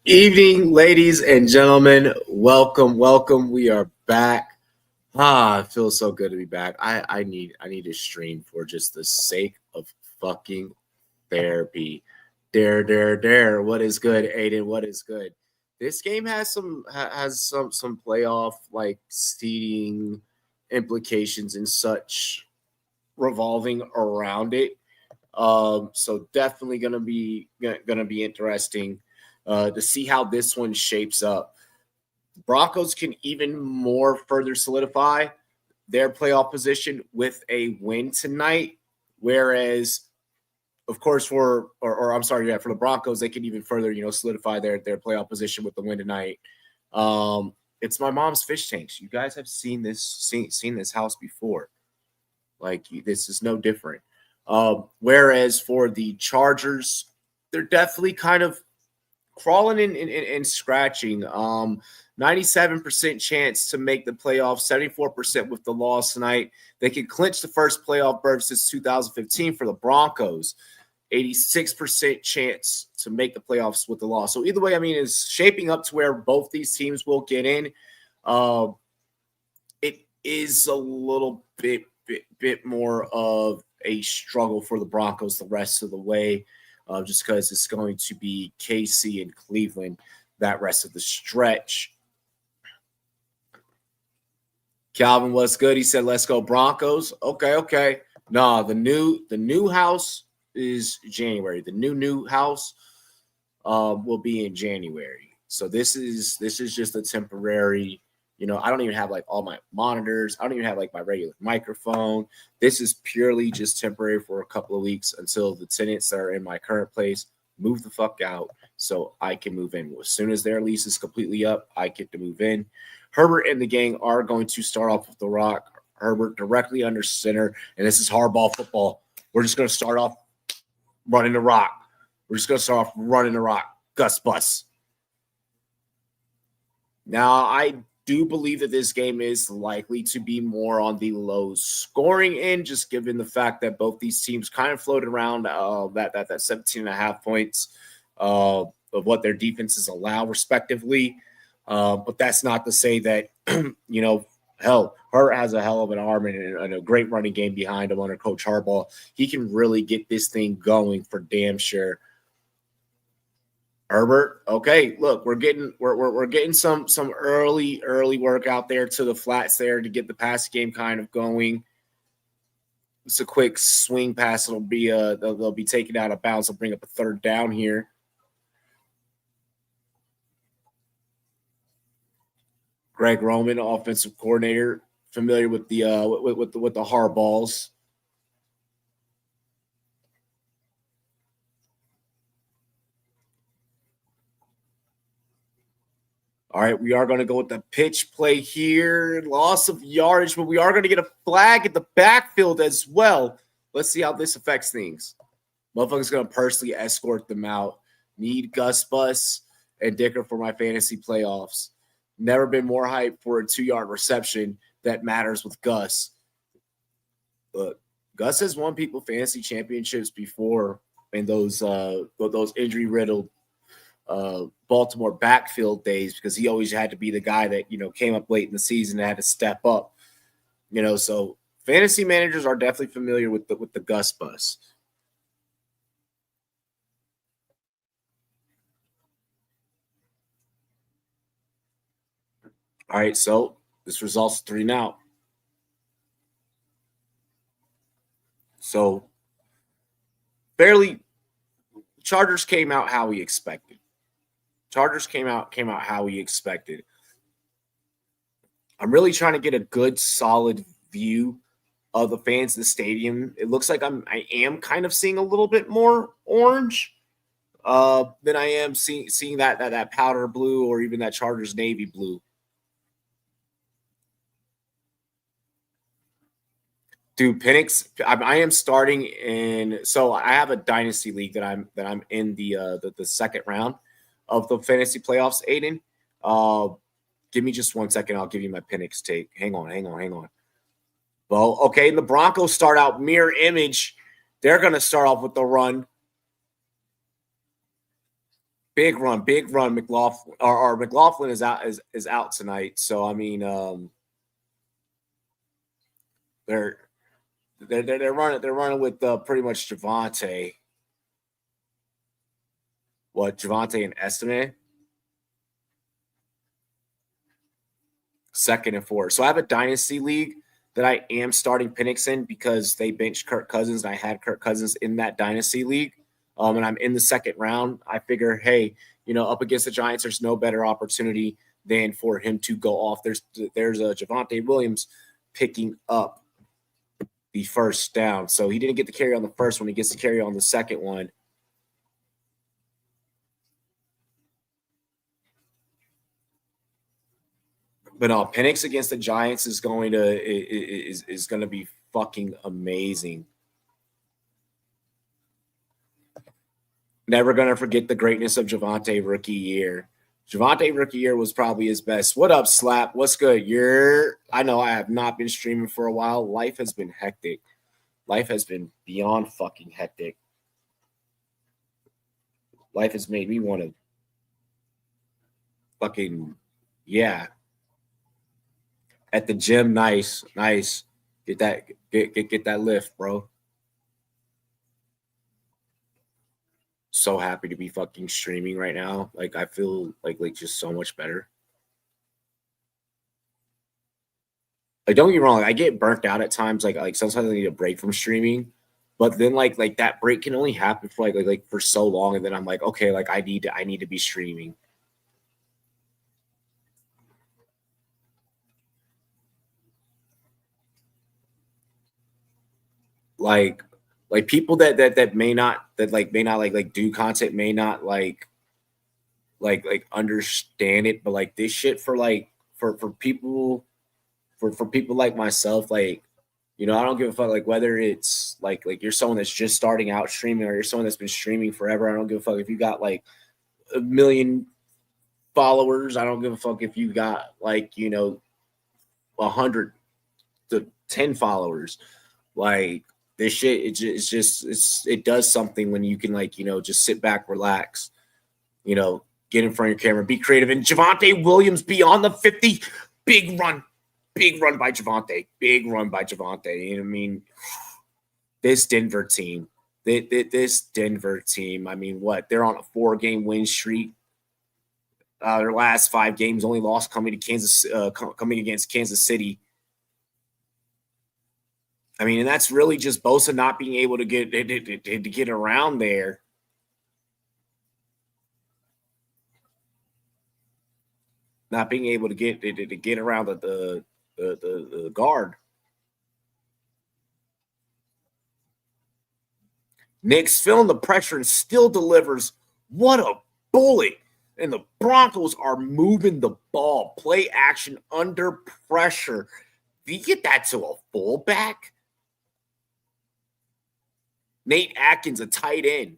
Evening, ladies and gentlemen. Welcome. We are back. It feels so good to be back. I need a stream for just the sake of fucking therapy. Dare. What is good, Aiden? What is good? This game has some playoff like seeding implications and such revolving around it. So definitely gonna be interesting to see how this one shapes up. Broncos can even more further solidify their playoff position with a win tonight, whereas, of course, for the Broncos, they can even further solidify their playoff position with the win tonight. It's my mom's fish tanks. You guys have seen this house before. Like, this is no different. Whereas for the Chargers, they're definitely kind of crawling and scratching. 97% chance to make the playoffs, 74% with the loss tonight. They can clinch the first playoff berth since 2015 for the Broncos. 86% chance to make the playoffs with the loss. So either way, I mean, it's shaping up to where both these teams will get in. It is a little bit more of a struggle for the Broncos the rest of the way, just because it's going to be KC and Cleveland that rest of the stretch. Calvin, what's good? He said, "Let's go Broncos." Okay. No, the new house is January. The new house will be in January. So this is just a temporary. I don't even have like all my monitors. I don't even have like my regular microphone. This is purely just temporary for a couple of weeks until the tenants that are in my current place move the fuck out so I can move in. As soon as their lease is completely up, I get to move in. Herbert and the gang are going to start off with the rock. Herbert directly under center, and this is hardball football. We're just going to start off running the rock. Gus Bus. Now, I do believe that this game is likely to be more on the low scoring end, just given the fact that both these teams kind of floated around that 17.5 points of what their defenses allow respectively. But that's not to say that, Hurt has a hell of an arm and a great running game behind him under Coach Harbaugh. He can really get this thing going for damn sure. Herbert, okay, look, we're getting some early work out there to the flats there to get the pass game kind of going. It's a quick swing pass. It'll be they'll be taken out of bounds. They'll bring up a third down here. Greg Roman, offensive coordinator, familiar with the with the Hardballs. All right, we are going to go with the pitch play here. Loss of yardage, but we are going to get a flag at the backfield as well. Let's see how this affects things. Motherfucker's going to personally escort them out. Need Gus Bus and Dicker for my fantasy playoffs. Never been more hyped for a 2-yard reception that matters with Gus. Look, Gus has won people fantasy championships before in those injury-riddled Baltimore backfield days, because he always had to be the guy that came up late in the season and had to step up. So fantasy managers are definitely familiar with the Gus Bus. All right, so this results 3 now. So barely, Chargers came out how we expected. I'm really trying to get a good, solid view of the fans in the stadium. It looks like I am kind of seeing a little bit more orange than I am seeing that powder blue or even that Chargers navy blue. Dude, Penix, I am starting in. So I have a dynasty league that I'm in the second round of the fantasy playoffs. Aiden, give me just 1 second. I'll give you my Penix take. Hang on. Well, okay, the Broncos start out mirror image. They're going to start off with the run. Big run. McLaughlin or McLaughlin is out tonight. So I mean, they're running with pretty much Javonte. What, Javonte and Estime? Second and fourth. So I have a dynasty league that I am starting Penix in because they benched Kirk Cousins, and I had Kirk Cousins in that dynasty league. And I'm in the second round. I figure, hey, up against the Giants, there's no better opportunity than for him to go off. There's a Javonte Williams picking up the first down. So he didn't get the carry on the first one. He gets the carry on the second one. But Penix against the Giants is going to be fucking amazing. Never going to forget the greatness of Javonte rookie year. Javonte rookie year was probably his best. What up, Slap? What's good? I know I have not been streaming for a while. Life has been hectic. Life has been beyond fucking hectic. Life has made me want to fucking, yeah. At the gym, nice. Get that lift, bro. So happy to be fucking streaming right now. Like, I feel like just so much better. Like, don't get me wrong, I get burnt out at times. Like sometimes I need a break from streaming, but then like that break can only happen for like for so long, and then I'm like, okay, like I need to be streaming. Like people that may not do content may not like understand it, but like this shit for people like myself, like, I don't give a fuck, like whether it's like you're someone that's just starting out streaming or you're someone that's been streaming forever. I don't give a fuck if you got like 1 million followers. I don't give a fuck if you got 100 to 10 followers. Like, this shit, it does something when you can just sit back, relax, get in front of your camera, be creative. And Javonte Williams beyond the 50, big run by Javonte. You know what I mean? This Denver team, I mean, what? They're on a 4-game win streak. Their last 5 games only lost coming against Kansas City. I mean, and that's really just Bosa not being able to get around there. Not being able to get around the guard. Nick's feeling the pressure and still delivers. What a bullet. And the Broncos are moving the ball. Play action under pressure. Do you get that to a fullback? Nate Atkins, a tight end.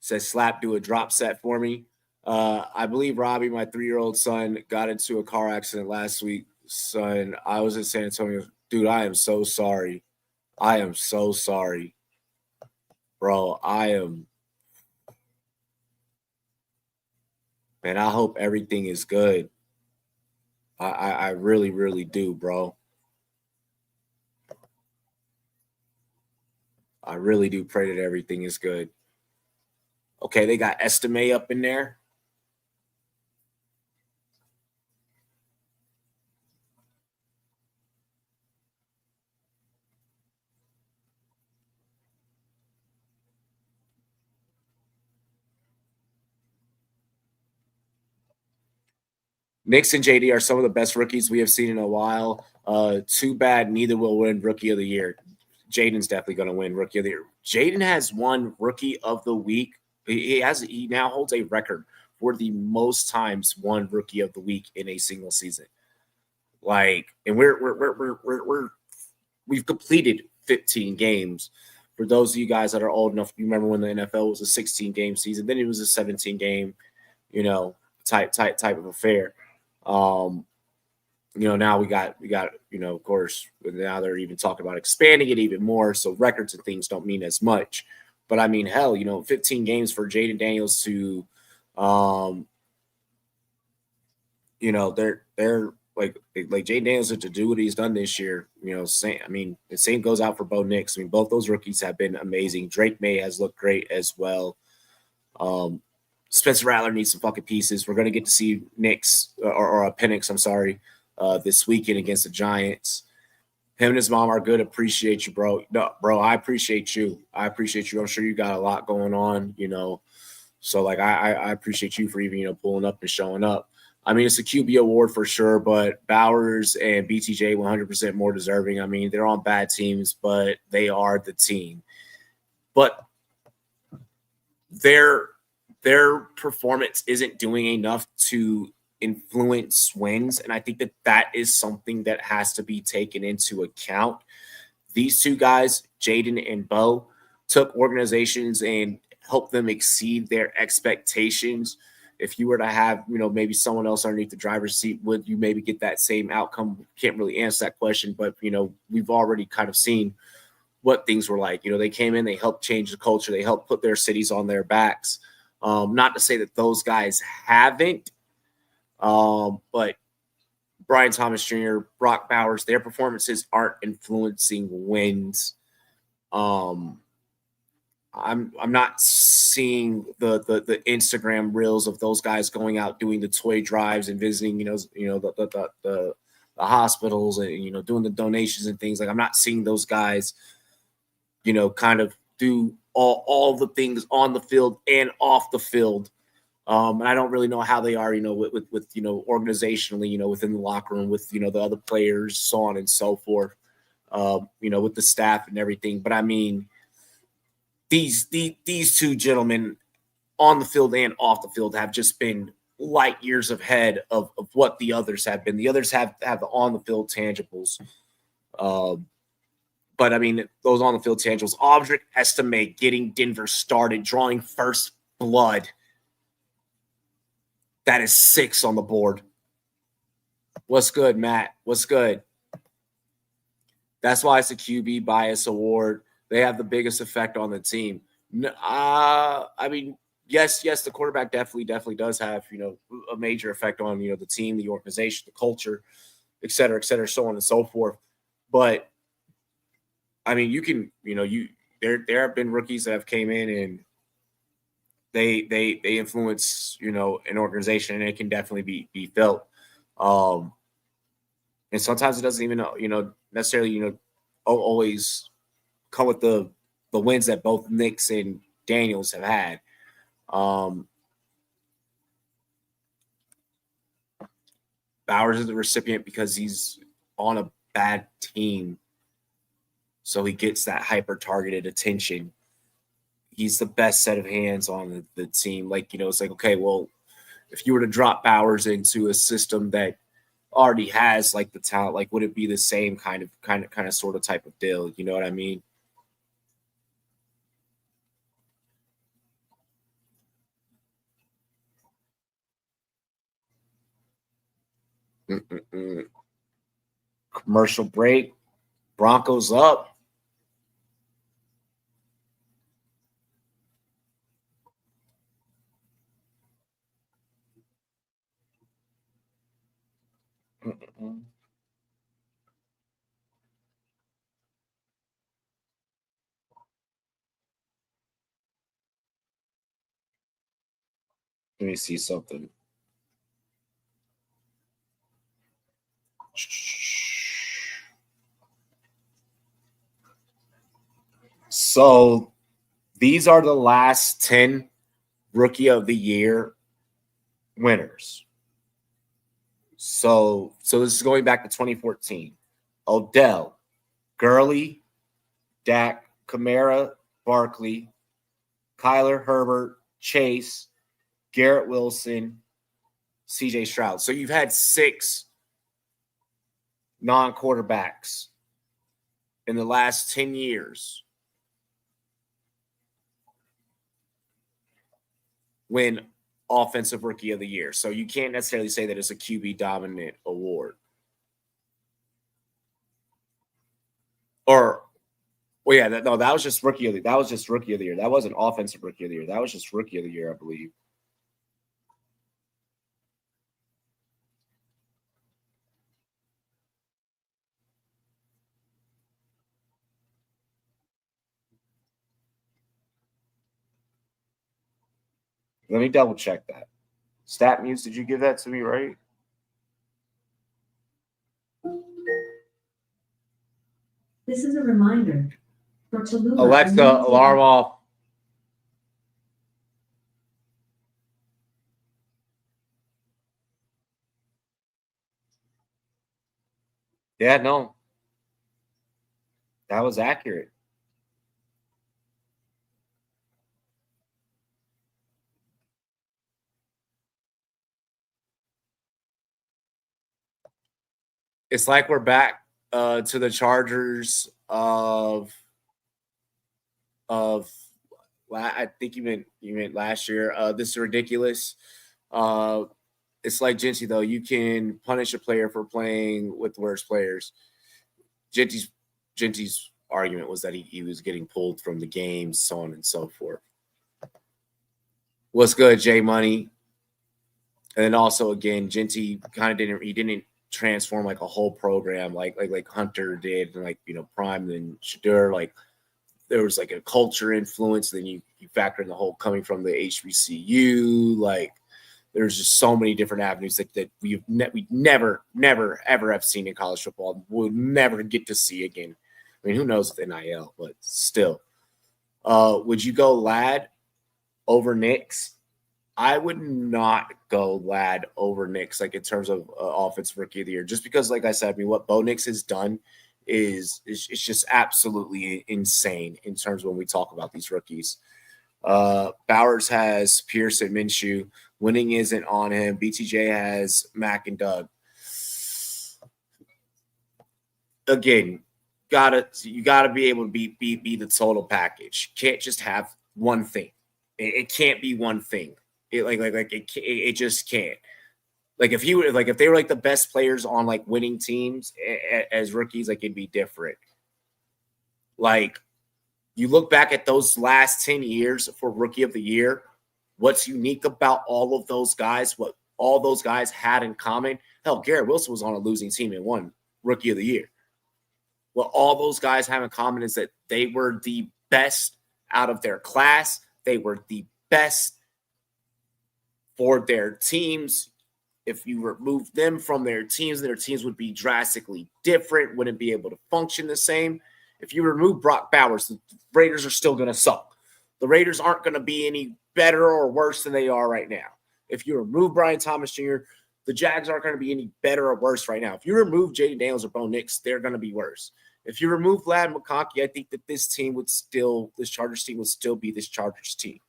Says, Slap, do a drop set for me. I believe Robbie, my 3-year-old son, got into a car accident last week. Son, I was in San Antonio. Dude, I am so sorry. Bro, man, I hope everything is good. I really, really do, bro. I really do pray that everything is good. Okay, they got Estime up in there. Knicks and JD are some of the best rookies we have seen in a while. Too bad neither will win Rookie of the Year. Jaden's definitely going to win Rookie of the Year. Jaden has won Rookie of the Week. He now holds a record for the most times won Rookie of the Week in a single season. And we've completed 15 games. For those of you guys that are old enough, you remember when the NFL was a 16-game season, then it was a 17-game, type of affair. Now we got, of course, now they're even talking about expanding it even more. So records and things don't mean as much, But I mean, hell, 15 games for Jaden Daniels to, they're like Jaden Daniels to do what he's done this year. The same goes out for Bo Nix. I mean, both those rookies have been amazing. Drake May has looked great as well. Spencer Rattler needs some fucking pieces. We're gonna get to see Nix or Penix, I'm sorry, this weekend against the Giants. Him and his mom are good. Appreciate you, bro. No, bro, I appreciate you. I'm sure you got a lot going on, So like I appreciate you for even pulling up and showing up. I mean, it's a QB award for sure, but Bowers and BTJ 100% more deserving. I mean, they're on bad teams, but they are the team. But their performance isn't doing enough to influence wins, and I think that is something that has to be taken into account. These two guys, Jaden and Bo, took organizations and helped them exceed their expectations. If you were to have, maybe someone else underneath the driver's seat, would you maybe get that same outcome? Can't really answer that question, but, we've already kind of seen what things were like. They came in, they helped change the culture. They helped put their cities on their backs. Not to say that those guys haven't, but Brian Thomas Jr., Brock Bowers, their performances aren't influencing wins. I'm not seeing the Instagram reels of those guys going out doing the toy drives and visiting, the hospitals and doing the donations and things. Like, I'm not seeing those guys, kind of do all the things on the field and off the field. And I don't really know how they are, with organizationally, within the locker room with, the other players, so on and so forth, with the staff and everything. But I mean, these two gentlemen on the field and off the field have just been light years ahead of what the others have been. The others have the on the field tangibles. But I mean, those on the field tangibles, Audric Estime getting Denver started, drawing first blood. That is 6 on the board. What's good, Matt? What's good? That's why it's a QB bias award. They have the biggest effect on the team. I mean, yes, the quarterback definitely does have, a major effect on, the team, the organization, the culture, et cetera, so on and so forth. But I mean, you can, there have been rookies that have came in and they influence, an organization, and it can definitely be felt. And sometimes it doesn't even, necessarily, always come with the wins that both Nix and Daniels have had. Bowers is the recipient because he's on a bad team, so he gets that hyper-targeted attention. He's the best set of hands on the team. Like, it's like, okay, well, if you were to drop Bowers into a system that already has like the talent, like, would it be the same kind of sort of type of deal? You know what I mean? Commercial break. Broncos up. Let me see something. So these are the last 10 Rookie of the Year winners. So this is going back to 2014. Odell, Gurley, Dak, Kamara, Barkley, Kyler, Herbert, Chase, Garrett Wilson, CJ Stroud. So you've had 6 non-quarterbacks in the last 10 years win Offensive Rookie of the Year. So you can't necessarily say that it's a QB dominant award. Or Well, yeah, that was just rookie of the that was just rookie of the year. That wasn't offensive rookie of the year. That was just rookie of the year, I believe. Let me double check that. Stat Muse, did you give that to me right? This is a reminder for Tallulah. Alexa, alarm off. Yeah, no. That was accurate. It's like we're back to the Chargers I think you meant last year. This is ridiculous. It's like Jinty though. You can punish a player for playing with worse players. Jinty's argument was that he was getting pulled from the game, so on and so forth. What's good, J Money? And then also again, Jinty kind of didn't transform like a whole program like Hunter did, and like Prime and Shadur. Like there was like a culture influence. Then you factor in the whole coming from the HBCU. Like there's just so many different avenues that we never ever have seen in college football. We'll never get to see again. I mean, who knows with NIL, but still. Would you go Lad over Nix? I would not go Lad over Nix, like in terms of offensive rookie of the year, just because, like I said, I mean, what Bo Nix has done is just absolutely insane in terms of when we talk about these rookies. Bowers has Pierce and Minshew. Winning isn't on him. BTJ has Mac and Doug. Again, you gotta be able to be the total package. You can't just have one thing. It can't be one thing. It just can't. Like if they were like the best players on like winning teams as rookies, like it'd be different. Like you look back at those last 10 years for rookie of the year, what's unique about all of those guys, what all those guys had in common. Hell, Garrett Wilson was on a losing team and won rookie of the year. What all those guys have in common is that they were the best out of their class. They were the best for their teams. If you remove them from their teams would be drastically different, wouldn't be able to function the same. If you remove Brock Bowers, the Raiders are still going to suck. The Raiders aren't going to be any better or worse than they are right now. If you remove Brian Thomas Jr., the Jags aren't going to be any better or worse right now. If you remove J.D. Daniels or Bo Nix, they're going to be worse. If you remove Vlad McConkey, I think that this Chargers team would still be this Chargers team.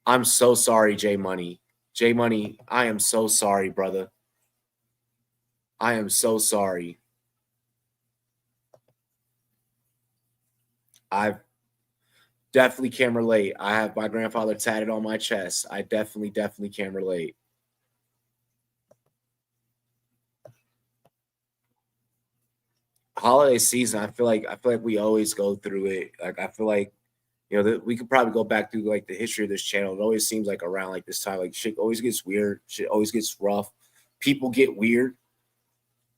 I'm so sorry, J Money. J Money, I am so sorry, brother. I am so sorry. I definitely can relate. I have my grandfather tatted on my chest. I definitely can relate. Holiday season, I feel like we always go through it. Like I feel like we could probably go back through like the history of this channel. It always seems like around like this time, like shit always gets weird. Shit always gets rough. People get weird.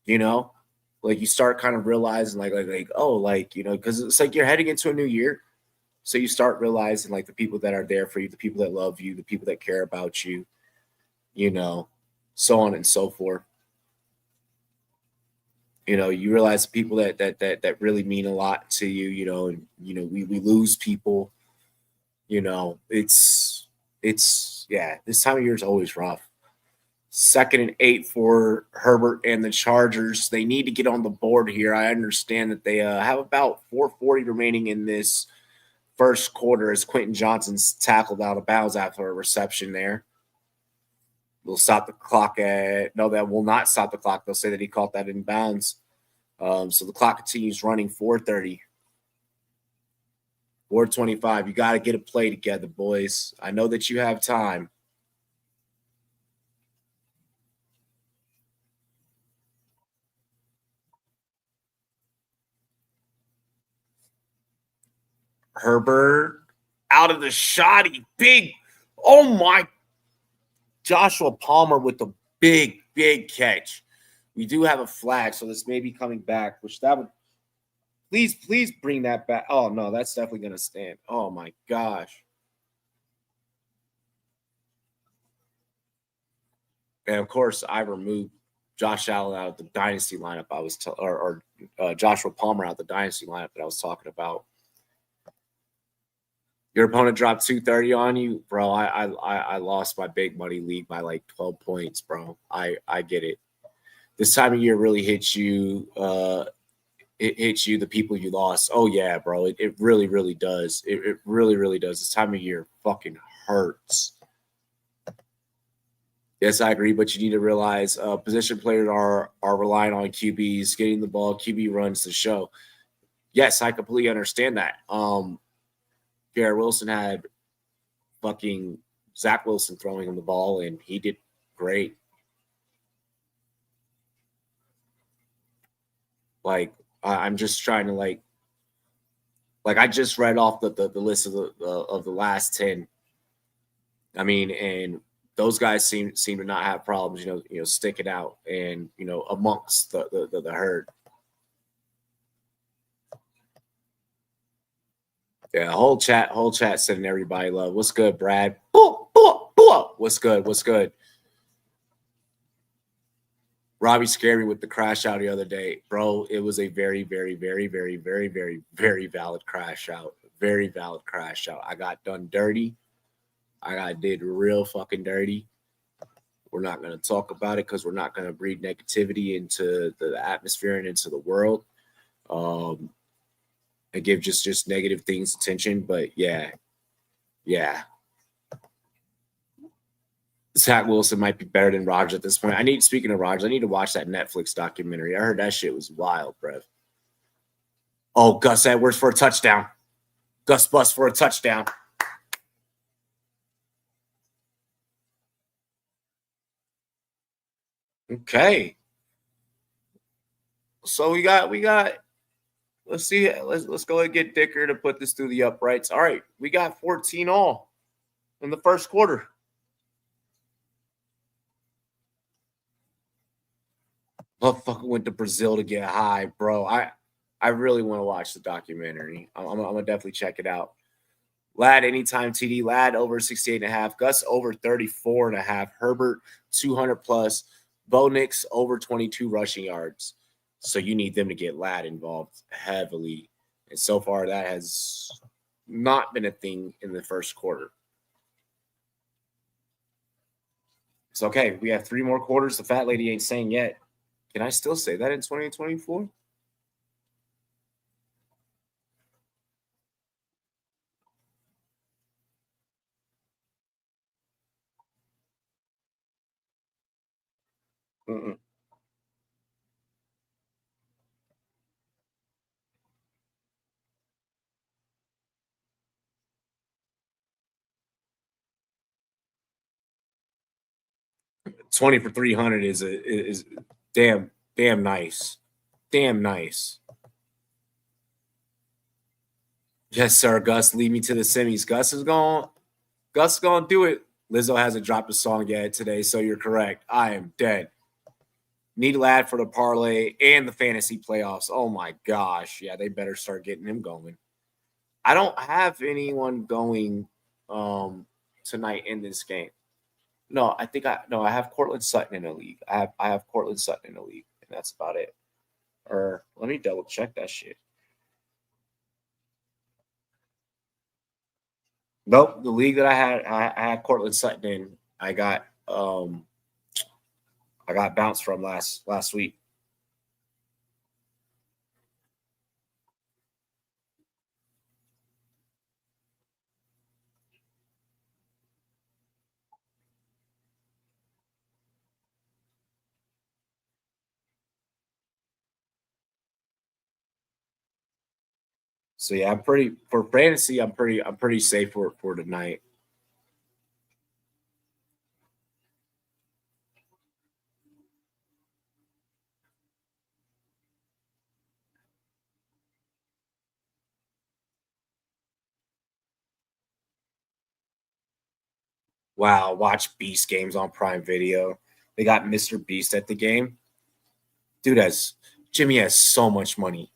Like you start kind of realizing because it's like you're heading into a new year. So you start realizing like the people that are there for you, the people that love you, the people that care about you, so on and so forth. You realize people that really mean a lot to you, and we lose people. It's this time of year is always rough. 2nd and 8 for Herbert and the Chargers. They need to get on the board here. I understand that they have about 4:40 remaining in this first quarter as Quentin Johnson's tackled out of bounds after a reception there. We'll stop the clock no, that will not stop the clock. They'll say that he caught that in bounds. So the clock continues running. 4:30. 4:25. You got to get a play together, boys. I know that you have time. Herbert out of the shoddy. Big. Oh, my. Joshua Palmer with the big, big catch. We do have a flag, so this may be coming back, which that would please bring that back. Oh, no, that's definitely going to stand. Oh, my gosh. And, of course, I removed Josh Allen out of the dynasty lineup I was or Joshua Palmer out of the dynasty lineup that I was talking about. Your opponent dropped 230 on you, bro. I lost my big money league by like 12 points, bro. I get it. This time of year really hits you. It hits you, the people you lost. Oh yeah, bro. It really, really does. It really, really does. This time of year fucking hurts. Yes, I agree, but you need to realize position players are relying on QBs getting the ball. QB runs the show. Yes, I completely understand that. Garrett Wilson had fucking Zach Wilson throwing him the ball, and he did great. Like I'm just trying to like I just read off the list of the last 10. I mean, and those guys seem to not have problems, sticking out and amongst the herd. Yeah, whole chat sending everybody love. What's good, Brad? What's good? What's good? Robbie scared me with the crash out the other day, bro. It was a very, very, very, very, very, very, very valid crash out. Very valid crash out. I got done dirty. I got did real fucking dirty. We're not going to talk about it because we're not going to breed negativity into the atmosphere and into the world. And give just negative things attention. But yeah. Zach Wilson might be better than Rodgers at this point. Speaking of Rodgers, I need to watch that Netflix documentary. I heard that shit was wild, bro. Oh, Gus Edwards for a touchdown. Gus Bus for a touchdown. Okay. So we got let's see. Let's go ahead and get Dicker to put this through the uprights. All right. We got 14 all in the first quarter. Motherfucker went to Brazil to get high, bro. I really want to watch the documentary. I'm gonna definitely check it out. Lad anytime TD. Lad over 68.5. Gus over 34.5. Herbert 200 plus. Bo Nix over 22 rushing yards. So you need them to get Lad involved heavily. And so far that has not been a thing in the first quarter. It's okay. We have 3 more quarters. The fat lady ain't saying yet. Can I still say that in 2024? Mm-mm. $20 for 300 is damn nice. Damn nice. Yes, sir, Gus. Lead me to the semis. Gus is going to do it. Lizzo hasn't dropped a song yet today, so you're correct. I am dead. Need Lad for the parlay and the fantasy playoffs. Oh my gosh. Yeah, they better start getting him going. I don't have anyone going tonight in this game. No, I have Cortland Sutton in a league. I have Cortland Sutton in a league, and that's about it. Or let me double check that shit. Nope, the league that I had Cortland Sutton in. I got bounced from last week. So yeah, I'm pretty for fantasy. I'm pretty safe for tonight. Wow, watch Beast games on Prime Video. They got Mr. Beast at the game. Dude Jimmy has so much money.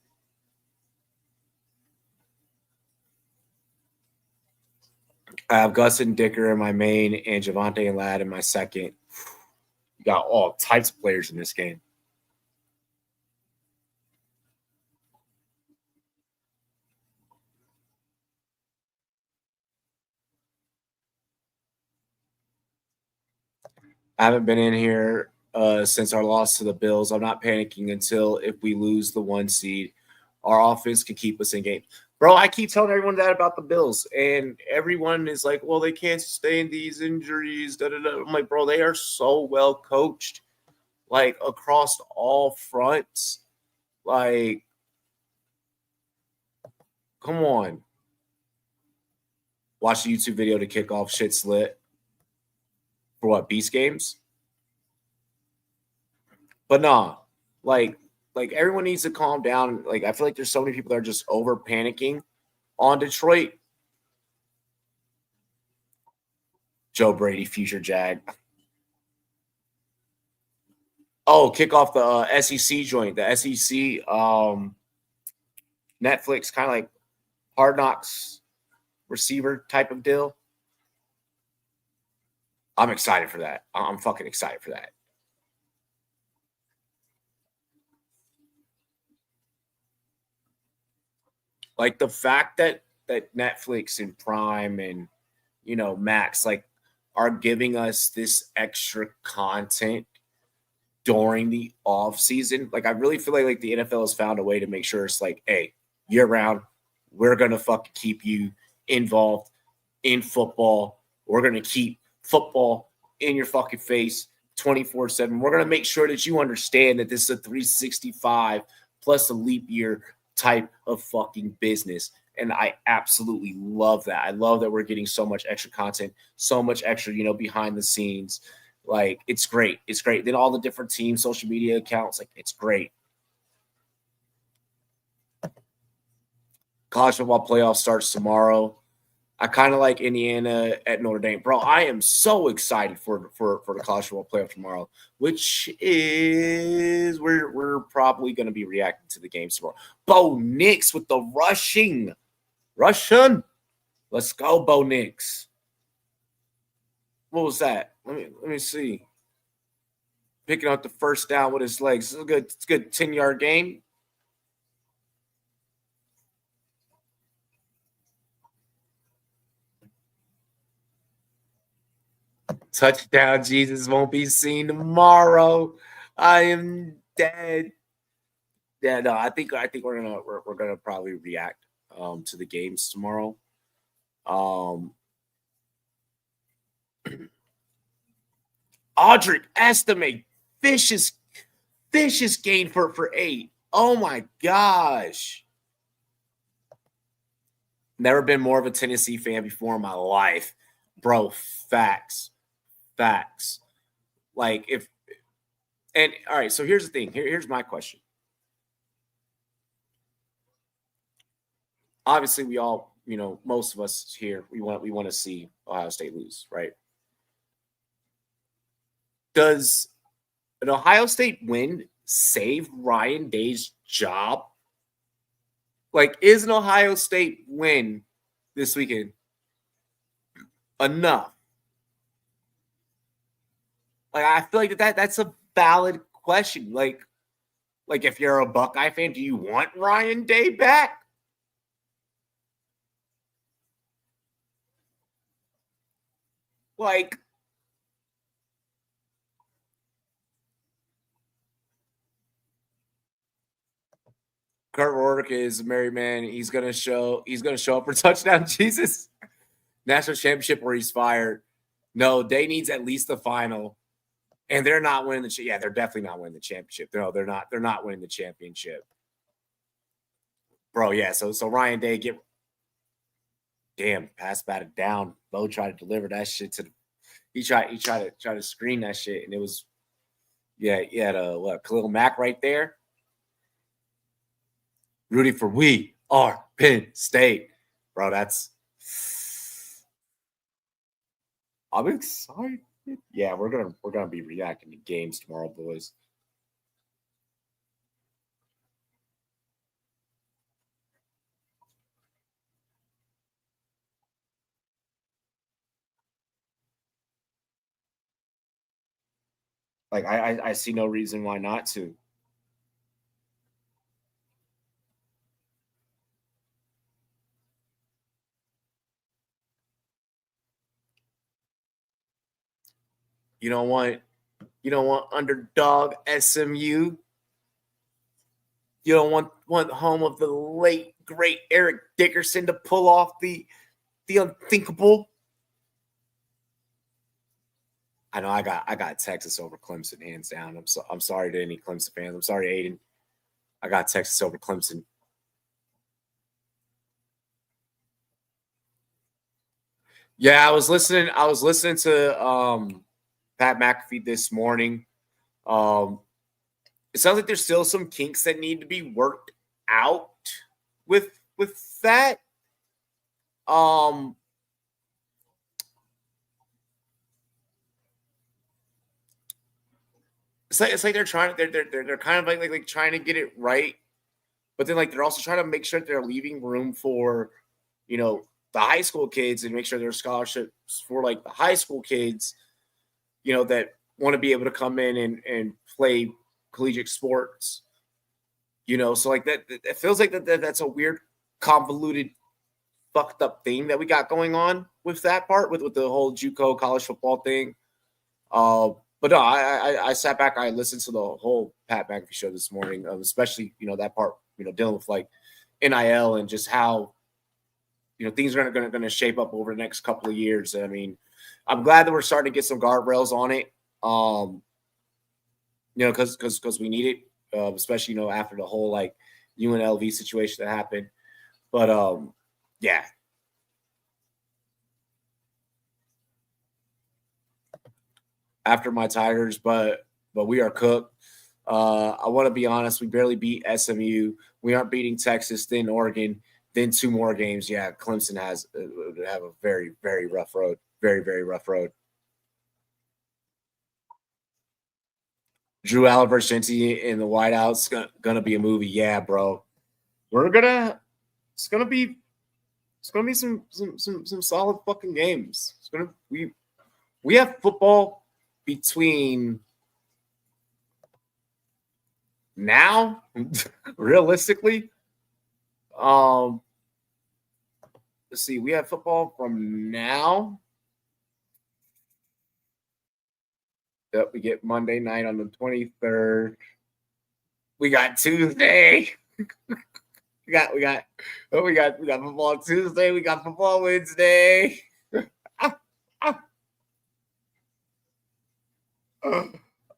I have Gus and Dicker in my main and Javante and Ladd in my second. You got all types of players in this game. I haven't been in here since our loss to the Bills. I'm not panicking until if we lose the 1 seed, our offense can keep us in games. Bro, I keep telling everyone that about the Bills, and everyone is like, well, they can't sustain these injuries. Da, da, da. I'm like, bro, they are so well coached, like across all fronts. Like, come on. Watch the YouTube video to kick off Shit's Lit. For what, Beast games? But nah, like everyone needs to calm down. Like, I feel like there's so many people that are just over panicking on Detroit. Joe Brady, future Jag. Oh, kick off the SEC joint. The SEC Netflix kind of like Hard Knocks receiver type of deal. I'm excited for that. I'm fucking excited for that. Like the fact that Netflix and Prime and Max like are giving us this extra content during the off season. Like I really feel like the NFL has found a way to make sure it's like, hey, year round, we're gonna fucking keep you involved in football. We're gonna keep football in your fucking face 24/7. We're gonna make sure that you understand that this is a 365 plus a leap year type of fucking business. And I absolutely love that. I love that we're getting so much extra content, so much extra, behind the scenes. Like, it's great. It's great. Then all the different teams, social media accounts, like, it's great. College football playoff starts tomorrow. I kind of like Indiana at Notre Dame. Bro, I am so excited for the college football playoff tomorrow, which is we're probably going to be reacting to the games tomorrow. Bo Nix with the Russian. Let's go, Bo Nix. What was that? Let me see. Picking up the first down with his legs. It's a good 10-yard gain. Touchdown, Jesus won't be seen tomorrow. I am dead. Yeah, no, I think we're gonna probably react to the games tomorrow. Audric estimate vicious gain for 8. Oh my gosh. Never been more of a Tennessee fan before in my life. Bro, facts. Like all right, so here's the thing. Here's my question. Obviously, we all, most of us here, we want to see Ohio State lose, right? Does an Ohio State win save Ryan Day's job? Like, is an Ohio State win this weekend enough? Like, I feel like that's a valid question. Like if you're a Buckeye fan, do you want Ryan Day back? Like, Kurt Rourke is a married man. He's gonna show up for touchdown. Jesus, national championship where he's fired. No, Day needs at least the final, and they're not winning the. Yeah, they're definitely not winning the championship. No, they're not. They're not winning the championship, bro. Yeah, so Ryan Day pass batted down. Bo tried to deliver that shit to the. He tried to screen that shit, and it was. Yeah, he had a Khalil Mack right there. Rooting for we are Penn State, bro. I'm excited. Yeah, we're gonna be reacting to games tomorrow, boys. Like I see no reason why not to. You don't want underdog SMU. You don't want home of the late great Eric Dickerson to pull off the unthinkable. I know I got Texas over Clemson hands down. I'm sorry to any Clemson fans. I'm sorry, Aiden. I got Texas over Clemson. Yeah, I was listening to Pat McAfee this morning. It sounds like there's still some kinks that need to be worked out with that. It's like they're trying they're kind of like trying to get it right, but then like they're also trying to make sure that they're leaving room for, the high school kids and make sure there's scholarships for like the high school kids, that want to be able to come in and play collegiate sports. So like that it feels like that's a weird, convoluted, fucked up thing that we got going on with that part with the whole JUCO college football thing. But no, I sat back, I listened to the whole Pat McAfee show this morning, especially that part, dealing with like NIL and just how things are going to shape up over the next couple of years. I mean, I'm glad that we're starting to get some guardrails on it. Because we need it, especially after the whole like UNLV situation that happened. But yeah. After my Tigers, but we are cooked. I want to be honest. We barely beat SMU. We aren't beating Texas, then Oregon, then two more games. Yeah, Clemson would have a very, very rough road. Very, very rough road. Drew Allen versus Shinty in the whiteout's gonna be a movie. Yeah, bro. It's gonna be some solid fucking games. We have football between now, realistically. Let's see. We have football from now. Yep, we get Monday night on the 23rd. We got Tuesday. we got football Tuesday. We got football Wednesday.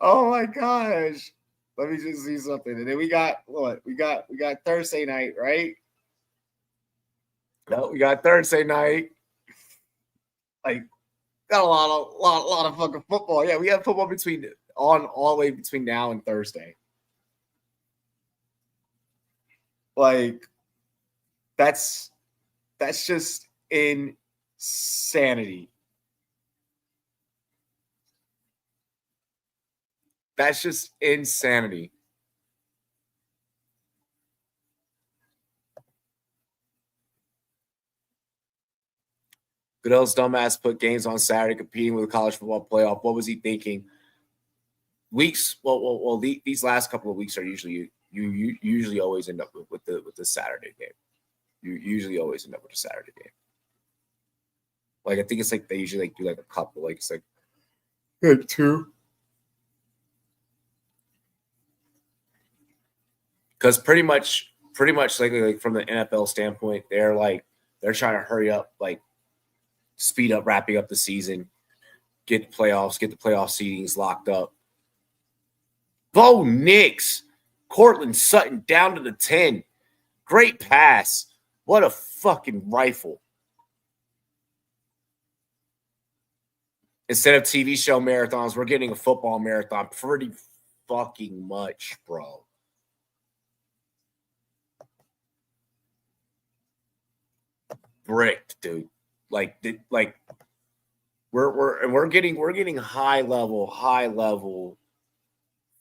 Oh my gosh. Let me just see something. And then we got what? We got Thursday night, right? No, we got Thursday night. Like got a lot of fucking football. Yeah, we have football all the way between now and Thursday. Like that's just insanity. That's just insanity. Goodell's dumbass put games on Saturday competing with the college football playoff. What was he thinking? Weeks. Well. These last couple of weeks are usually you usually always end up with the Saturday game. You usually always end up with a Saturday game. Like I think it's like they usually like do like a couple. Like it's like two. Because pretty much like from the NFL standpoint, they're trying to hurry up, like speed up, wrapping up the season, get the playoff seedings locked up. Bo Nix, Cortland Sutton down to the 10. Great pass. What a fucking rifle. Instead of TV show marathons, we're getting a football marathon pretty fucking much, bro. Bricked, dude. Like We're getting high level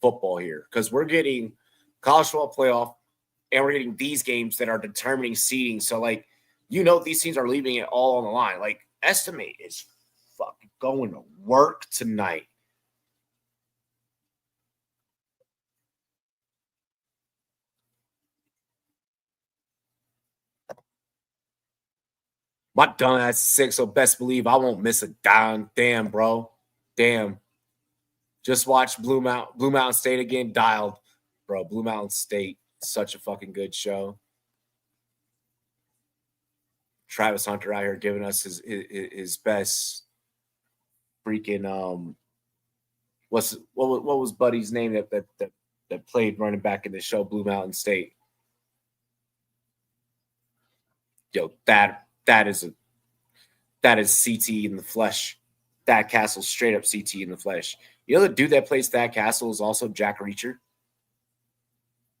football here because we're getting college football playoff and we're getting these games that are determining seeding. So like, these teams are leaving it all on the line. Like, Estimate is fucking going to work tonight. My dumbass is sick, so best believe I won't miss a damn, bro. Damn. Just watched Blue Mountain State again. Dialed, bro. Blue Mountain State, such a fucking good show. Travis Hunter out here giving us his best freaking what was Buddy's name that played running back in the show Blue Mountain State. Yo, that is CT in the flesh. Thad Castle straight up CT in the flesh. You know the dude that plays Thad Castle is also Jack Reacher?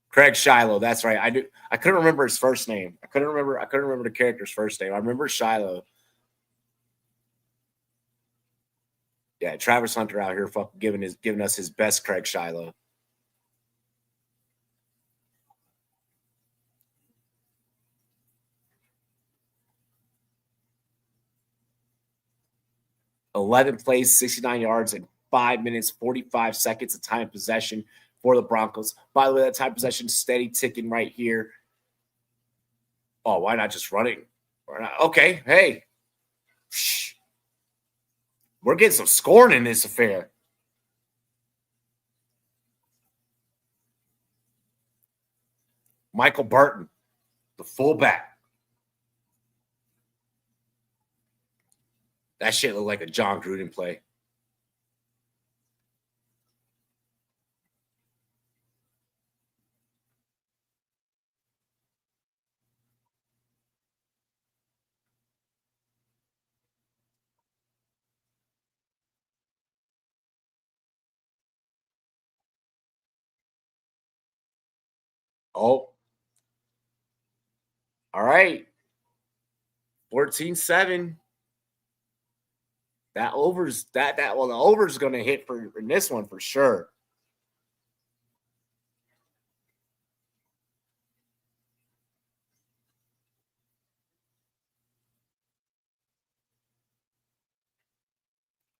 Craig Shiloh, that's right. I couldn't remember his first name. I couldn't remember the character's first name. I remember Shiloh. Yeah, Travis Hunter out here fucking giving us his best Craig Shiloh. $11 plays, 69 yards, and 5 minutes, 45 seconds of time possession for the Broncos. By the way, that time possession steady ticking right here. Oh, why not just running? Okay, hey. We're getting some scoring in this affair. Michael Burton, the fullback. That shit looked like a John Gruden play. Oh. All right. 14-7. The over's going to hit in this one for sure.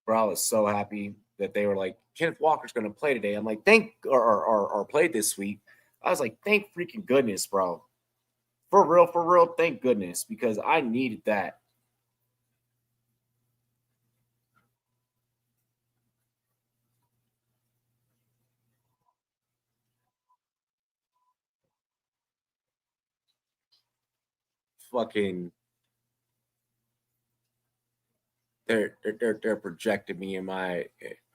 Bro, I was so happy that they were like, Kenneth Walker's going to play today. I'm like, or played this week. I was like, thank freaking goodness, bro. For real, thank goodness, because I needed that. Fucking, they're projecting me in the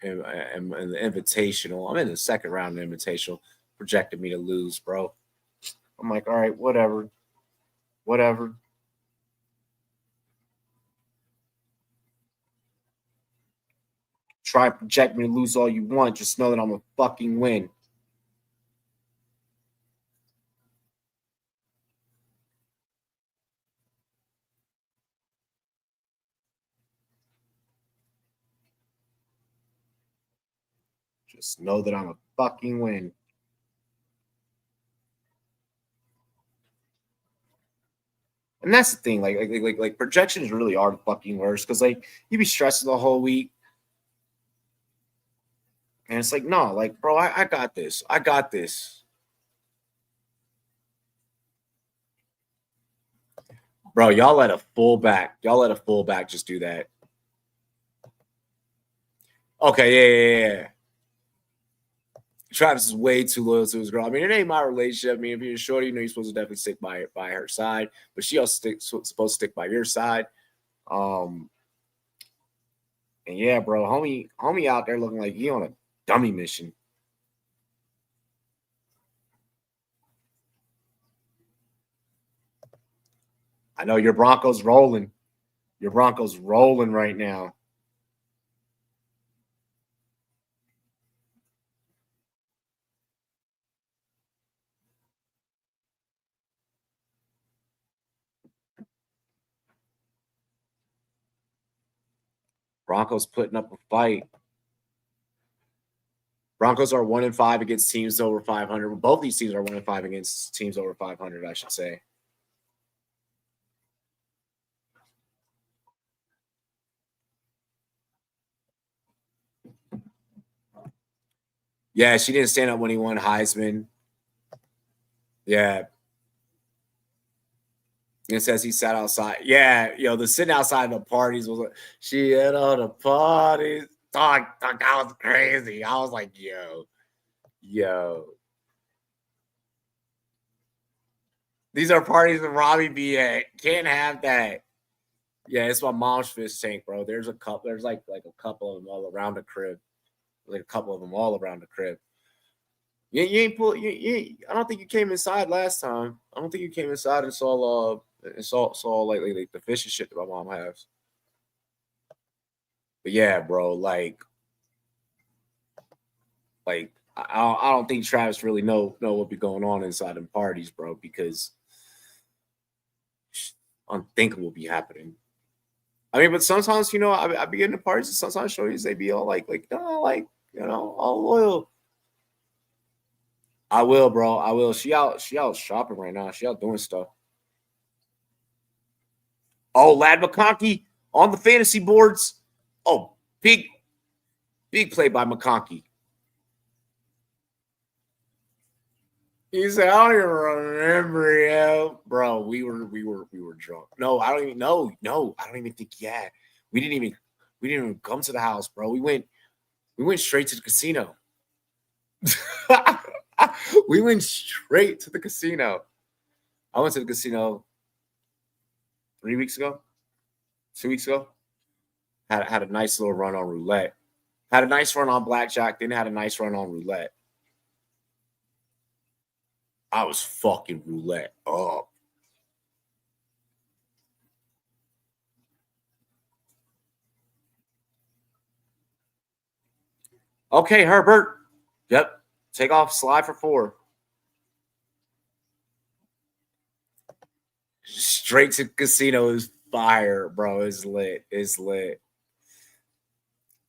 invitational. I'm in the second round of the invitational, projected me to lose, bro. I'm like, all right, whatever. Try to project me to lose all you want. Just know that I'm a fucking win. Just know that I'm a fucking win. And that's the thing, like projections really are the fucking worst because like you be stressing the whole week, and it's like no, like bro, I got this, bro. Y'all let a fullback just do that. Okay, yeah. Travis is way too loyal to his girl. I mean, it ain't my relationship. I mean, if you're shorty, you're supposed to definitely stick by her side, but she also supposed to stick by your side. And yeah, bro, homie out there looking like he on a dummy mission. I know your Broncos rolling. Your Broncos rolling right now. Broncos putting up a fight. Broncos are 1-5 against teams over 500. Both these teams are 1-5 against teams over 500, I should say. Yeah, she didn't stand up when he won Heisman. Yeah. It says he sat outside. Yeah, the sitting outside the parties was like, she had all the parties. Dog, that was crazy. I was like, yo. These are parties that Robbie be at. Can't have that. Yeah, it's my mom's fish tank, bro. There's a couple. There's like a couple of them all around the crib. Like a couple of them all around the crib. You ain't pull. I don't think you came inside last time. I don't think you came inside and saw like the fish and shit that my mom has. But yeah, bro, like I don't think Travis really know what be going on inside them parties, bro, because unthinkable be happening. I mean, but sometimes I be in the parties, and sometimes shows they be all all loyal. I will, bro. I will. She out shopping right now. She out doing stuff. Oh, Lad McConkey on the fantasy boards. Oh, big play by McConkey. He said, "I don't even remember, yo, bro. We were drunk. No, I don't even know. No, I don't even think. Yeah, we didn't even come to the house, bro. We went straight to the casino. We went straight to the casino. I went to the casino 3 weeks ago, 2 weeks ago. Had a nice little run on roulette. Had a nice run on blackjack. Then had a nice run on roulette. I was fucking roulette up. Okay, Herbert. Yep. Take off, slide for 4. Straight to casino is fire, bro. It's lit. It's lit.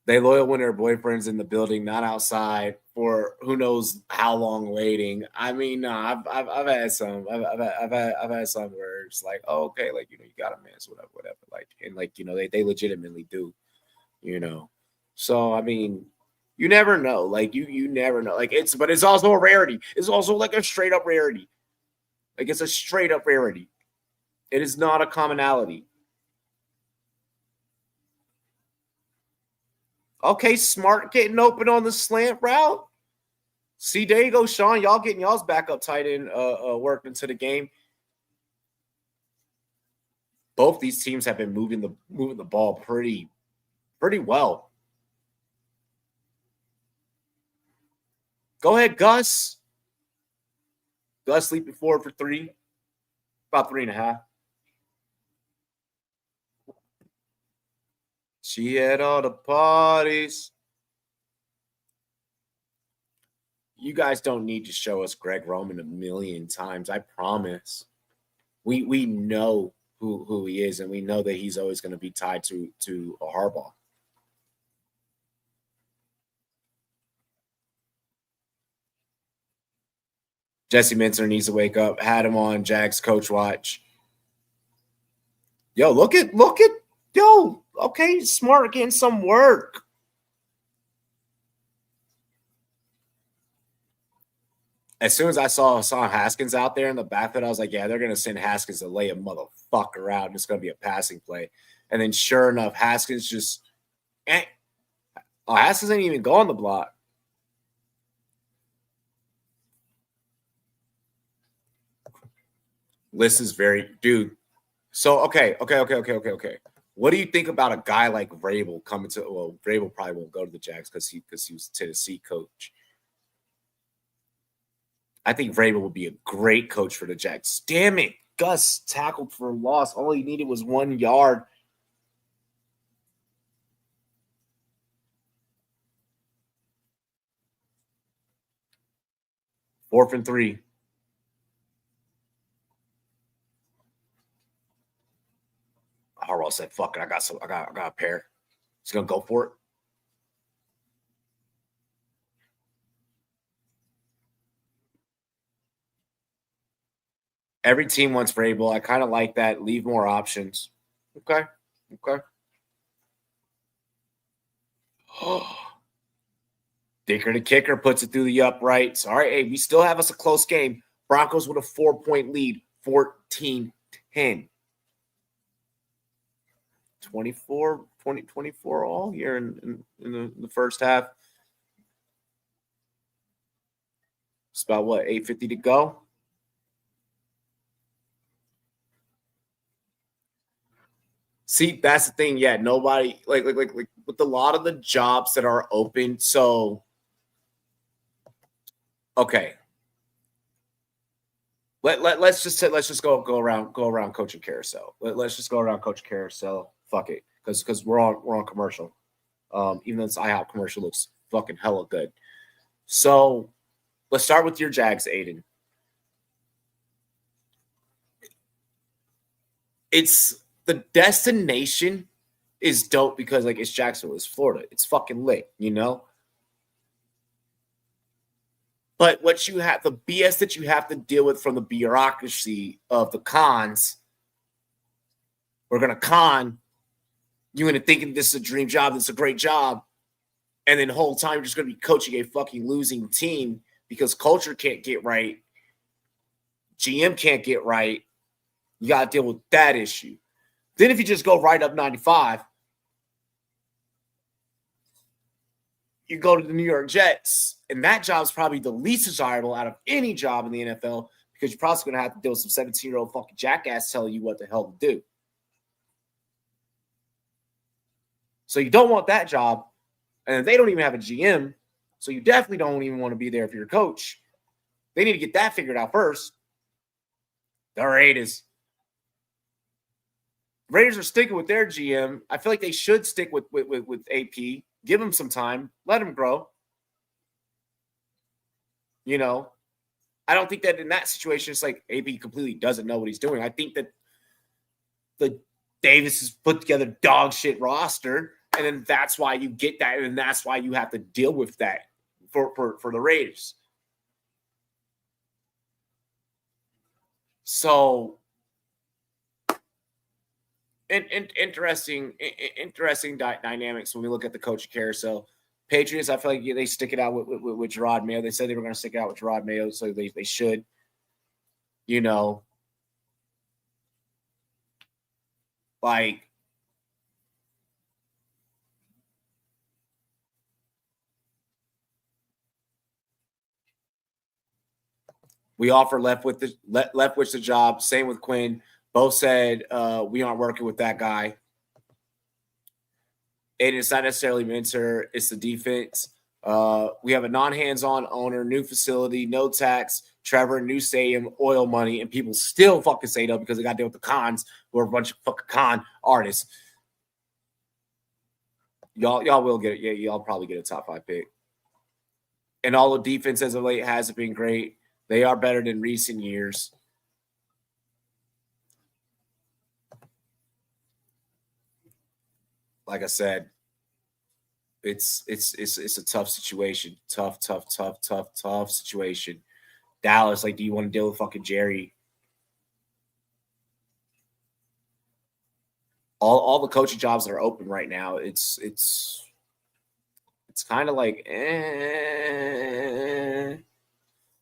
They loyal when their boyfriend's in the building, not outside for who knows how long waiting. I mean, no, I've had some. I've had some where it's like, oh, okay, like you got a miss, whatever. Like, and like they legitimately do, So I mean, you never know. Like you never know. Like but it's also a rarity. It's also like a straight up rarity. Like it's a straight up rarity. It is not a commonality. Okay, Smart getting open on the slant route. See, there you go, Sean. Y'all getting y'all's backup tight end worked into the game. Both these teams have been moving the ball pretty well. Go ahead, Gus. Gus leaping forward for 3, about 3.5. She had all the parties. You guys don't need to show us Greg Roman a million times. I promise. We know who he is, and we know that he's always going to be tied to a Harbaugh. Jesse Minter needs to wake up. Had him on Jags coach watch. Yo, look at okay, Smart getting some work. As soon as I saw Haskins out there in the backfield, I was like, yeah, they're going to send Haskins to lay a motherfucker out, and it's going to be a passing play. And then sure enough, Haskins just Haskins ain't even go on the block. List is very dude. So okay. What do you think about a guy like Vrabel coming to? Well, Vrabel probably won't go to the Jags because he was Tennessee coach. I think Vrabel would be a great coach for the Jags. Damn it, Gus tackled for a loss. All he needed was 1 yard. Fourth and 3. Harbaugh said, "Fuck it, I got a pair." He's going to go for it. Every team wants Vrabel. I kind of like that. Leave more options. Okay. Dicker the kicker puts it through the uprights. All right, hey, we still have us a close game. Broncos with a 4-point lead, 14-10. 24 all here in the first half. It's about, 8:50 to go? See, that's the thing. Yeah, nobody like with a lot of the jobs that are open. So, okay, let's just go around coaching carousel. Let's just go around coaching carousel. Fuck it, because we're on commercial. Even though this IHOP commercial looks fucking hella good. So let's start with your Jags, Aiden. It's the destination is dope because like it's Jacksonville, it's Florida. It's fucking lit, you know? But what you have, the BS that you have to deal with from the bureaucracy of the cons, we're going to con you into thinking this is a dream job, this is a great job. And then the whole time you're just going to be coaching a fucking losing team because culture can't get right. GM can't get right. You got to deal with that issue. Then if you just go right up 95, you go to the New York Jets, and that job is probably the least desirable out of any job in the NFL because you're probably going to have to deal with some 17-year-old fucking jackass telling you what the hell to do. So you don't want that job, and they don't even have a GM, so you definitely don't even want to be there if you're a coach. They need to get that figured out first. The Raiders are sticking with their GM. I feel like they should stick with AP. Give him some time. Let him grow. You know, I don't think that in that situation, it's like AP completely doesn't know what he's doing. I think that the Davis has put together dog shit roster, and then that's why you get that, and that's why you have to deal with that for the Raiders. So, interesting dynamics when we look at the coaching carousel. Patriots, I feel like they stick it out with Gerard Mayo. They said they were going to stick it out with Gerard Mayo, so they should. You know, like we offer Leftwich the job. Same with Quinn. Both said we aren't working with that guy. And it's not necessarily Minter. It's the defense. We have a non-hands-on owner, new facility, no tax, Trevor, new stadium, oil money, and people still fucking say no because they got to deal with the cons who are a bunch of fucking con artists. Y'all will get it. Yeah, y'all probably get a top 5 pick. And all the defense as of late hasn't been great. They are better than recent years. Like I said, it's a tough situation. Tough situation. Dallas, like, do you want to deal with fucking Jerry? All the coaching jobs that are open right now, it's kind of like,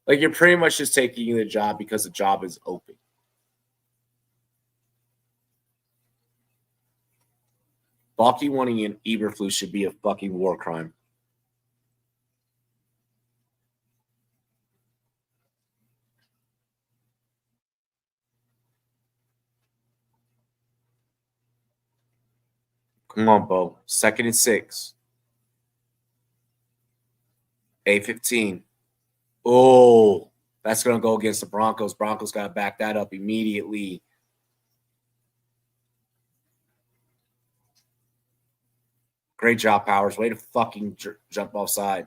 like you're pretty much just taking the job because the job is open. Balky wanting an Eberflus should be a fucking war crime. Come on, Bo. 2nd and 6. 8-15. Oh, that's going to go against the Broncos. Broncos got to back that up immediately. Great job, Powers. Way to fucking jump offside.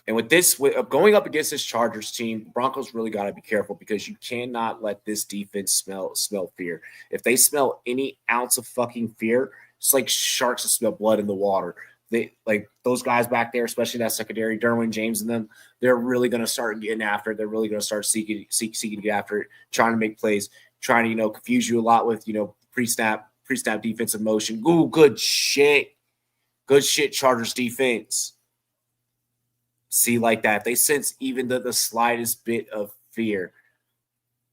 And with this, going up against this Chargers team, Broncos really got to be careful because you cannot let this defense smell fear. If they smell any ounce of fucking fear, It's like sharks that smell blood in the water. They like those guys back there, especially that secondary, Derwin James and them. They're really going to start getting after it. They're really going to start seeking to get after it, trying to make plays, trying to confuse you a lot with pre-snap defensive motion. Ooh, good shit, Chargers defense. See, like that, they sense even the slightest bit of fear.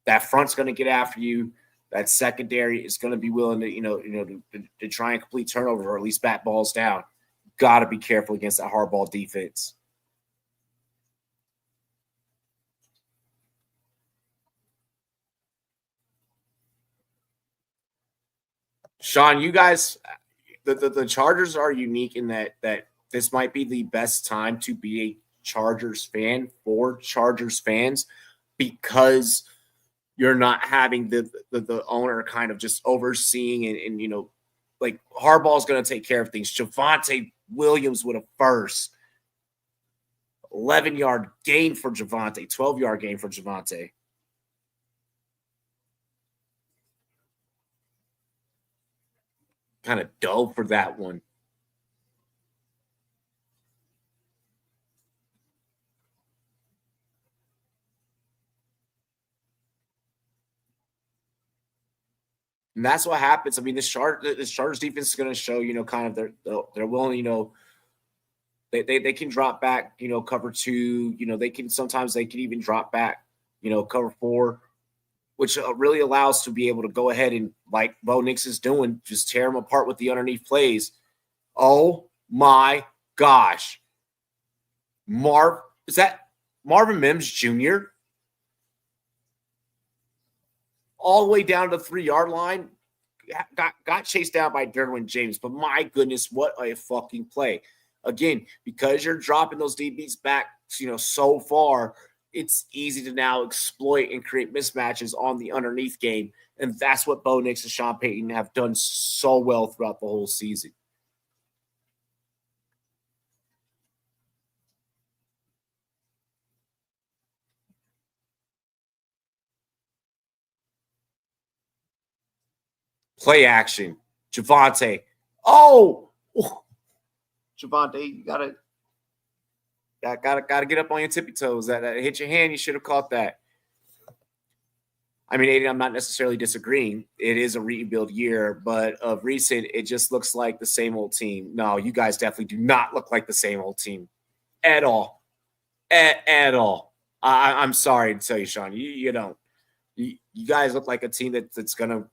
That front's going to get after you. That secondary is going to be willing to try and complete turnover or at least bat balls down. Got to be careful against that hardball defense. Sean, you guys, the Chargers are unique in that this might be the best time to be a Chargers fan for Chargers fans because you're not having the owner kind of just overseeing and like Harbaugh's going to take care of things. Javonte Williams with a first. 11-yard gain for Javonte, 12-yard gain for Javonte. Kind of dull for that one. And that's what happens. I mean, this Chargers defense is going to show, kind of they're willing, they can drop back, cover 2, they can even drop back, cover 4, which really allows to be able to go ahead and, like Bo Nix is doing, just tear them apart with the underneath plays. Oh my gosh. Is that Marvin Mims Jr.? All the way down to the 3-yard line, got chased down by Derwin James. But my goodness, what a fucking play. Again, because you're dropping those DBs back, so far, it's easy to now exploit and create mismatches on the underneath game. And that's what Bo Nix and Sean Payton have done so well throughout the whole season. Play action. Javonte. Oh! Javonte, you gotta get up on your tippy toes. That hit your hand. You should have caught that. I mean, Aiden, I'm not necessarily disagreeing. It is a rebuild year, but of recent, it just looks like the same old team. No, you guys definitely do not look like the same old team at all. At all. I'm sorry to tell you, Sean. You don't. You guys look like a team that's going to,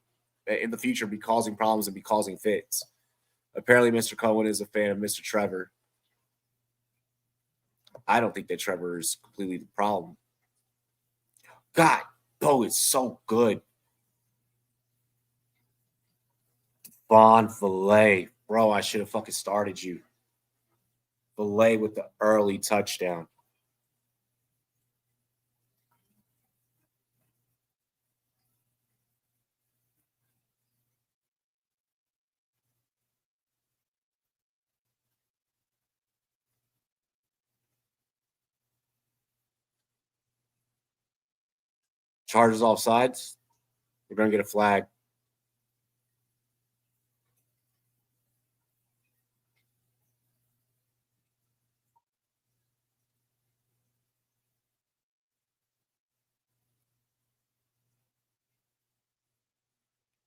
in the future, be causing problems and be causing fits. Apparently, Mr. Cohen is a fan of Mr. Trevor. I don't think that Trevor is completely the problem. God, Bo is so good. Von Filet. Bro, I should have fucking started you. Filet with the early touchdown. Chargers offsides. We're going to get a flag.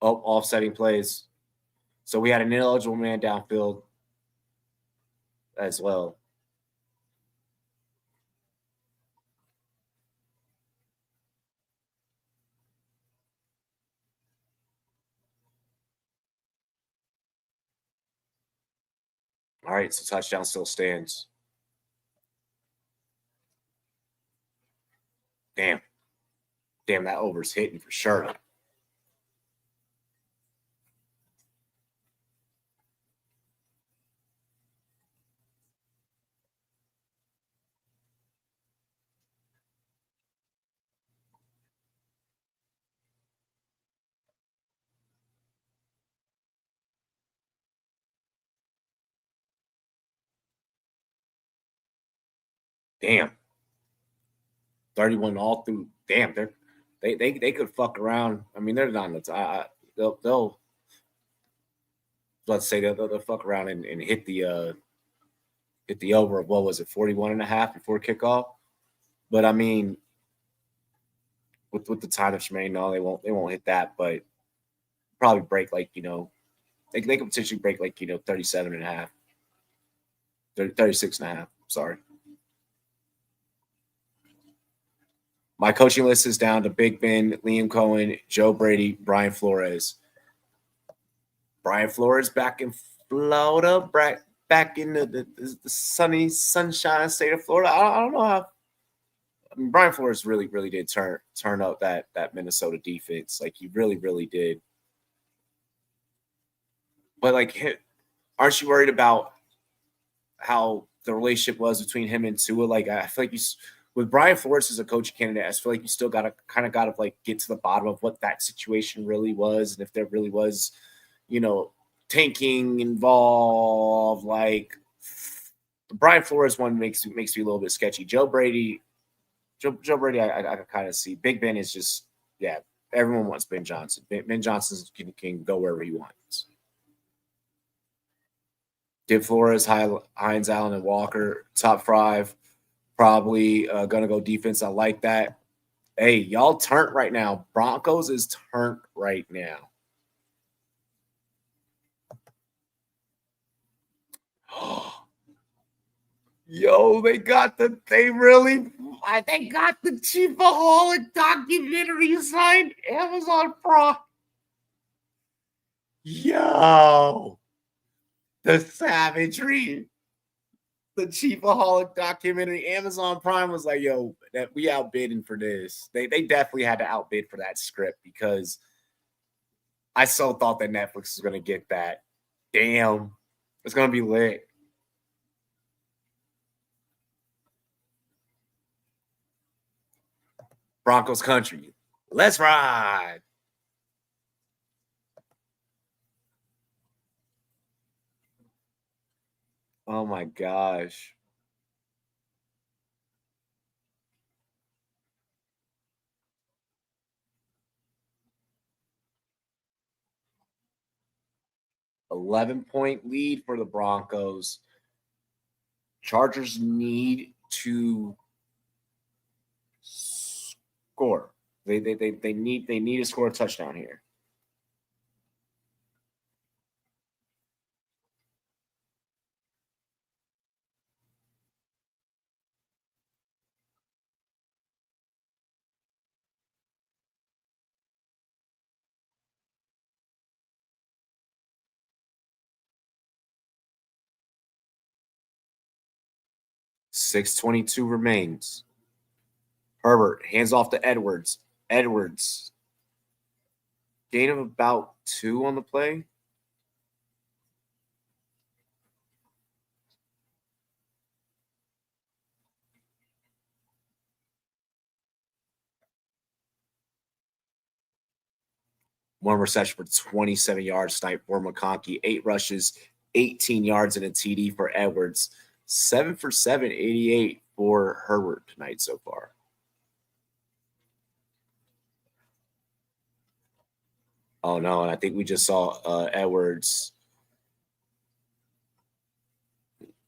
Oh, offsetting plays. So we had an ineligible man downfield as well. All right, so touchdown still stands. Damn, that over's hitting for sure. Damn. 31 all through. Damn, they could fuck around. I mean, they're not. They'll let's say they'll fuck around and hit the over of, what was it, 41.5 before kickoff. But I mean, with the time of Shemaine, no, they won't hit that, but probably break like, they could potentially break like, 37.5, 36.5. Sorry. My coaching list is down to Big Ben, Liam Cohen, Joe Brady, Brian Flores. Brian Flores back in Florida, back in the sunny, sunshine state of Florida. I don't know how. I mean, Brian Flores really, really did turn up that Minnesota defense. Like, he really, really did. But, like, aren't you worried about how the relationship was between him and Tua? Like, I feel like with Brian Flores as a coach candidate, I feel like you still gotta like get to the bottom of what that situation really was, and if there really was, tanking involved. Like, the Brian Flores one makes me a little bit sketchy. Joe Brady, I kind of see. Big Ben is just, yeah, everyone wants Ben Johnson. Ben Johnson can go wherever he wants. Did Flores, Hines, Allen, and Walker, top 5. Probably going to go defense. I like that. Hey, y'all turnt right now. Broncos is turnt right now. Yo, they got the Chiefaholic documentary signed Amazon Prime. Yo, the savagery. The Chiefaholic documentary. Amazon Prime was like, yo, that we outbidding for this. They definitely had to outbid for that script, because I so thought that Netflix was going to get that. Damn. It's going to be lit. Broncos country. Let's ride. Oh my gosh. $11-point lead for the Broncos. Chargers need to score. They need to score a touchdown here. $6:22 remains. Herbert hands off to Edwards. Edwards. Gain of about 2 on the play. One reception for 27 yards, snipe for McConkey. 8 rushes, 18 yards, and a TD for Edwards. 7 for 7, 88 for Herbert tonight so far. Oh, no, and I think we just saw Edwards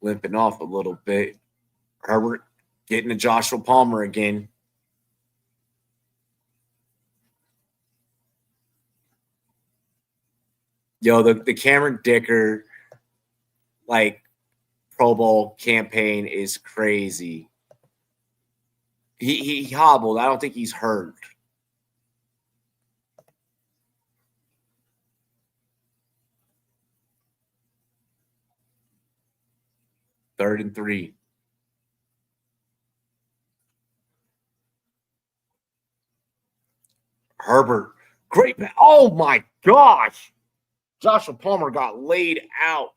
limping off a little bit. Herbert getting to Joshua Palmer again. Yo, the Cameron Dicker, like, Pro Bowl campaign is crazy. He hobbled. I don't think he's hurt. Third and 3. Herbert, great. Oh my gosh. Joshua Palmer got laid out.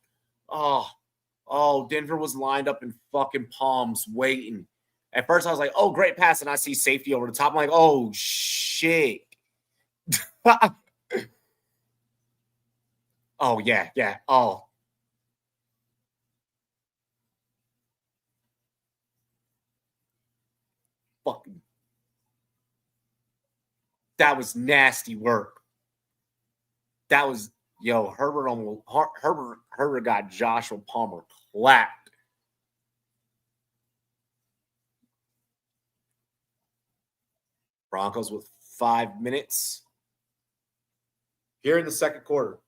Oh, Denver was lined up in fucking palms waiting. At first, I was like, oh, great pass. And I see safety over the top. I'm like, oh, shit. Oh, yeah. Oh. Fucking. That was nasty work. That was Yo, Herbert got Joshua Palmer clapped. Broncos with 5 minutes here in the second quarter.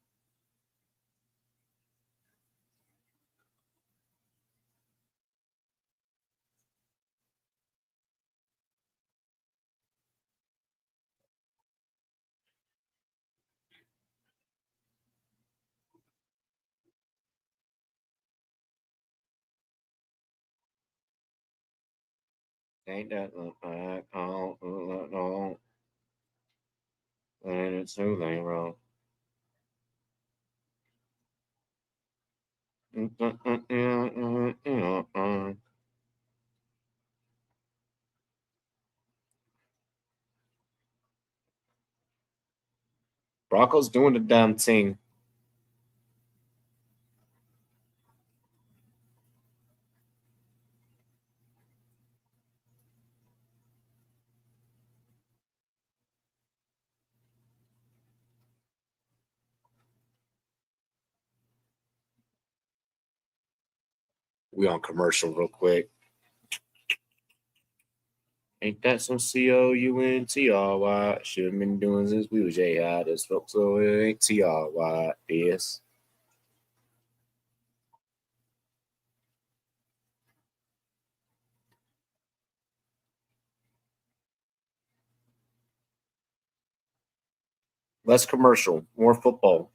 Ain't that back? Oh, no. And it's who they wrong. Broncos doing the damn thing. We on commercial real quick. Ain't that some COUNTRY? Should have been doing since we was J.I. This folks, so it ain't TRY. Yes. Less commercial, more football.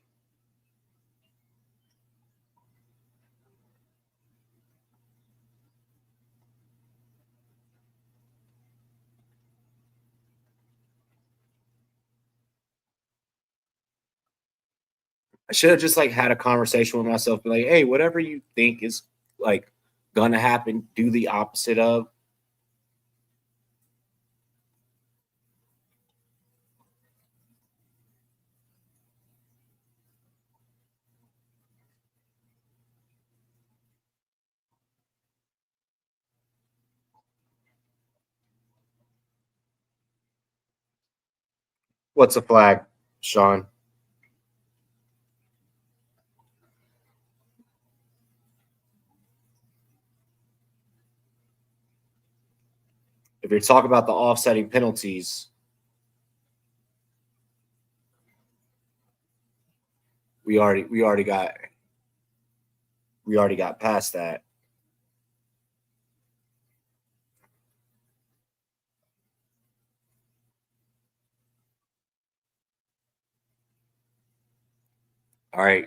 I should have just like had a conversation with myself, be like, hey, whatever you think is like gonna happen, do the opposite of. What's a flag, Sean? If you're talking about the offsetting penalties, we already got past that. All right.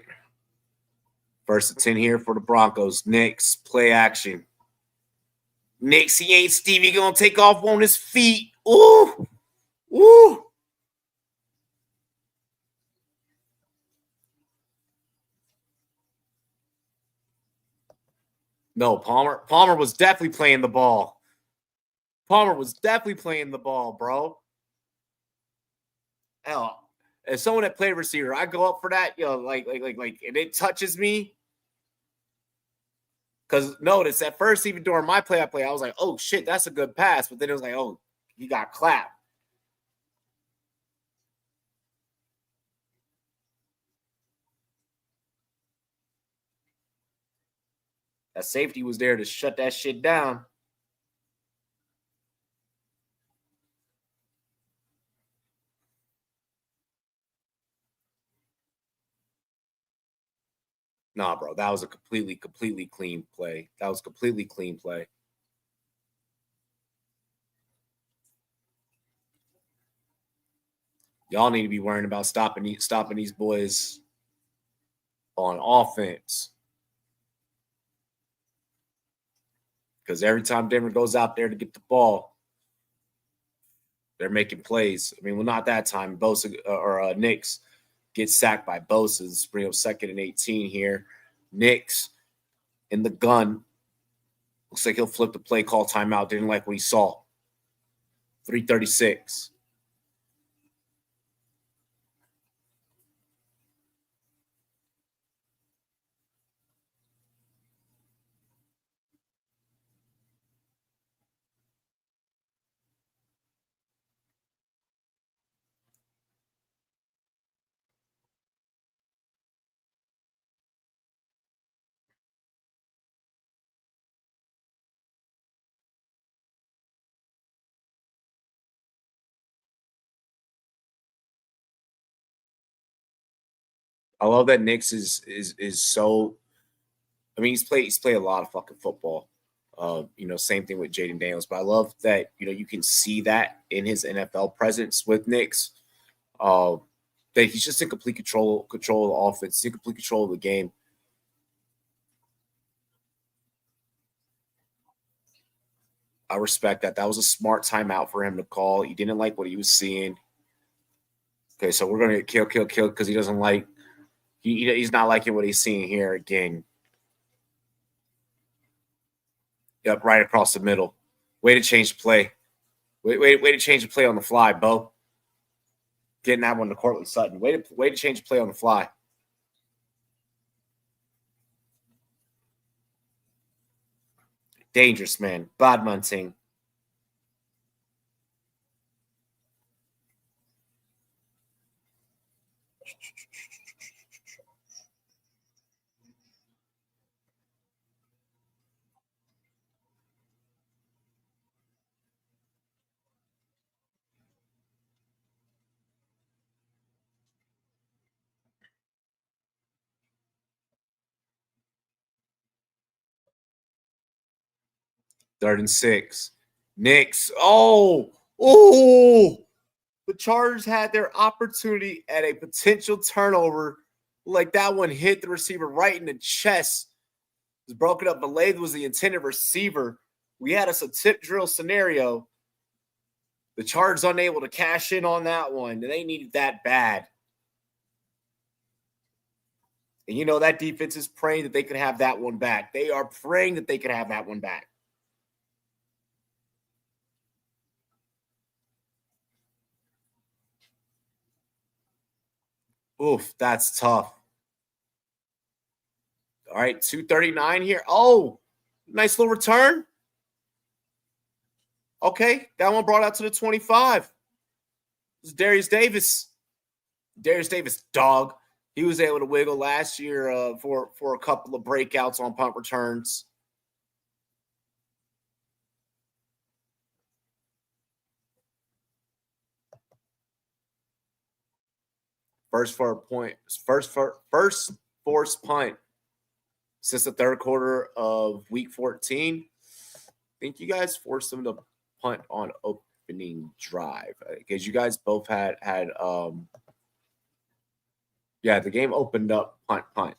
First and 10 here for the Broncos. Knicks, play action. Knicks, he ain't Stevie gonna take off on his feet. Ooh. Ooh. No, Palmer was definitely playing the ball. Palmer was definitely playing the ball, bro. Hell, as someone that played receiver, I go up for that, like, and it touches me. Because notice at first, even during my play, I was like, oh shit, that's a good pass. But then it was like, oh, he got clapped. That safety was there to shut that shit down. Nah, bro, that was a completely clean play. That was completely clean play. Y'all need to be worrying about stopping these boys on offense. Because every time Denver goes out there to get the ball, they're making plays. I mean, well, not that time. Bosa or Knicks gets sacked by Bosa. Bring up 2nd and 18 here. Knicks in the gun. Looks like he'll flip the play, call timeout. Didn't like what he saw. 3:36. I love that Nix is so. I mean, he's played a lot of fucking football. Same thing with Jaden Daniels, but I love that you can see that in his NFL presence with Nix. That he's just in complete control of the offense, in complete control of the game. I respect that. That was a smart timeout for him to call. He didn't like what he was seeing. Okay, so we're gonna kill because he doesn't like. He's not liking what he's seeing here again. Yep, right across the middle. Way to change the play. Way to change the play on the fly, Bo. Getting that one to Courtland Sutton. Way to change the play on the fly. Dangerous, man. Bad Munting. Third and 6. Knicks. Oh. The Chargers had their opportunity at a potential turnover. Like that one hit the receiver right in the chest. It was broken up. Malay was the intended receiver. We had us a tip drill scenario. The Chargers unable to cash in on that one. They needed that bad. And that defense is praying that they could have that one back. They are praying that they could have that one back. Oof, that's tough. All right, 239 here. Oh, nice little return. Okay, that one brought out to the 25. This is Darius Davis. Darius Davis, dog. He was able to wiggle last year for a couple of breakouts on punt returns. First forced punt since the third quarter of week 14. I think you guys forced them to punt on opening drive because you guys both had the game opened up punt.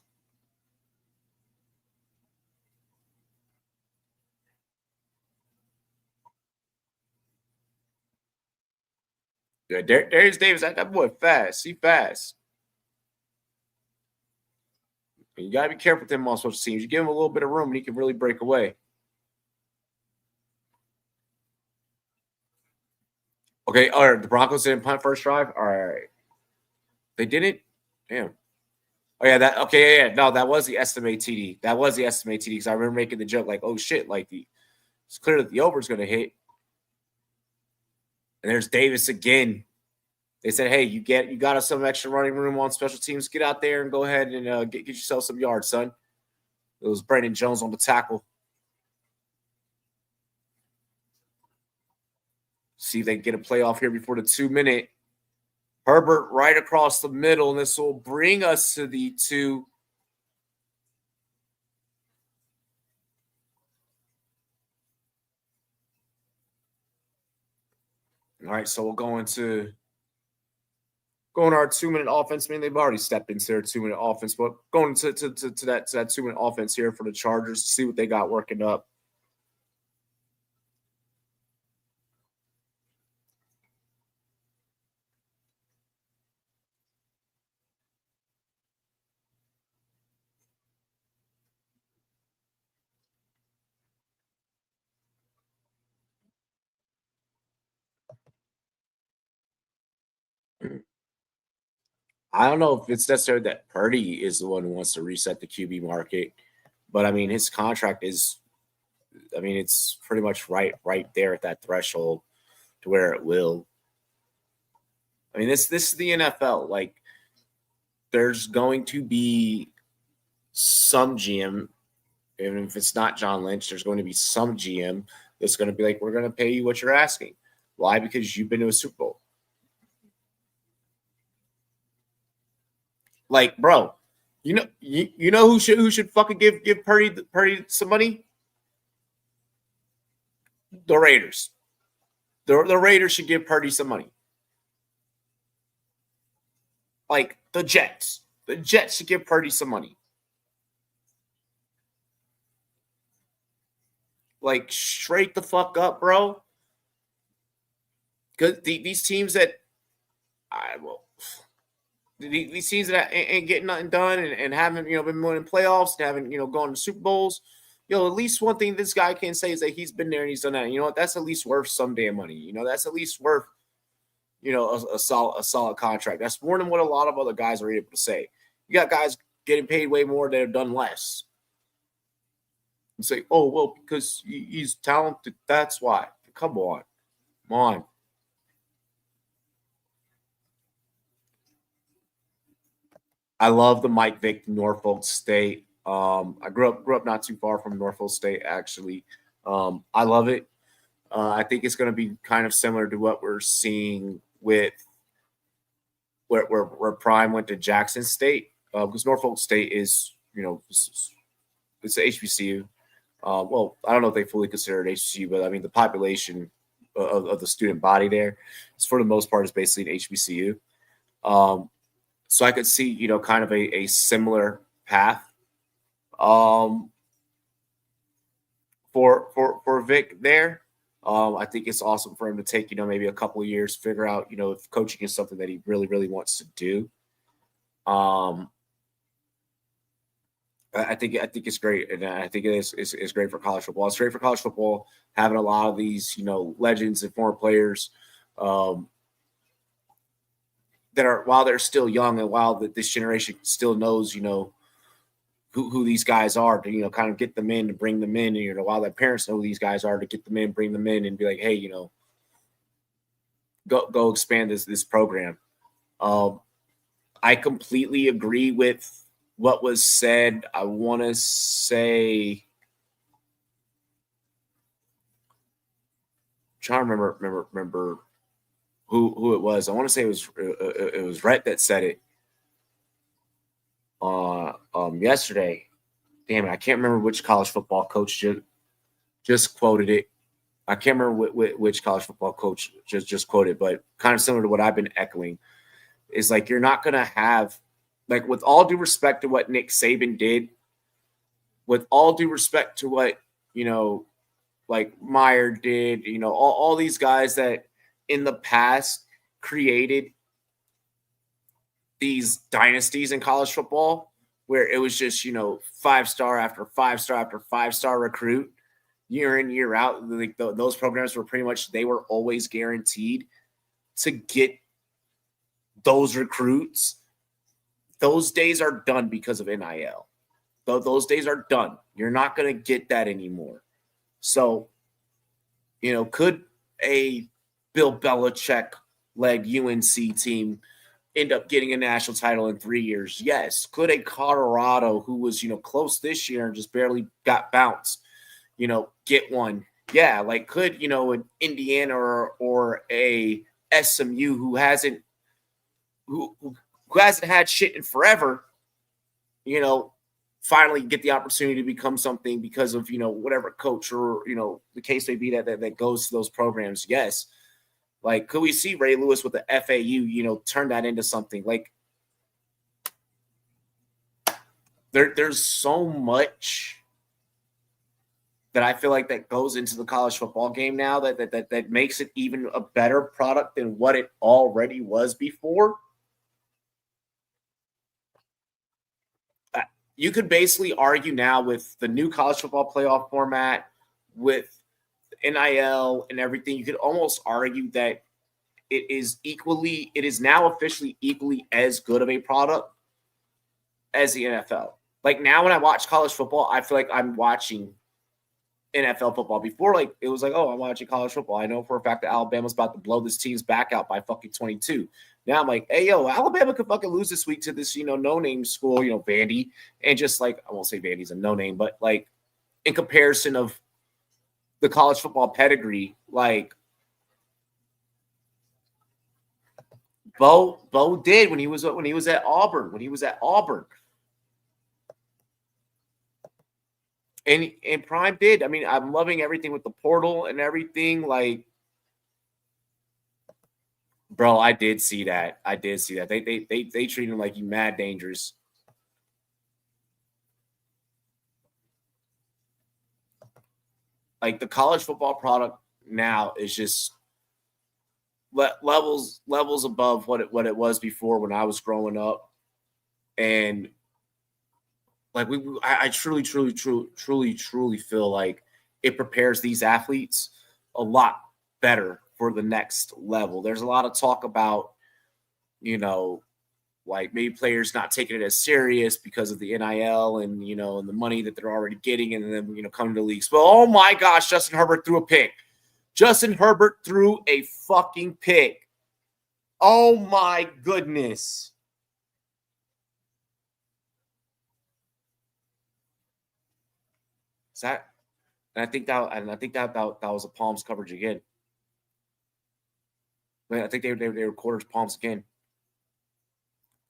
Yeah, Darius Davis, that boy fast. He fast. And you got to be careful with him on special teams. You give him a little bit of room and he can really break away. Okay, all right, the Broncos didn't punt first drive? All right. They didn't? Damn. Oh, yeah, No, that was the estimate TD. That was the estimate TD because I remember making the joke like, oh, shit, it's clear that the over is going to hit. And there's Davis again. They said, hey, you got us some extra running room on special teams. Get out there and go ahead and get yourself some yards, son. It was Brandon Jones on the tackle. See if they can get a playoff here before the 2-minute. Herbert right across the middle, and this will bring us to the 2. All right, so we'll go into our 2-minute offense. I mean, they've already stepped into their 2-minute offense, but going to that 2-minute offense here for the Chargers to see what they got working up. I don't know if it's necessarily that Purdy is the one who wants to reset the QB market, but I mean, his contract is, it's pretty much right there at that threshold to where it will. I mean, this is the NFL. Like, there's going to be some GM, even if it's not John Lynch, there's going to be some GM that's going to be like, we're going to pay you what you're asking. Why? Because you've been to a Super Bowl. Like, bro, you know who should fucking give Purdy some money? The Raiders. The Raiders should give Purdy some money. Like the Jets. The Jets should give Purdy some money. Like, straight the fuck up, bro. Because these teams that these teams that ain't getting nothing done and haven't, been winning playoffs and haven't, going to Super Bowls, at least one thing this guy can say is that he's been there and he's done that. And you know what? That's at least worth some damn money. That's at least worth, a solid contract. That's more than what a lot of other guys are able to say. You got guys getting paid way more that have done less. And say, oh, well, because he's talented. That's why. Come on. Come on. I love the Mike Vick, Norfolk State. I grew up not too far from Norfolk State, actually. I love it. I think it's going to be kind of similar to what we're seeing with where Prime went to Jackson State, because Norfolk State is, it's a HBCU. Well, I don't know if they fully consider it HBCU, but I mean the population of the student body there, is for the most part, is basically an HBCU. So I could see, kind of a similar path for Vic there. I think it's awesome for him to take, maybe a couple of years, figure out, if coaching is something that he really, really wants to do. I think it's great, and I think it's great for college football. It's great for college football having a lot of these, legends and former players that are, while they're still young and while this generation still knows, who these guys are, to, kind of get them in, to bring them in, and, while their parents know who these guys are, to get them in, bring them in, and be like, hey, go expand this program. I completely agree with what was said. I want to say, I'm trying to remember who it was. I want to say it was Rhett that said it yesterday. Damn it, I can't remember which college football coach just quoted it. I can't remember which college football coach just quoted, but kind of similar to what I've been echoing, is like, you're not going to have, like, with all due respect to what Nick Saban did, with all due respect to what, like Meyer did, all these guys that in the past created these dynasties in college football where it was just, 5-star after 5-star after 5-star recruit year in, year out. Like those programs were pretty much, they were always guaranteed to get those recruits. Those days are done because of NIL. Those days are done. You're not going to get that anymore. So, could a Bill Belichick-led UNC team end up getting a national title in 3 years? Yes. Could a Colorado, who was, close this year and just barely got bounced, get one? Yeah. Like, could, an Indiana or a SMU who hasn't had shit in forever, finally get the opportunity to become something because of, whatever coach or, the case may be that goes to those programs? Yes. Like, could we see Ray Lewis with the FAU, turn that into something? Like, there's so much that I feel like that goes into the college football game now that makes it even a better product than what it already was before. You could basically argue now with the new college football playoff format, with NIL and everything, you could almost argue that it is now officially equally as good of a product as the NFL. Like, now when I watch college football, I feel like I'm watching NFL football. Before, like, it was like, oh, I'm watching college football. I know for a fact that Alabama's about to blow this team's back out by fucking 22. Now I'm like, hey, yo, Alabama could fucking lose this week to this, no-name school, Vandy. And just like, I won't say Vandy's a no-name, but like, in comparison of the college football pedigree, like, Bo did when he was at Auburn. When he was at Auburn. And Prime did. I mean, I'm loving everything with the portal and everything. Like, bro, I did see that. I did see that. They treat him like he mad dangerous. Like the college football product now is just levels above what it was before when I was growing up, and like I truly feel like it prepares these athletes a lot better for the next level. There's a lot of talk about, you know, like maybe players not taking it as serious because of the NIL and, you know, and the money that they're already getting, and then, you know, coming to leagues. Well, oh my gosh, Justin Herbert threw a pick. Justin Herbert threw a fucking pick. Oh my goodness. Is that? And I think that was a Palms coverage again. I think they were quarters Palms again.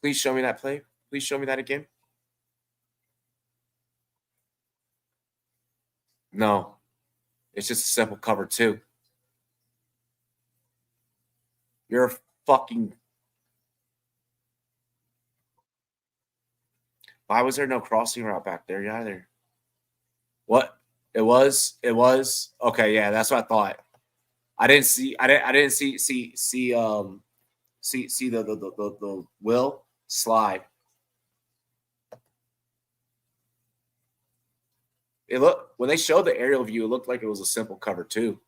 Please show me that play. Please show me that again. No, it's just a simple cover two. You're a fucking. Why was there no crossing route back there either? What? It was. Okay, yeah, that's what I thought. I didn't see the will slide. It looked, when they showed the aerial view, it looked like it was a simple cover too.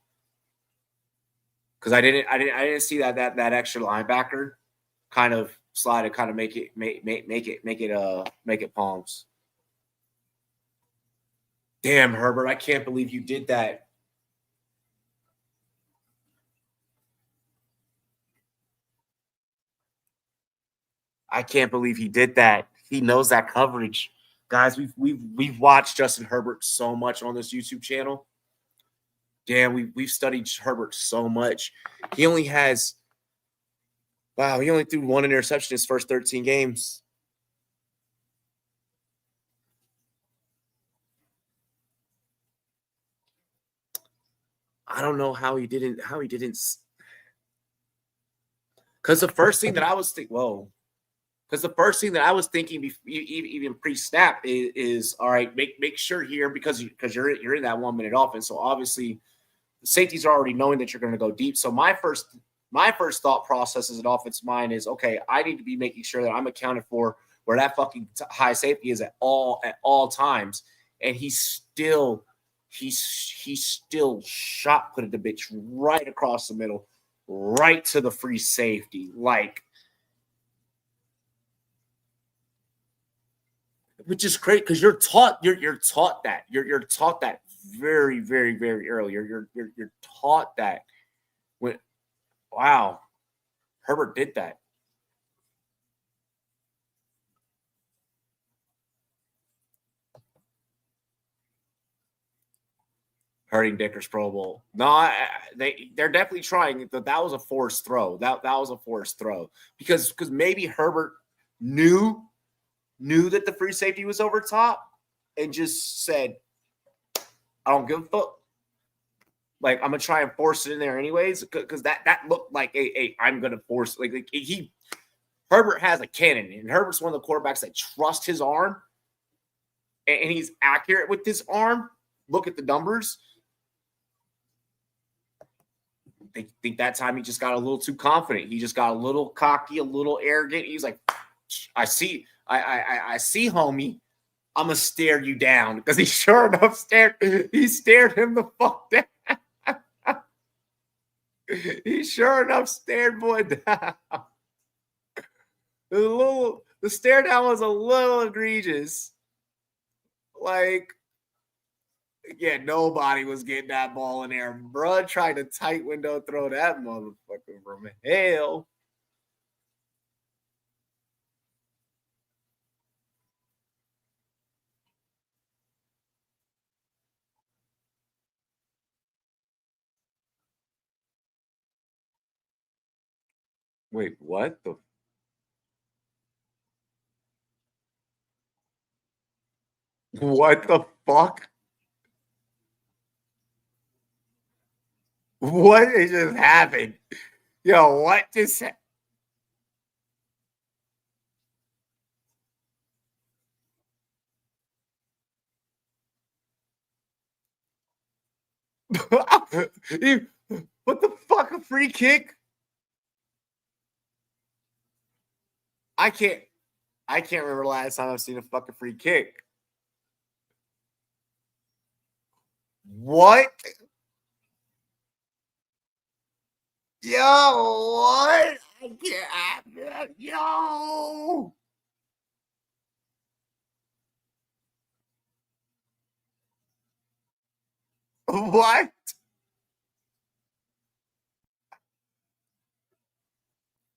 Because I didn't see that extra linebacker kind of slide and kind of make it Palms. Damn, Herbert, I can't believe you did that. I can't believe he did that. He knows that coverage. Guys, we've watched Justin Herbert so much on this YouTube channel. Damn, we've studied Herbert so much. He only threw one interception his first 13 games. I don't know how he didn't. Because the first thing that I was thinking, because the first thing that I was thinking, even pre-snap, is all right. Make sure here, because you're in that 1 minute offense. So obviously, the safeties are already knowing that you're going to go deep. So my first thought process as an offensive mind is, okay, I need to be making sure that I'm accounted for where that fucking high safety is at all times. And he still shot put the bitch right across the middle, right to the free safety. Like, which is great because you're taught that. You're taught that very, very, very early. You're taught that. When, wow, Herbert did that. Hurting Dicker's Pro Bowl. No, they're definitely trying. That was a forced throw. That was a forced throw because maybe Herbert knew that the free safety was over top and just said, I don't give a fuck. Like, I'm gonna try and force it in there anyways, because that looked like I'm gonna force, like Herbert has a cannon, and Herbert's one of the quarterbacks that trust his arm, and he's accurate with his arm. Look at the numbers. They think that time he just got a little too confident. He just got a little cocky, a little arrogant. He's like, I see, homie. I'm gonna stare you down, because he sure enough stared him the fuck down. He sure enough stared boy down. The stare down was a little egregious. Like, yeah, nobody was getting that ball in there. Bruh tried to tight window throw that motherfucker from hell. Wait, what the? What the fuck? What just happened? Yo, what just what the fuck? A free kick? I can't remember the last time I've seen a fucking free kick. What? Yo, what? I can't. Yo. What?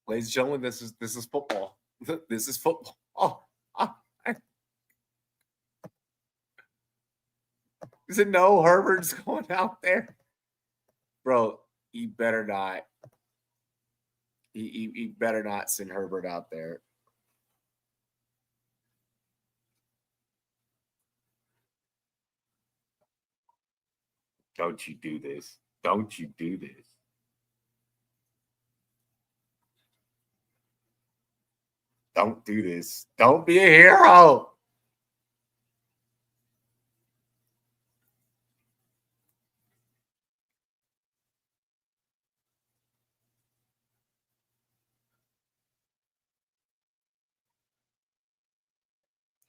Ladies and gentlemen, this is football. This is football. Oh, is it no? Herbert's going out there, bro. He better not. He better not send Herbert out there. Don't you do this. Don't you do this. Don't do this. Don't be a hero.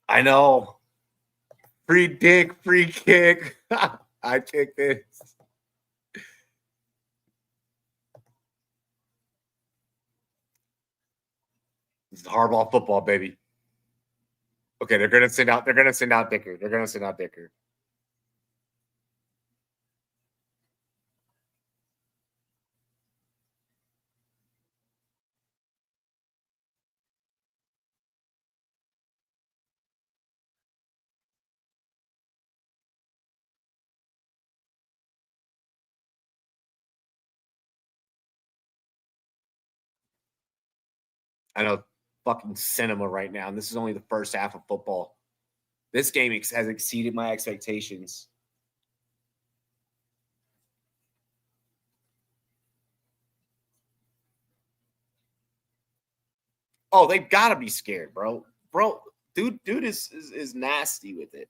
I know. Free dick, free kick. I kick this. This is hardball football, baby. Okay, they're gonna send out. They're gonna send out Dicker. They're gonna send out Dicker. I know, fucking cinema right now, and this is only the first half of football. This game has exceeded my expectations. Oh, they've got to be scared, bro. Bro, dude is nasty with it.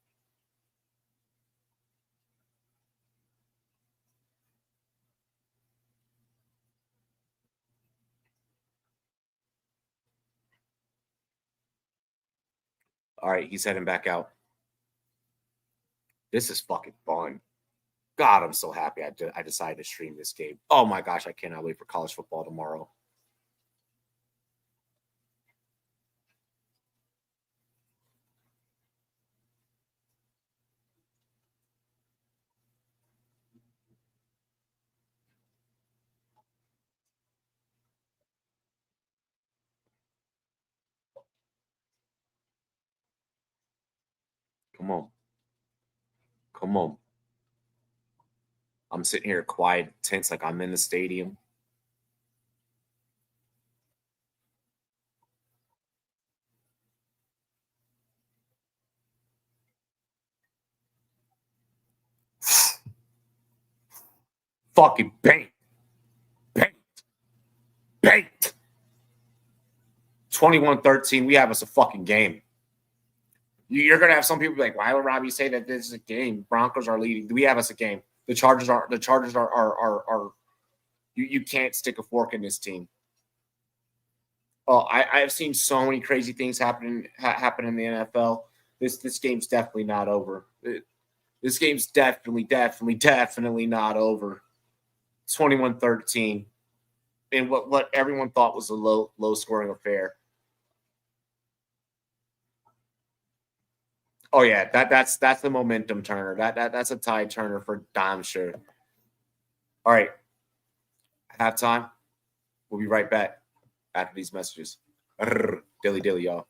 All right, he's heading back out. This is fucking fun. God, I'm so happy I decided to stream this game. Oh my gosh, I cannot wait for college football tomorrow. Come on. Come on. I'm sitting here quiet, tense, like I'm in the stadium. Fucking bait. Bait. Bait. 21-13. We have us a fucking game. You're gonna have some people be like, why would Robbie say that this is a game? Broncos are leading. We have us a game. The Chargers are you can't stick a fork in this team. Oh, I've seen so many crazy things happen in the NFL. This game's definitely not over. This game's definitely not over. 21-13 in what everyone thought was a low scoring affair. Oh yeah, that's the momentum turner. That's a tide turner for damn sure. All right, halftime. We'll be right back after these messages. Dilly dilly, y'all.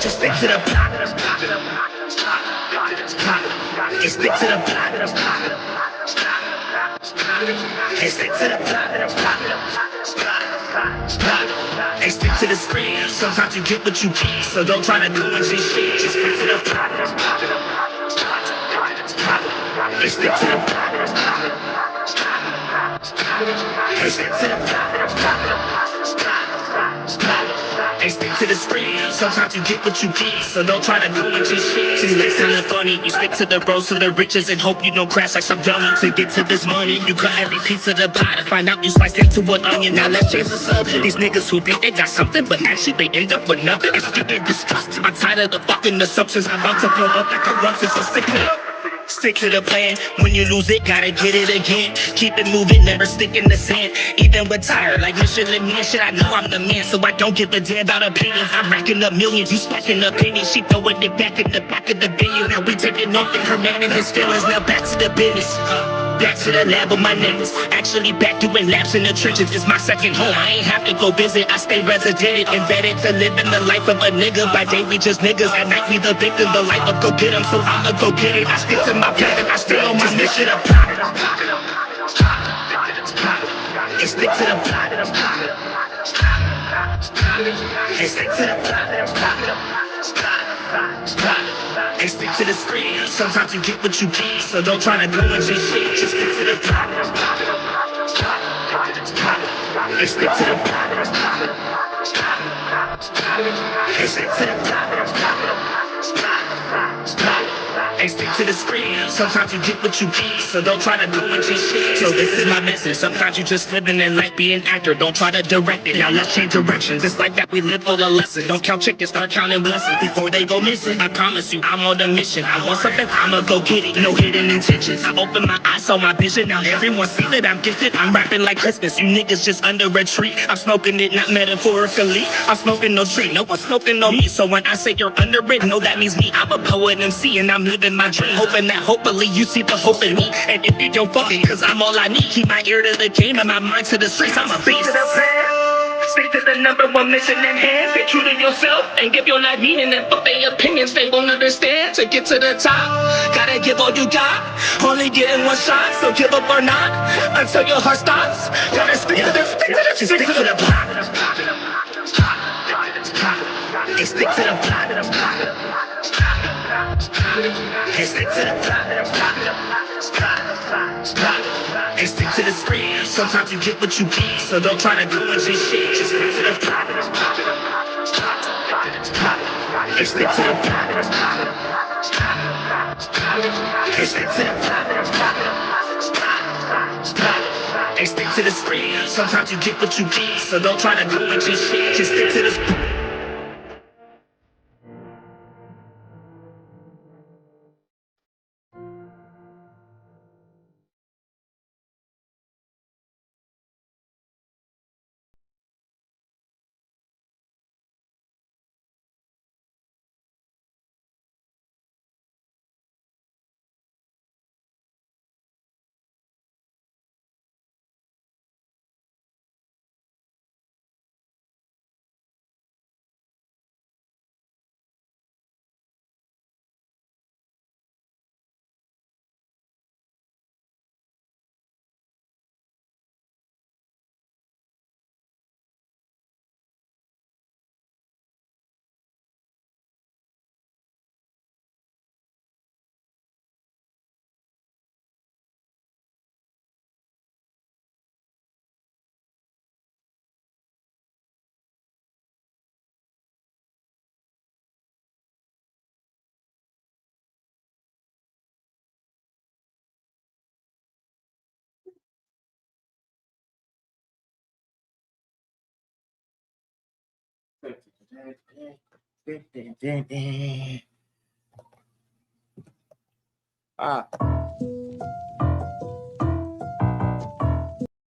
Just stick to the plot. And stick to the plot. And stick to the plot. And stick to the screen. Sometimes you get what you get, so don't try to do what you shit. Just stick to the plot. And stick to the plot. And stick to the plot. And stick to the screen. Sometimes you get what you get, so don't try to do what you shit. Just stick to the funny. You stick to the bros, to the riches, and hope you don't crash like some dummy. To get to this money, you cut every piece of the pie to find out you sliced into an onion. Now let's change the subject. These niggas who think they got something, but actually they end up with nothing. It's getting disgusting. I'm tired of the fucking assumptions. I'm about to blow up like corruption, so stick to it. Stick to the plan. When you lose it, gotta get it again. Keep it moving, never stick in the sand. Even with tired, like Michelin Man, shit, I know I'm the man, so I don't give a damn about opinions. I'm racking up millions, you stacking opinions. She throwing it back in the back of the video. Now we taking off in her man and his feelings. Now back to the business. Back to the lab with my niggas. Actually back doing laps in the trenches. It's my second home. I ain't have to go visit. I stay resident, embedded to living the life of a nigga. By day we just niggas. At night we the victim. The life of go get 'em, so I'ma go get it. I stick to my plan. I stay on my mission. And stick to the plot. And stick to the plot. And stick to the screen. Sometimes you get what you get, so don't try to do what you shit. Just stick to the plot. And stick to the plot. And stick to the plot. And stick to the screen. Sometimes you get what you get, so don't try to do what you shit. So this is my message. Sometimes you just living in life, be an actor. Don't try to direct it. Now let's change directions. It's like that we live for the lesson. Don't count chickens, start counting blessings before they go missing. I promise you, I'm on a mission. I want something, I'ma go get it. No hidden intentions. I open my eyes, saw my vision. Now everyone see that I'm gifted. I'm rapping like Christmas. You niggas just under a tree. I'm smoking it, not metaphorically. I'm smoking no tree. No one's smoking no me. So when I say you're under it, no, that means me. I'm a poet MC and I'm living my dream, hoping that hopefully you see the hope in me. And if you don't fuck it, cause I'm all I need. Keep my ear to the game and my mind to the streets. I'm a beast. Stick to the number one mission in hand. Stay true to yourself and give your life meaning. And fuck their opinions, they won't understand. To get to the top, gotta give all you got. Only getting one shot, so give up or not until your heart stops. Gotta stick to the plot. And stick to the plot. And stick to the plot. And stick to the screen. Sometimes you get what you get, so don't try to do what you shit. Just stick to the plot. And stick to the plot. And stick to the plot. And stick to the screen. Sometimes you get what you get, so don't try to do what you shit. Just stick to the screen.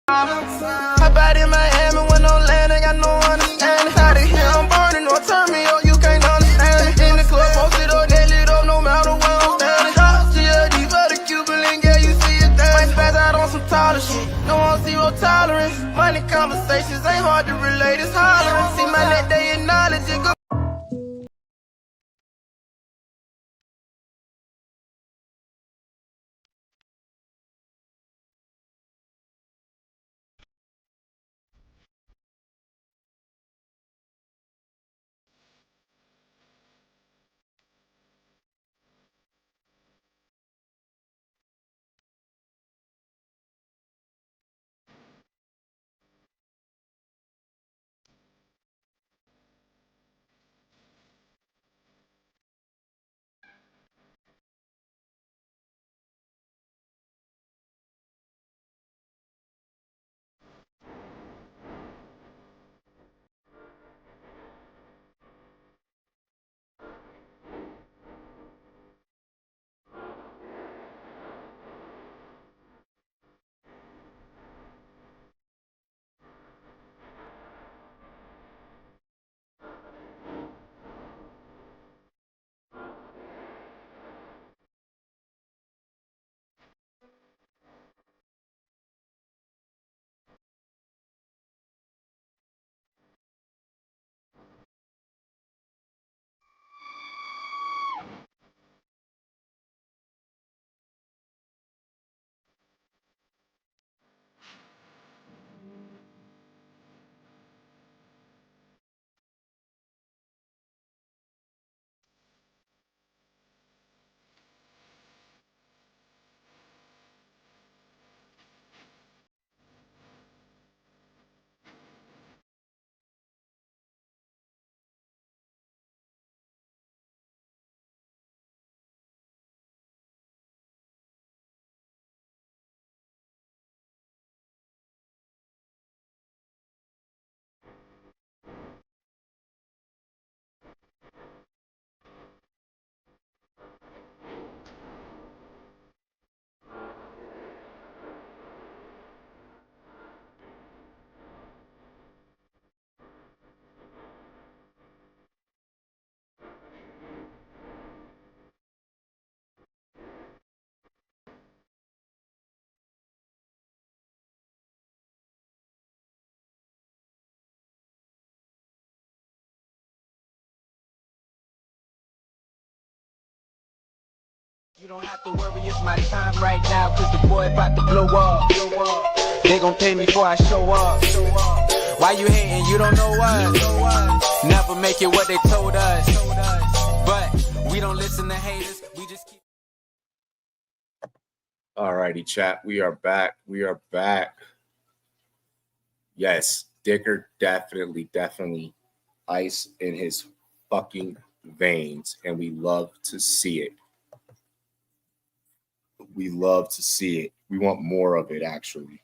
Hop out in Miami when no land, ain't got no understanding. Out of here, I'm burning, don't turn me on, you can't understand it. In the club, posted up, they lit up, no matter where I'm standing. Drop GLD for the Cuban link, yeah, you see it there. Might spaz out on some taller shit, no on zero tolerance. Money conversations ain't hard to relate, it's hollering. See my net, they acknowledge it, go You don't have to worry, it's my time right now, cause the boy about to blow up. They gon' pay me before I show up. Why you hating? You don't know us. Never make it what they told us. But we don't listen to haters, we just keep. Alrighty, chat. We are back. We are back. Yes, Dicker definitely ice in his fucking veins, and we love to see it. We love to see it. We want more of it, actually.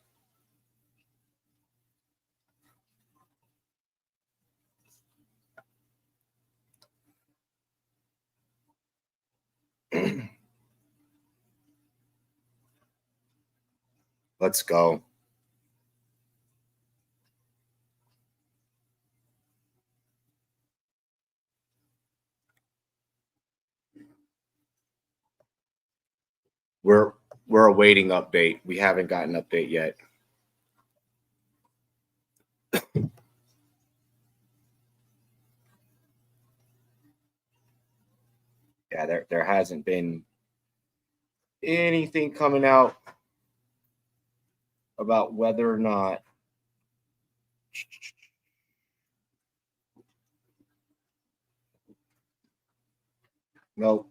Let's go. We're awaiting update. We haven't gotten update yet. Yeah, there hasn't been anything coming out about whether or not no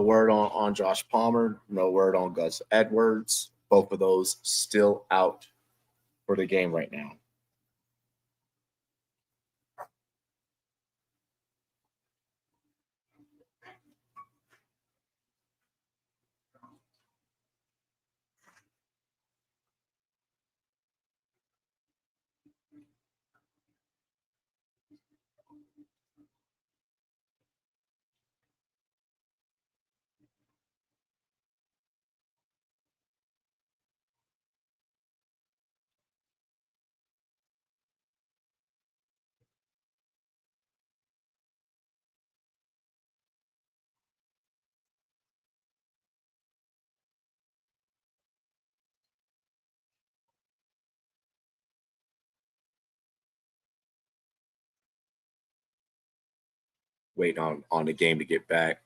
word on Josh Palmer, no word on Gus Edwards. Both of those still out for the game right now. Waiting on the game to get back.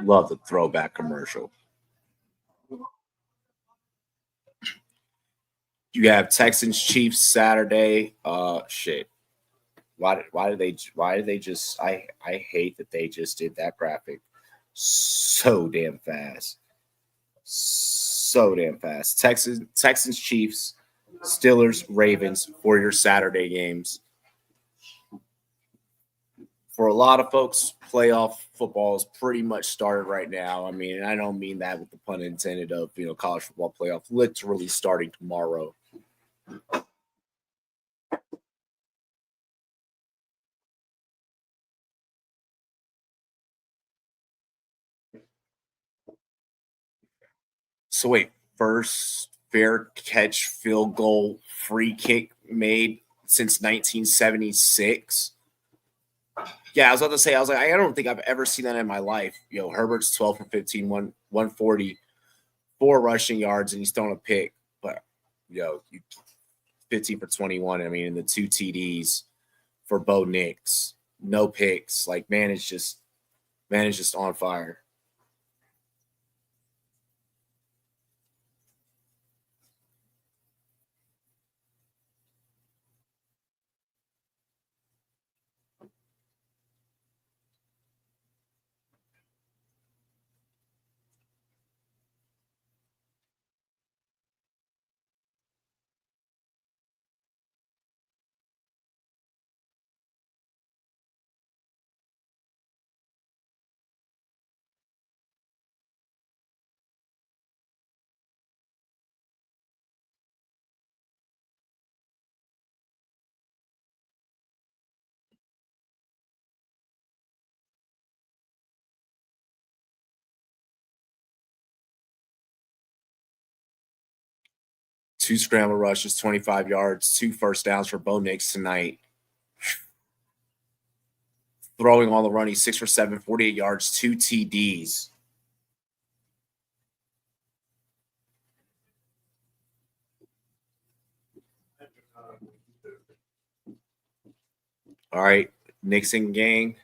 Love the throwback commercial. You have Texans Chiefs Saturday. Shit. Why did they just I hate that they just did that graphic so damn fast. So damn fast. Texans Chiefs, Steelers, Ravens for your Saturday games. For a lot of folks, playoff football is pretty much started right now. I mean, I don't mean that with the pun intended of, college football playoff literally starting tomorrow. So wait, first fair catch field goal free kick made since 1976. Yeah, I was about to say, I don't think I've ever seen that in my life. Herbert's 12 for 15, 140, 4 rushing yards, and he's throwing a pick. But 15 for 21. I mean, and the 2 TDs for Bo Nix, no picks. Like, man is just on fire. 2 scramble rushes, 25 yards, 2 first downs for Bo Nix tonight. Throwing on the run, he's 6 for 7, 48 yards, 2 TDs. All right, Nixon gang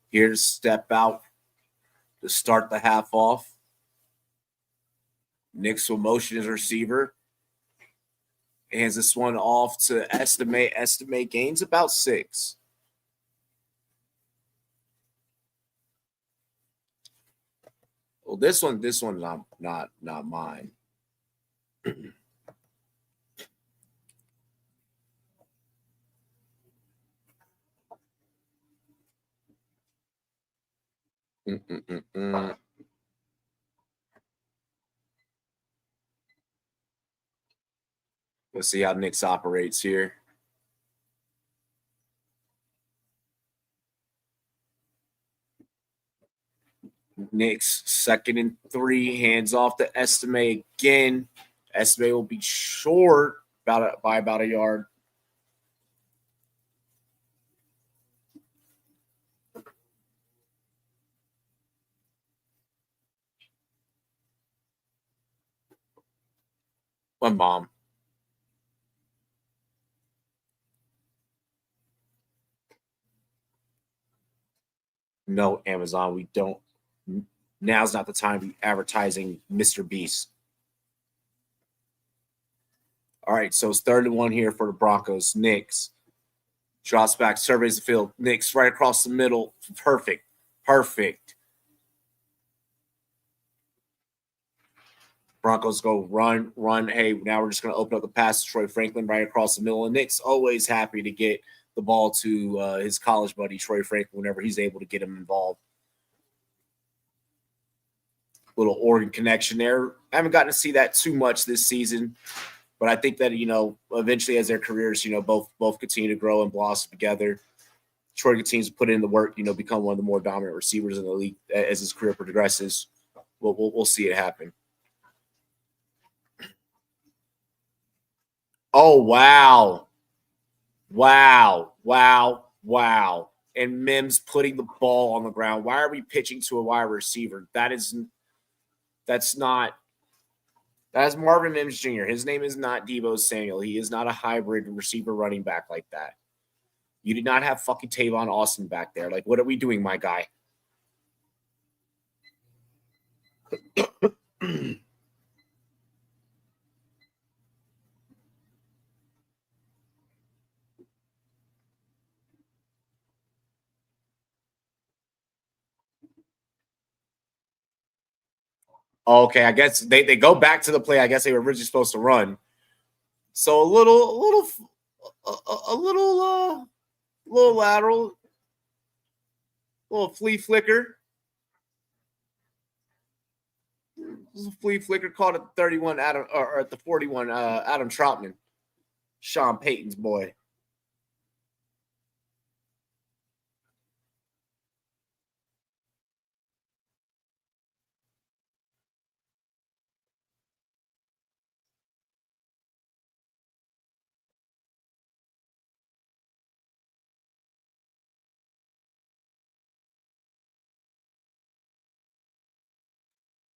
here to step out to start the half off. Nix will motion his receiver. Hands this one off to estimate. Estimate gains about 6. Well, this one's not mine. Let's see how Nix operates here. Nix, 2nd and 3, hands off to Estime again. Estime will be short by about a yard. One bomb. No, Amazon, we don't. Now's not the time to be advertising Mr. Beast. All right, so it's 3rd and 1 here for the Broncos. Nix drops back, surveys the field. Nix right across the middle. Perfect. Broncos go run. Hey, now we're just going to open up the pass to Troy Franklin right across the middle. And Nix always happy to get the ball to his college buddy, Troy Franklin, whenever he's able to get him involved. Little Oregon connection there. I haven't gotten to see that too much this season, but I think that, eventually as their careers, both continue to grow and blossom together. Troy continues to put in the work, become one of the more dominant receivers in the league as his career progresses. We'll see it happen. Oh, wow. And Mims putting the ball on the ground. Why are we pitching to a wide receiver? That's Marvin Mims Jr. His name is not Deebo Samuel. He is not a hybrid receiver running back like that. You did not have fucking Tavon Austin back there. Like, what are we doing, my guy? Okay, I guess they go back to the play. I guess they were originally supposed to run. So a little lateral, little flea flicker. Flea flicker caught at the 31 Adam or at the 41 Adam Troutman, Sean Payton's boy.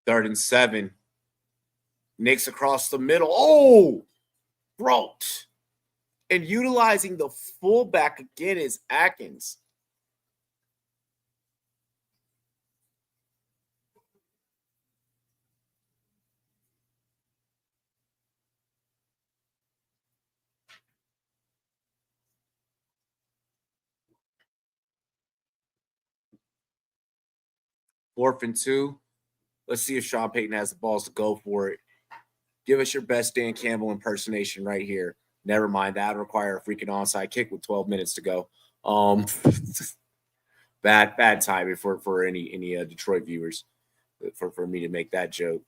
Third and 7. Nix across the middle. Oh, broke. And utilizing the fullback again is Atkins. Fourth and 2. Let's see if Sean Payton has the balls to go for it. Give us your best Dan Campbell impersonation right here. Never mind, that would require a freaking onside kick with 12 minutes to go. Bad timing for any Detroit viewers for me to make that joke.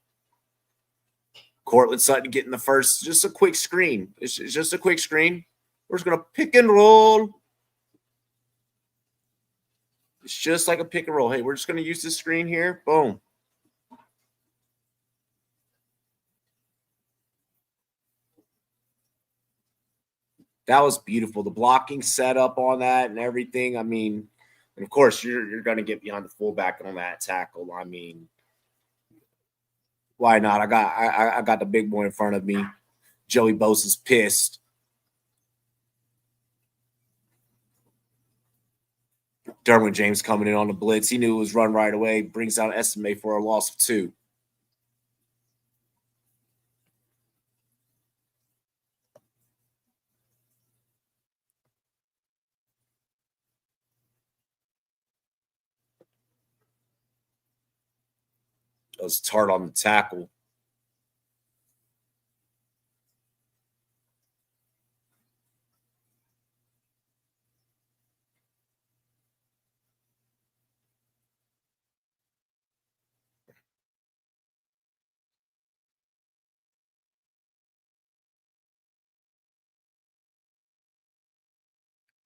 Cortland Sutton getting the first, just a quick screen. It's just a quick screen. We're just going to pick and roll. It's just like a pick and roll. Hey, we're just going to use this screen here. Boom. That was beautiful. The blocking setup on that and everything. I mean, and of course, you're going to get behind the fullback on that tackle. I mean, why not? I got the big boy in front of me. Joey Bosa's pissed. Derwin James coming in on the blitz. He knew it was run right away. Brings out estimate for a loss of 2. That was Tart on the tackle.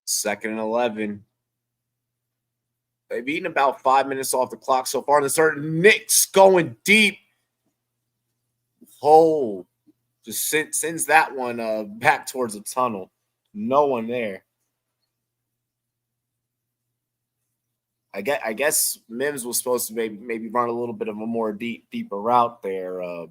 Second and 11. They've eaten about 5 minutes off the clock so far. The third, Knicks going deep. Oh, just sends that one back towards the tunnel. No one there. I guess Mims was supposed to maybe run a little bit of a more deeper route there.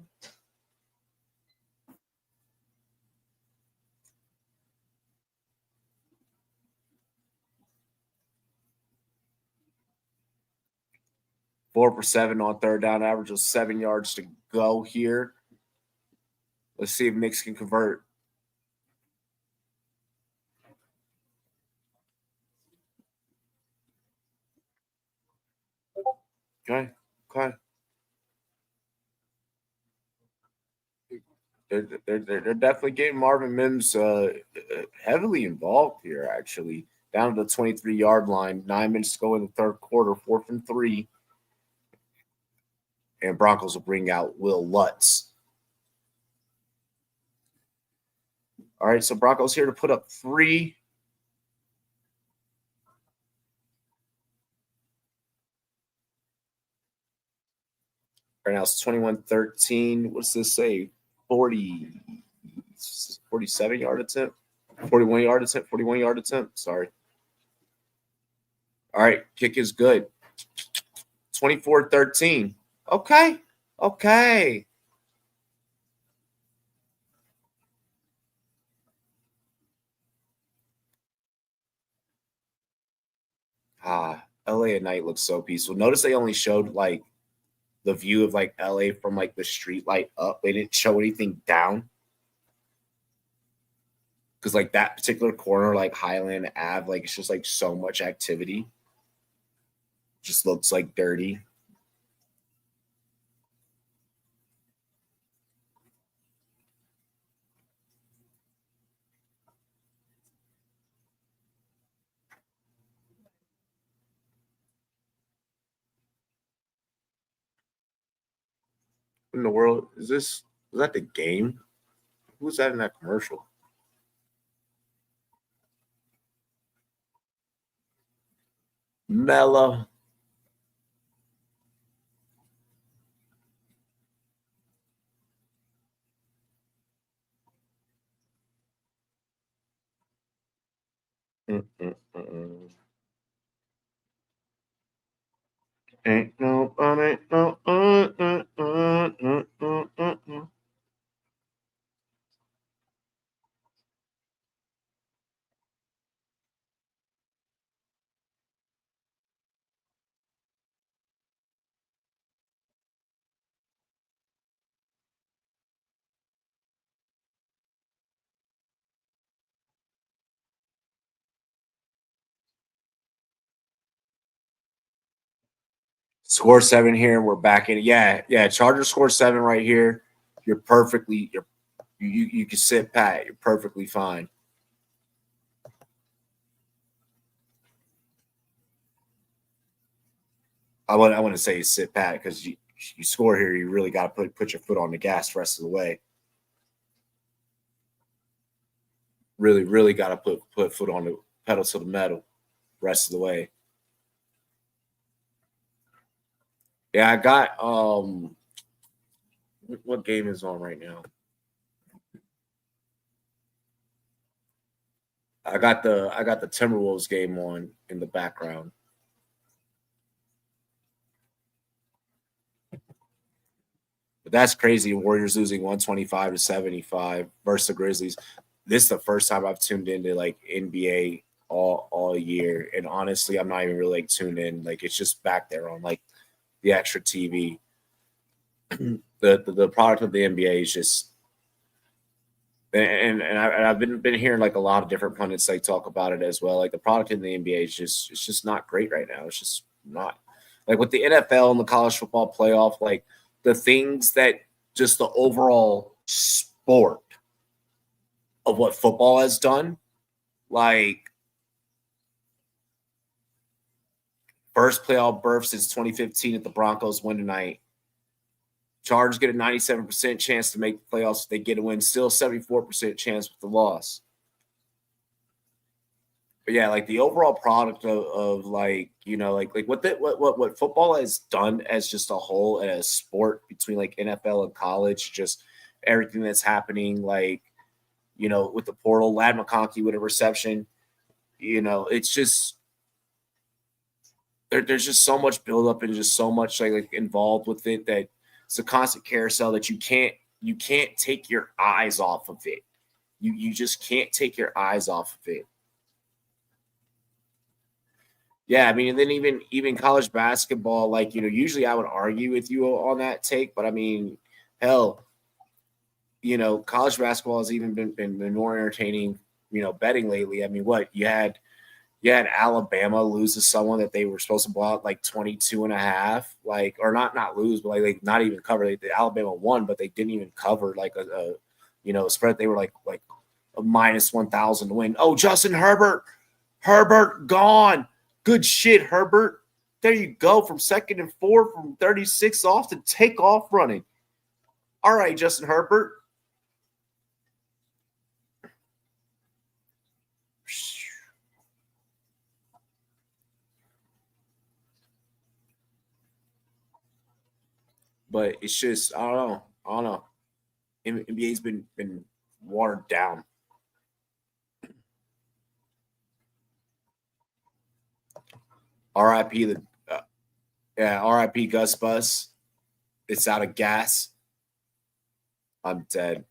4 for 7 on third down, average of 7 yards to go here. Let's see if Knicks can convert. Okay. They're definitely getting Marvin Mims heavily involved here, actually. Down to the 23-yard line. 9 minutes to go in the third quarter, 4th and 3. And Broncos will bring out Will Lutz. All right, so Broncos here to put up 3. Right now it's 21-13. What's this say? 47-yard attempt? 41-yard attempt? 41-yard attempt? Sorry. All right, kick is good. 24-13. Okay. LA at night looks so peaceful. Notice they only showed like the view of like LA from like the street light up. They didn't show anything down. Because like that particular corner, like Highland Ave, like it's just like so much activity. Just looks like dirty. In the world is this? Was that the game? Who's that in that commercial? Mella. Ain't nobody no. Score 7 here. We're back in. Yeah. Chargers score 7 right here. You're perfectly. You can sit pat. You're perfectly fine. I wouldn't say sit pat because you score here. You really got to put your foot on the gas the rest of the way. Really got to put foot on the pedal to the metal rest of the way. Yeah, I got what game is on right now? I got the Timberwolves game on in the background. But that's crazy. Warriors losing 125-75 versus the Grizzlies. This is the first time I've tuned into like NBA all year. And honestly, I'm not even really like tuned in. Like it's just back there on like the extra TV. The product of the NBA is just and I've been hearing like a lot of different pundits like talk about it as well. Like the product in the NBA is just not great right now. It's just not like with the NFL and the college football playoff, like the things that just the overall sport of what football has done, like first playoff berth since 2015 at the Broncos win tonight. Chargers get a 97% chance to make the playoffs if they get a win. Still 74% chance with the loss. But yeah, like the overall product of like, you know, like what football has done as just a whole as sport between like NFL and college, just everything that's happening, like, you know, with the portal, Lad McConkey with a reception, you know, it's just there's just so much buildup and just so much like involved with it that it's a constant carousel that you can't take your eyes off of it. You just can't take your eyes off of it. Yeah, I mean, and then even college basketball, like, you know, usually I would argue with you on that take, but I mean, hell, you know, college basketball has even been more entertaining, you know, betting lately. I mean, what you had Alabama lose to someone that they were supposed to blow out like 22.5, like, or not lose, but like not even cover. The Alabama won, but they didn't even cover like a you know, spread. They were like a minus 1,000 to win. Oh, Justin Herbert gone. Good shit, Herbert. There you go, from 2nd and 4 from 36 off to take off running. All right, Justin Herbert. But it's just, I don't know. NBA's been watered down. RIP RIP Gus Bus. It's out of gas. I'm dead.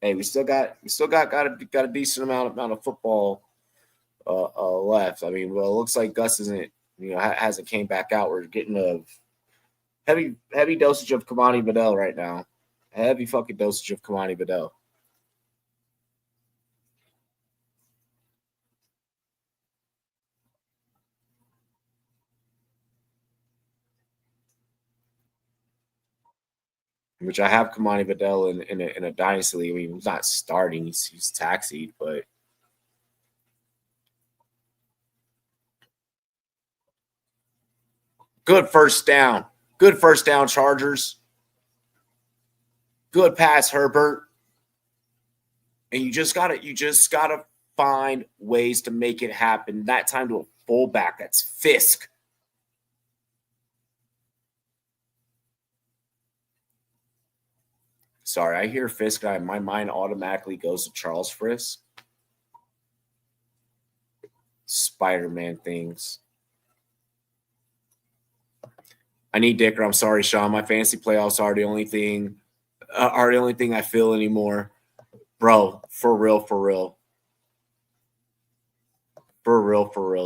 Hey, we still got a decent amount of football left. I mean, well, it looks like Gus isn't, you know, hasn't came back out. We're getting a heavy dosage of Kamani Bedell right now. Heavy fucking dosage of Kamani Bedell. Which I have Kamani Bedell in a dynasty league. I mean, he's not starting; he's taxied, but good first down. Good first down, Chargers. Good pass, Herbert. And you just gotta find ways to make it happen. That time to a fullback. That's Fisk. Sorry, I hear Fisk, and my mind automatically goes to Charles Frisk. Spider-Man things. I need Dicker. I'm sorry, Sean. My fantasy playoffs are the only thing I feel anymore. Bro, for real,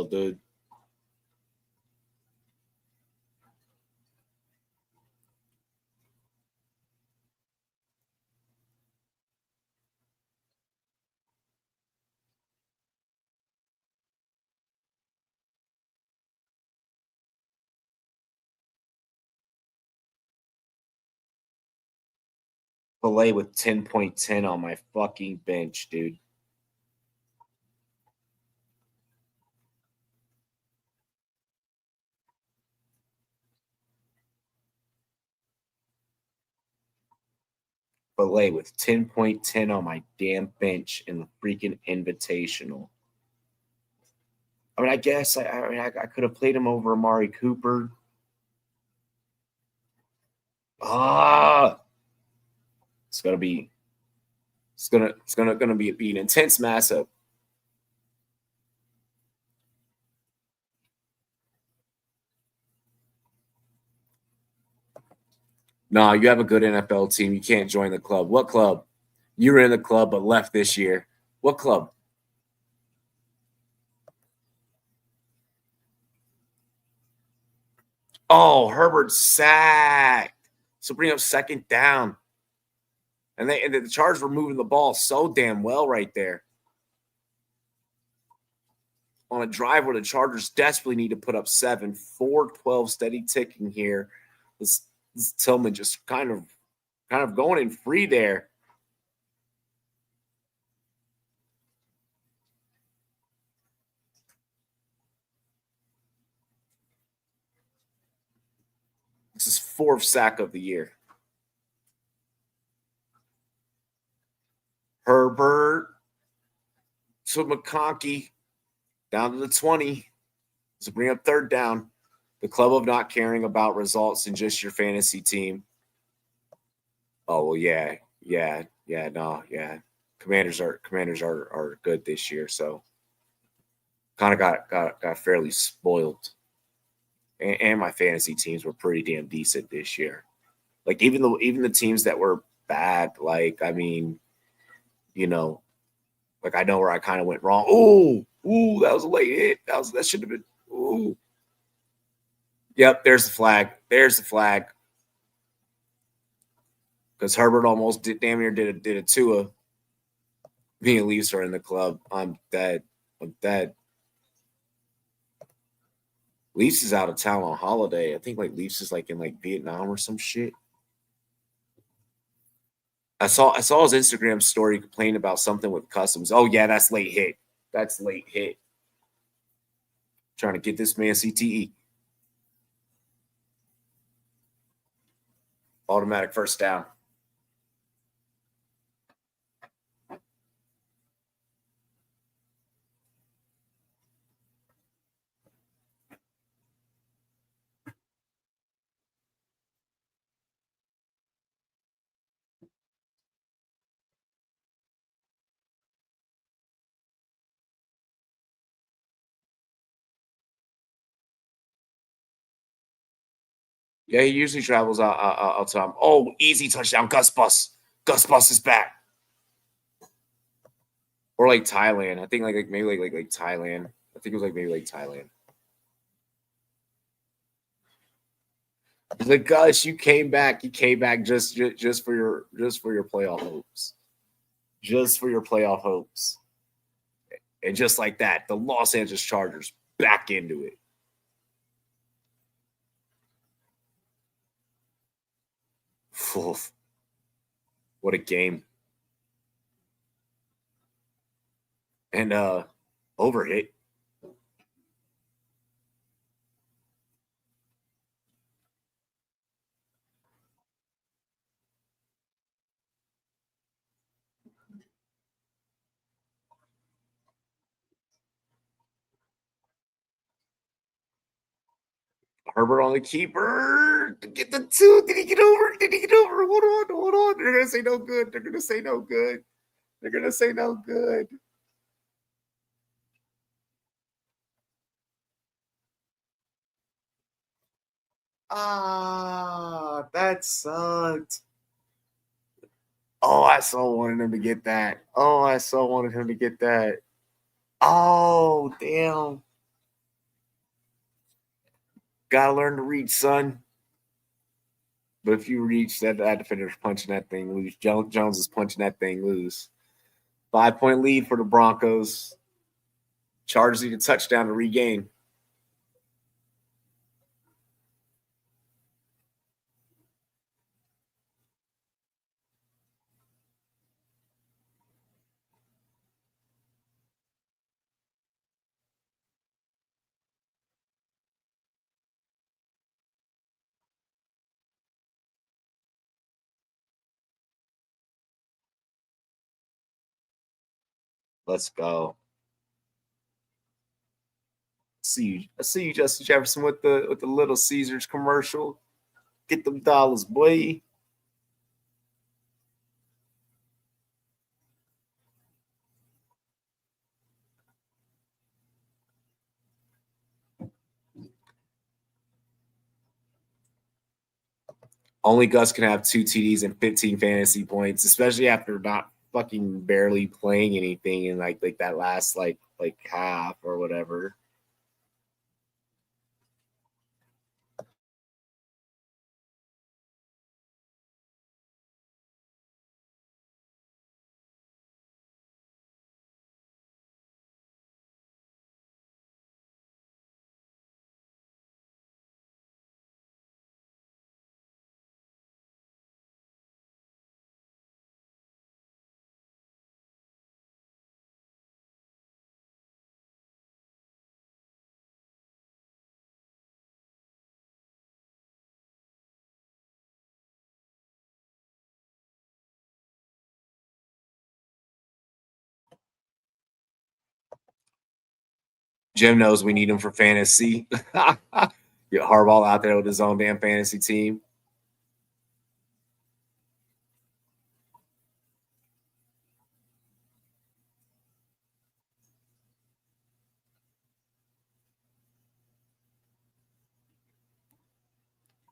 dude. Filet with 10.10 on my fucking bench, dude. Filet with 10.10 on my damn bench in the freaking invitational. I mean, I guess I could have played him over Amari Cooper. It's gonna be It's gonna be an intense matchup. No, you have a good NFL team. You can't join the club. What club? You were in the club but left this year. What club? Oh, Herbert sacked. So bring up second down. And the Chargers were moving the ball so damn well right there. On a drive where the Chargers desperately need to put up 7, 4-12 steady ticking here. This Tillman just kind of going in free there. This is 4th sack of the year. Herbert to McConkey down to the 20 to bring up third down. The club of not caring about results and just your fantasy team. Oh well, yeah. Commanders are good this year, so kind of got fairly spoiled. And my fantasy teams were pretty damn decent this year. Like even the teams that were bad, like I mean, you know, like I know where I kind of went wrong. Ooh, that was a late hit. That should have been. Ooh. Yep, there's the flag. Because Herbert almost damn near did a Tua. Me and Leafs are in the club. I'm dead. Leafs is out of town on holiday. I think like Leafs is like in like Vietnam or some shit. I saw his Instagram story complaining about something with customs. Oh yeah, that's late hit. Trying to get this man CTE. Automatic first down. Yeah, he usually travels out time. Oh, easy touchdown, Gus Bus. Gus Bus is back. Or like Thailand. I think like maybe like Thailand. I think it was like maybe like Thailand. Like Gus, you came back. You came back just for your playoff hopes. Just for your playoff hopes. And just like that, the Los Angeles Chargers back into it. Oof. What a game. And overhit. Herbert on the keeper. Get the 2. Did he get over? Hold on. They're gonna say no good. Ah, that sucked. Oh, I so wanted him to get that. Oh, damn. Gotta learn to reach, son. But if you reach, that defender's punching that thing loose. Jones is punching that thing loose. 5-point lead for the Broncos. Chargers need a touchdown to regain. Let's go. I see you, Justin Jefferson, with the Little Caesars commercial. Get them dollars, boy. Only Gus can have 2 TDs and 15 fantasy points, especially after not fucking barely playing anything in like that last like half or whatever. Jim knows we need him for fantasy. Get Harbaugh out there with his own damn fantasy team.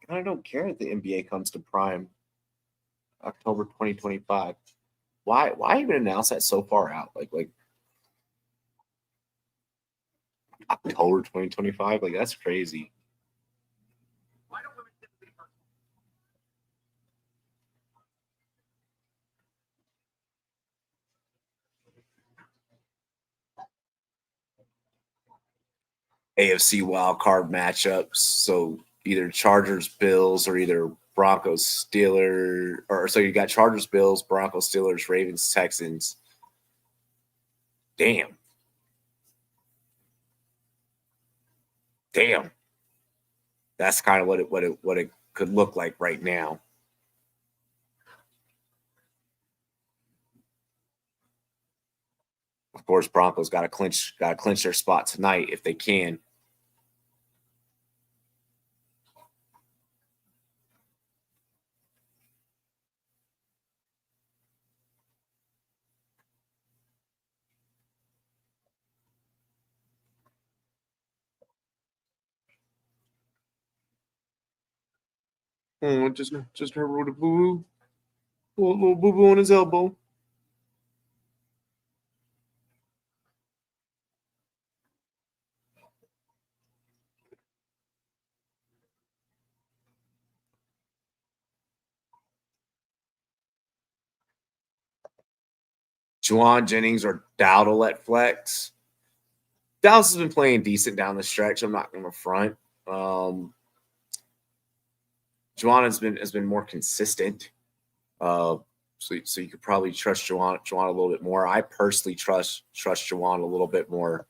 I don't care if the NBA comes to prime October 2025. Why even announce that so far out? Like October 2025? Like that's crazy. AFC wild card matchups. So either Chargers, Bills, or either Broncos, Steelers, or so you got Chargers, Bills, Broncos, Steelers, Ravens, Texans. Damn. That's kind of what it could look like right now. Of course, Broncos got to clinch their spot tonight if they can. Oh, just her with a boo boo, little boo boo on his elbow. Juwan Jennings or Dowdle at flex. Dallas has been playing decent down the stretch. I'm not going to front. Juwan has been more consistent. So you could probably trust Juwan a little bit more. I personally trust Juwan a little bit more.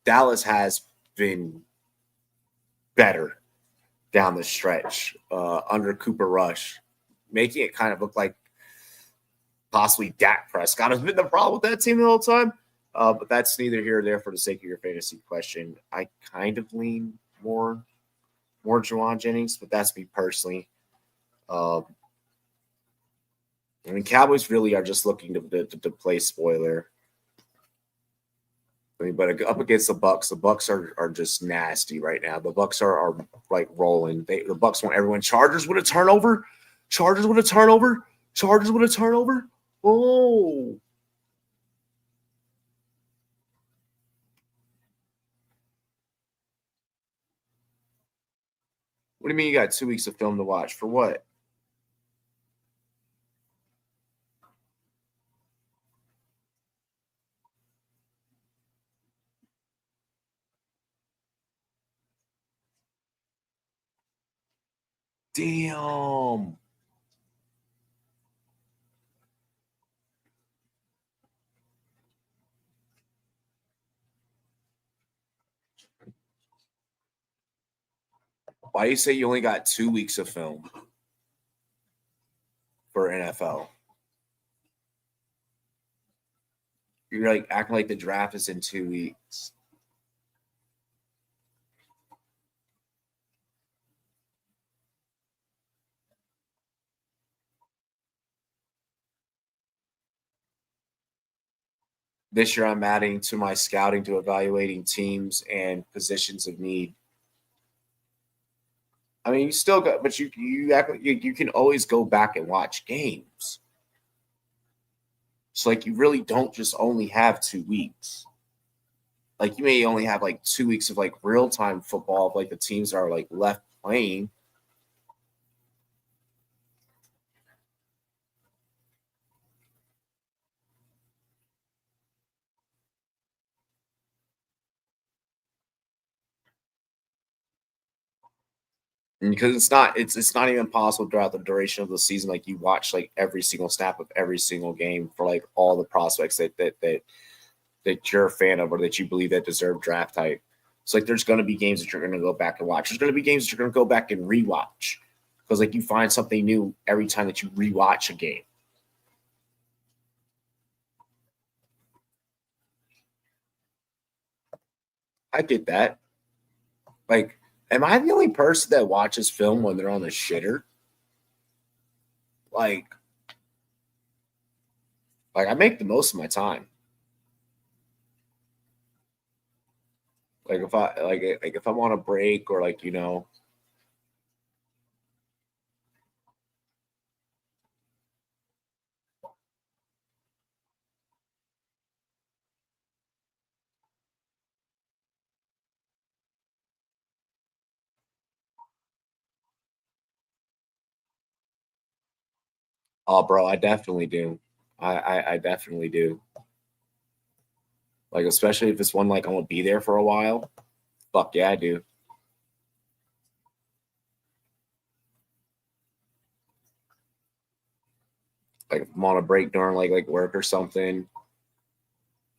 Dallas has been better down the stretch under Cooper Rush, making it kind of look like possibly Dak Prescott has been the problem with that team the whole time. But that's neither here or there for the sake of your fantasy question. I kind of lean more Juwan Jennings, but that's me personally. I mean, Cowboys really are just looking to play spoiler. I mean, but up against the Bucks are just nasty right now. The Bucks are like rolling. The Bucks want everyone. Chargers with a turnover. Oh. What do you mean you got 2 weeks of film to watch? For what? Damn. Why do you say you only got 2 weeks of film for NFL? You're like acting like the draft is in 2 weeks. This year, I'm adding to my scouting to evaluating teams and positions of need. I mean, you still got, but you can always go back and watch games. So like you really don't just only have 2 weeks. Like you may only have like 2 weeks of like real time football of like the teams that are like left playing. And because it's not even possible throughout the duration of the season. Like you watch like every single snap of every single game for like all the prospects that you're a fan of or that you believe that deserve draft type. It's like there's going to be games that you're going to go back and watch. There's going to be games that you're going to go back and rewatch because like you find something new every time that you rewatch a game. I get that. Like, am I the only person that watches film when they're on the shitter? Like I make the most of my time. Like if I'm on a break or like, oh bro, I definitely do. I definitely do. Like especially if it's one like I'm gonna be there for a while. Fuck yeah, I do. Like if I'm on a break during like work or something,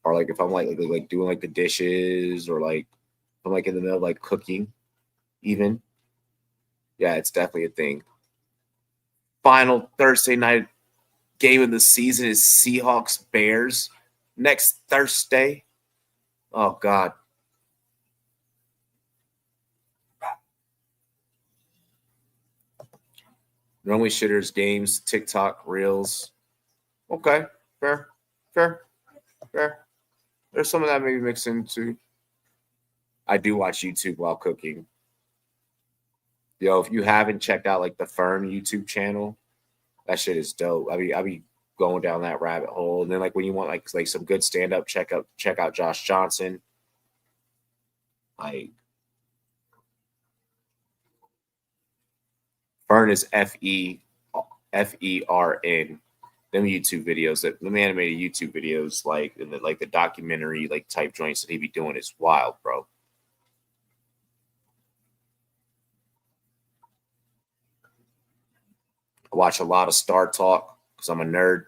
or like if I'm like doing like the dishes or like if I'm like in the middle of like cooking, even. Yeah, it's definitely a thing. Final Thursday night game of the season is Seahawks Bears next Thursday. Oh God. Normally shitters, games, TikTok, reels. Okay, fair, fair, fair. There's some of that maybe mixed into. I do watch YouTube while cooking. Yo, if you haven't checked out like the Fern YouTube channel, that shit is dope. I be going down that rabbit hole. And then like when you want like some good stand up, check out Josh Johnson. Like Fern is FERN. Them YouTube videos, them animated YouTube videos, like and the documentary like type joints that he be doing is wild, bro. I watch a lot of Star Talk because I'm a nerd.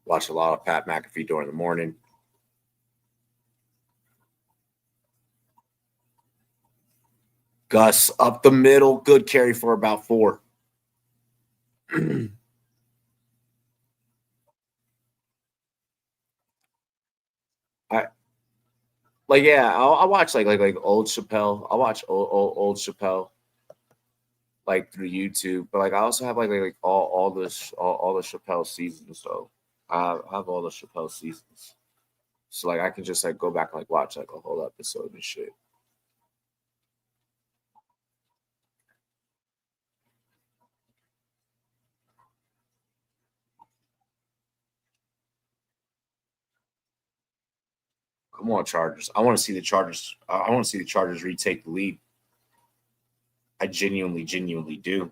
Watch a lot of Pat McAfee during the morning. Gus up the middle, good carry for about 4. I like yeah, I'll watch like old Chappelle. I'll watch old Chappelle like through YouTube, but like I also have like all the Chappelle seasons. So I have all the Chappelle seasons. So like I can just like go back and like watch like a whole episode and shit. Come on, Chargers. I want to see the Chargers. I want to see the Chargers retake the lead. I genuinely do.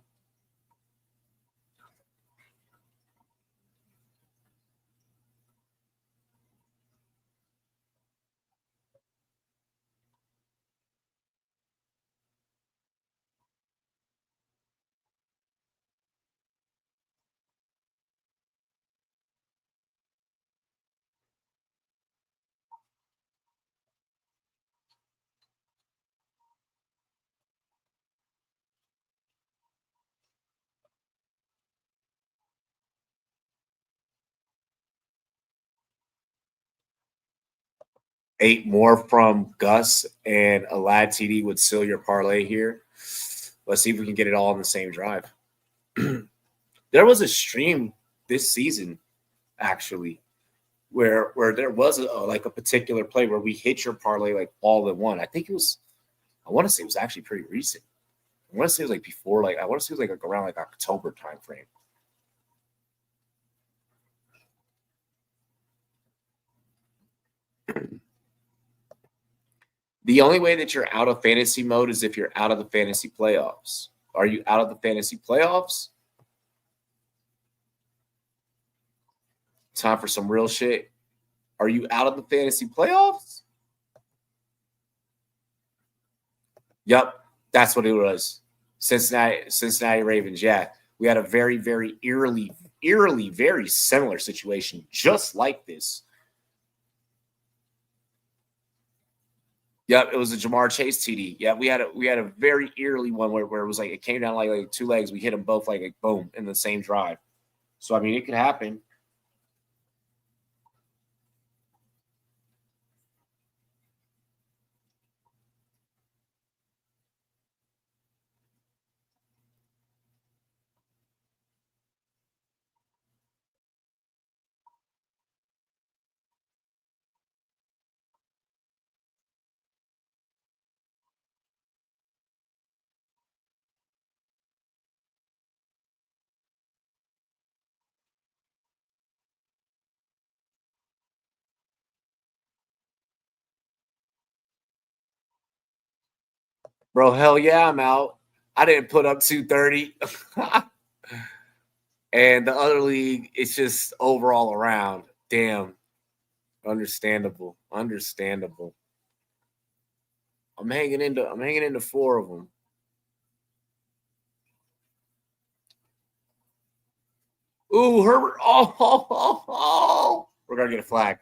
8 more from Gus and a lad TD would seal your parlay here. Let's see if we can get it all on the same drive. There was a stream this season, actually, where there was like a particular play where we hit your parlay like all in one. I want to say it was actually pretty recent. I want to say it was like before, like I want to say it was like around like October time frame. The only way that you're out of fantasy mode is if you're out of the fantasy playoffs. Are you out of the fantasy playoffs? Time for some real shit. Are you out of the fantasy playoffs? Yep, that's what it was. Cincinnati Ravens. Yeah, we had a very, very eerily, very similar situation, just like this. Yep, it was a Jamar Chase TD. Yeah, we had a very eerily one where it was like it came down like two legs. We hit them both like boom in the same drive. So I mean, it could happen. Bro, hell yeah, I'm out. I didn't put up 230. And the other league, it's just overall around. Damn. Understandable. I'm hanging into four of them. Ooh, Herbert. Oh. We're gonna get a flag.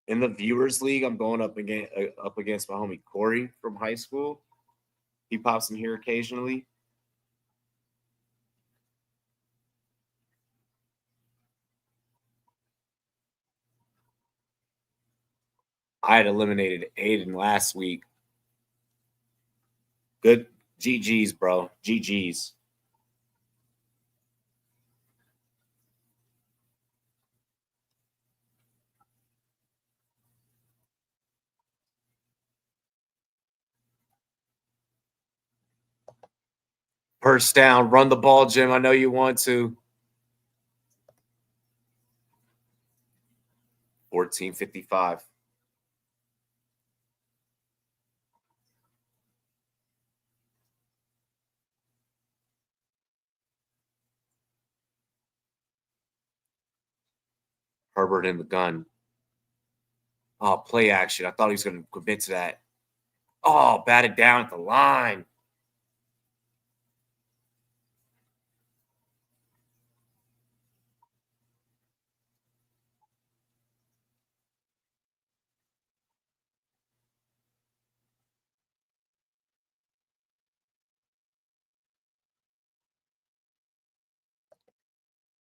In the viewers league, I'm going up against my homie Corey from high school. He pops in here occasionally. I had eliminated Aiden last week. Good GG's, bro. GG's. Purse down. Run the ball, Jim. I know you want to. 14:55. Herbert in the gun. Oh, play action. I thought he was going to commit to that. Oh, batted down at the line.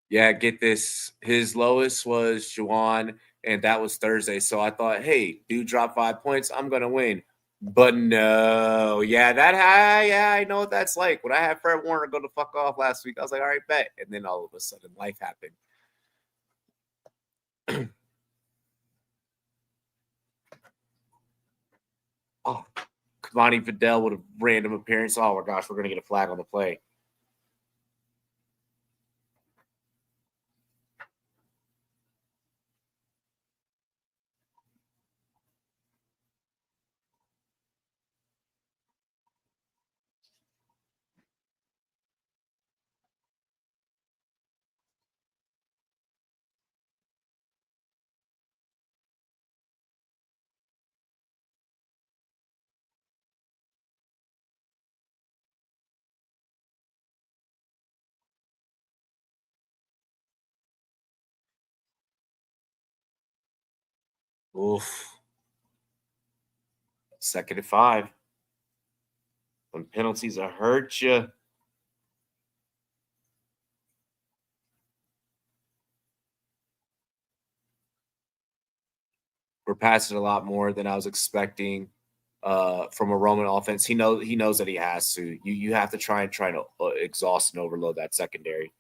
Yeah, get this. His lowest was Juwan, and that was Thursday. So I thought, hey, dude, drop 5 points. I'm going to win. But no. Yeah, I know what that's like. When I had Fred Warner go to fuck off last week, I was like, all right, bet. And then all of a sudden, life happened. Oh, Kamani Vidal with a random appearance. Oh, my gosh, we're going to get a flag on the play. Oof. 2nd and 5. When penalties are hurt you. We're passing a lot more than I was expecting from a Roman offense. He knows that he has to. You have to try to exhaust and overload that secondary.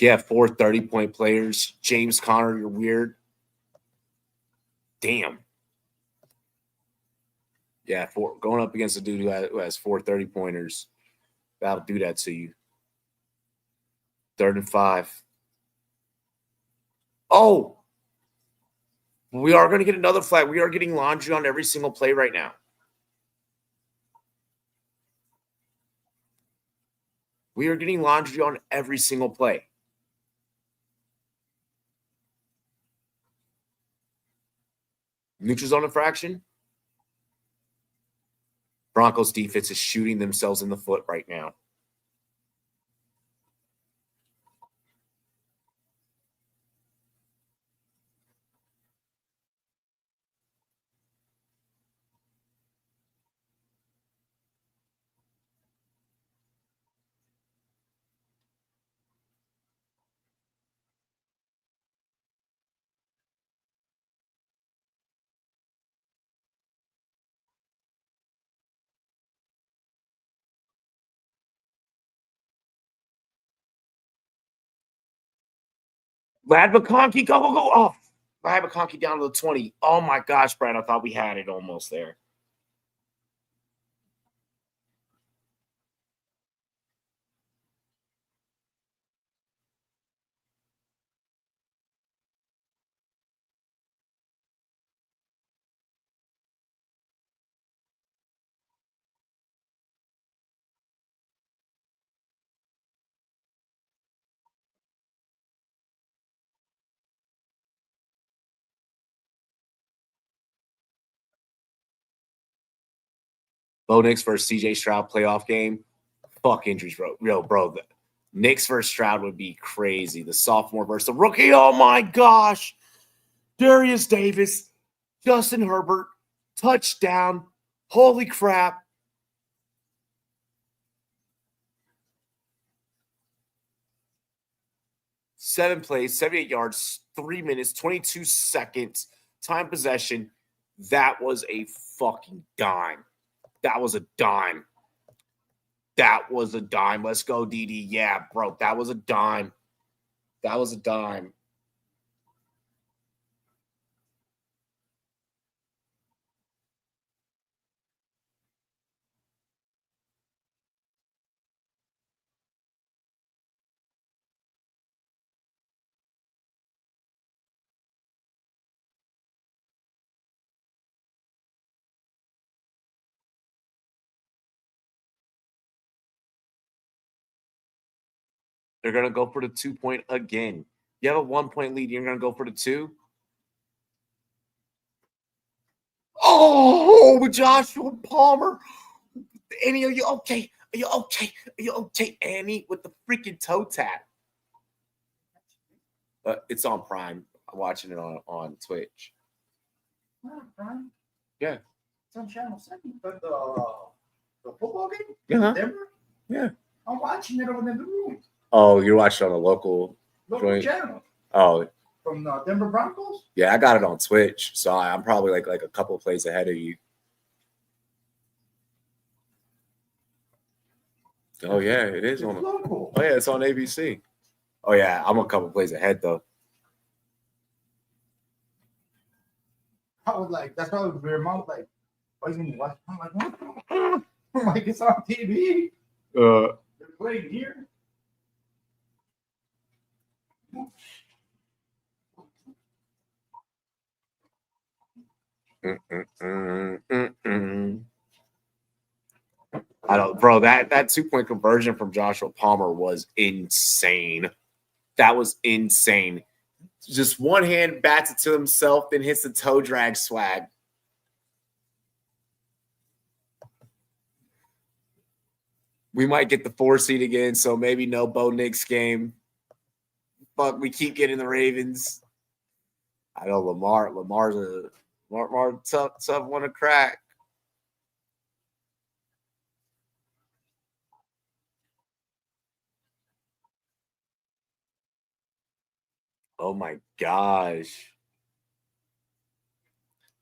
Yeah, 4 30-point players. James Conner, you're weird. Damn. Yeah, going up against a dude who has 4 30-pointers, that'll do that to you. 3rd and 5. Oh, we are going to get another flag. We are getting laundry on every single play right now. We are getting laundry on every single play. Neutral zone infraction. Broncos defense is shooting themselves in the foot right now. Lad McConkey, go. Oh, Lad McConkey down to the 20. Oh, my gosh, Brad, I thought we had it almost there. Bo Nix versus CJ Stroud playoff game. Fuck injuries, bro. Bro, the Knicks versus Stroud would be crazy. The sophomore versus the rookie. Oh, my gosh. Darius Davis, Justin Herbert, touchdown. Holy crap. Seven plays, 78 yards, 3 minutes, 22 seconds, time possession. That was a fucking dime. That was a dime. That was a dime. Let's go, DD. Yeah, bro, that was a dime. That was a dime. They're going to go for the 2-point again. You have a 1-point lead. You're going to go for the 2. Oh, Joshua Palmer. Annie, are you okay? Are you okay? Are you okay, Annie, with the freaking toe tap? It's on Prime. I'm watching it on Twitch. Oh, Prime? Yeah. It's on Channel 7. But the football game? Yeah. Denver? Yeah. I'm watching it over in the room. Oh, you're watching on a local channel. Oh. From the Denver Broncos? Yeah, I got it on Twitch. So I'm probably like a couple of plays ahead of you. Oh, yeah, it is on. Local. Oh, yeah, it's on ABC. Oh, yeah, I'm a couple plays ahead, though. I was like, that's why your mom was like, why are you going to watch? I'm like, what? I'm like, it's on TV. They're playing here. I don't, bro. That 2-point conversion from Joshua Palmer was insane. That was insane. Just one hand bats it to himself, then hits the toe drag swag. We might get the 4 seed again, so maybe no Bo Nix game. But we keep getting the Ravens. I know Lamar's a tough one to crack. Oh my gosh.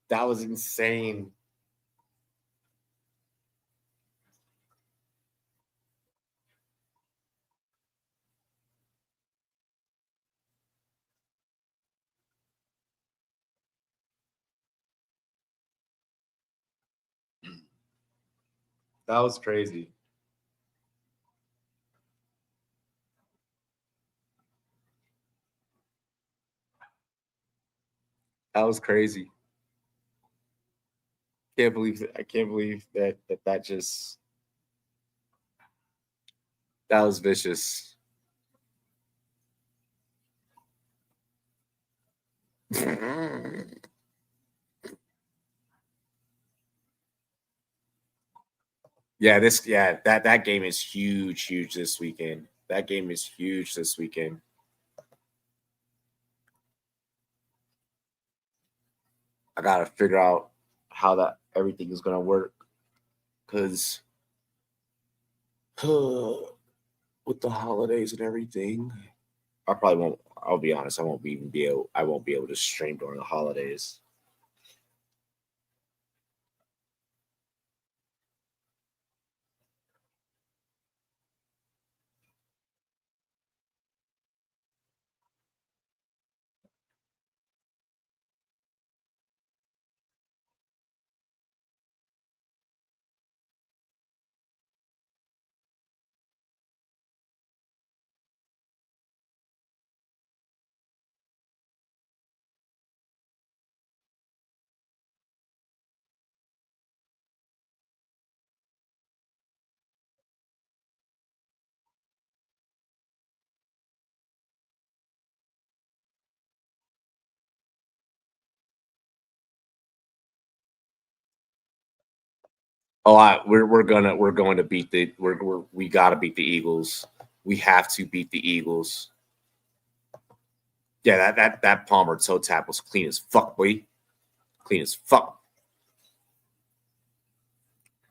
That was insane. That was crazy. That was crazy. I can't believe that just that was vicious. That game is huge this weekend. That game is huge this weekend. I gotta figure out how that everything is gonna work, because with the holidays and everything, I probably won't. I'll be honest. I won't be able to stream during the holidays. We're going to beat we got to beat the Eagles. We have to beat the Eagles. Yeah, that Palmer toe tap was clean as fuck, boy. Clean as fuck.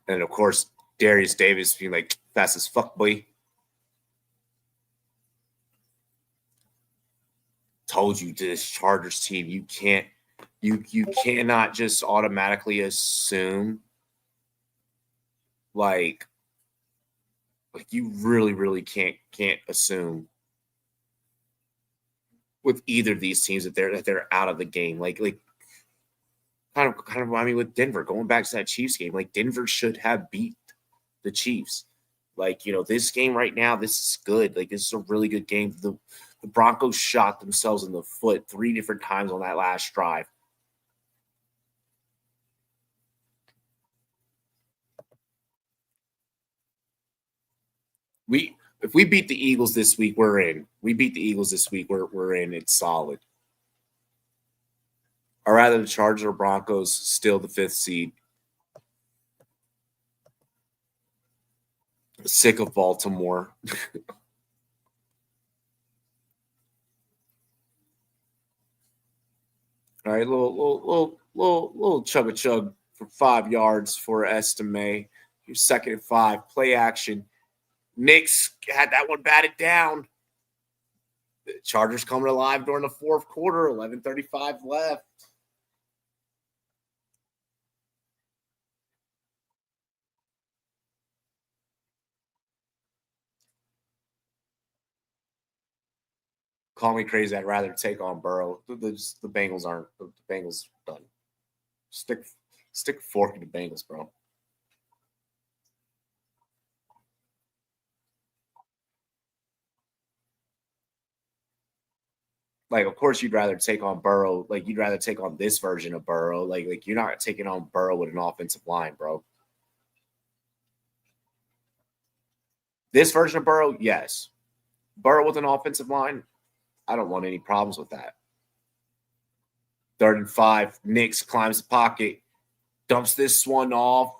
And of course, Darius Davis being like fast as fuck, boy. Told you, this Chargers team, you cannot just automatically assume like you really can't assume with either of these teams that they're out of the game. Like kind of remind me with Denver, going back to that Chiefs game. Like, Denver should have beat the Chiefs. Like, this game right now, this is good. Like, this is a really good game. The Broncos shot themselves in the foot 3 different times on that last drive. If we beat the Eagles this week, we're in. We beat the Eagles this week, we're in. It's solid. Or rather, the Chargers or Broncos, still the 5th seed. Sick of Baltimore. All right, little chug for 5 yards for Estime. Your 2nd and 5, play action. Knicks had that one batted down. The Chargers coming alive during the 4th quarter. 11:35 left. Call me crazy. I'd rather take on Burrow. The Bengals aren't. The Bengals done. Stick a fork in the Bengals, bro. Like, of course, you'd rather take on Burrow. Like, you'd rather take on this version of Burrow. Like you're not taking on Burrow with an offensive line, bro. This version of Burrow, yes. Burrow with an offensive line, I don't want any problems with that. 3rd and 5, Knicks climbs the pocket, dumps this one off.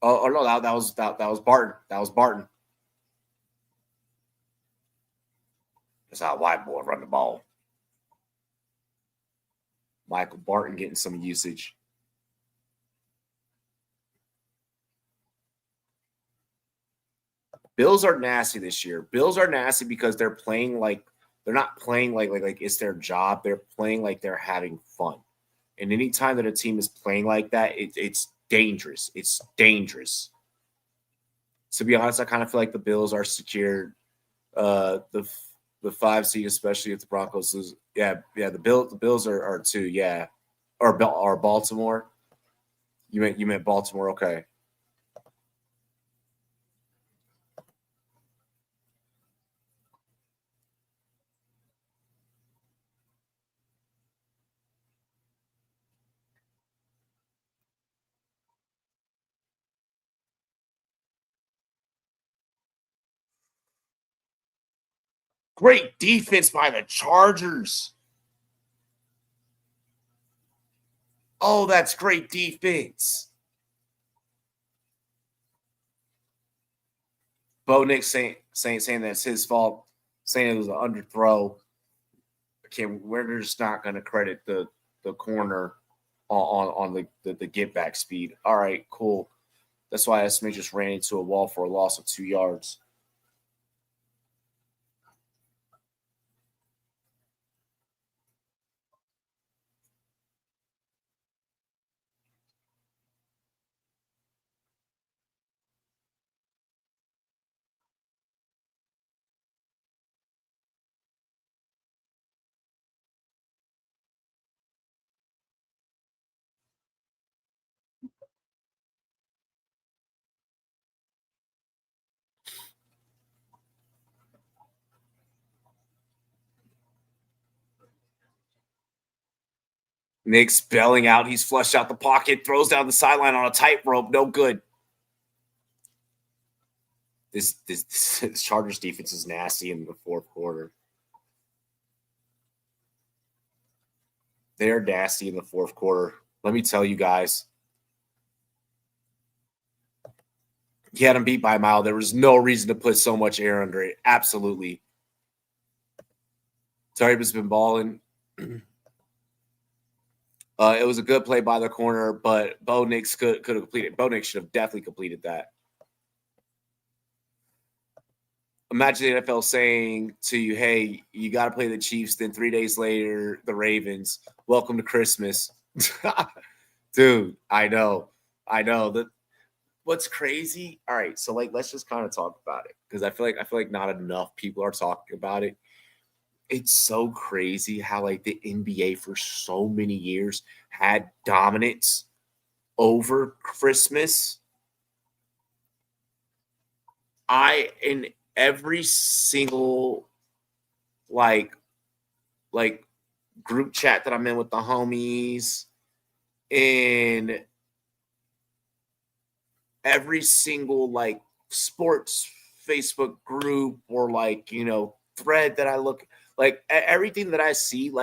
Oh no, that was Barton. That was Barton. That's how white boy run the ball. Michael Barton getting some usage. Bills are nasty this year. Bills are nasty because they're playing like they're not playing like it's their job. They're playing like they're having fun. And anytime that a team is playing like that, it's dangerous. It's dangerous. To be honest, I kind of feel like the Bills are secured. The 5 seed, especially if the Broncos lose. Yeah. The Bills are 2. Yeah, or Baltimore. You meant Baltimore. Okay. Great defense by the Chargers. Oh, that's great defense. Bo Nix saying that's his fault, saying it was an underthrow. We're just not going to credit the corner on the get back speed. All right, cool. That's why Esme just ran into a wall for a loss of 2 yards. Nick's bailing out. He's flushed out the pocket, throws down the sideline on a tightrope. No good. This Chargers defense is nasty in the fourth quarter. They're nasty in the fourth quarter. Let me tell you guys. He had him beat by a mile. There was no reason to put so much air under it. Absolutely. Tariba's been balling. It was a good play by the corner, but Bo Nix could have completed. Bo Nix should have definitely completed that. Imagine the NFL saying to you, hey, you got to play the Chiefs. Then 3 days later, the Ravens. Welcome to Christmas. Dude, I know. What's crazy? All right, so let's just kind of talk about it because I feel like not enough people are talking about it. It's so crazy how the NBA for so many years had dominance over Christmas. In every single group chat that I'm in with the homies, in every single sports Facebook group or thread that I look, everything that I see,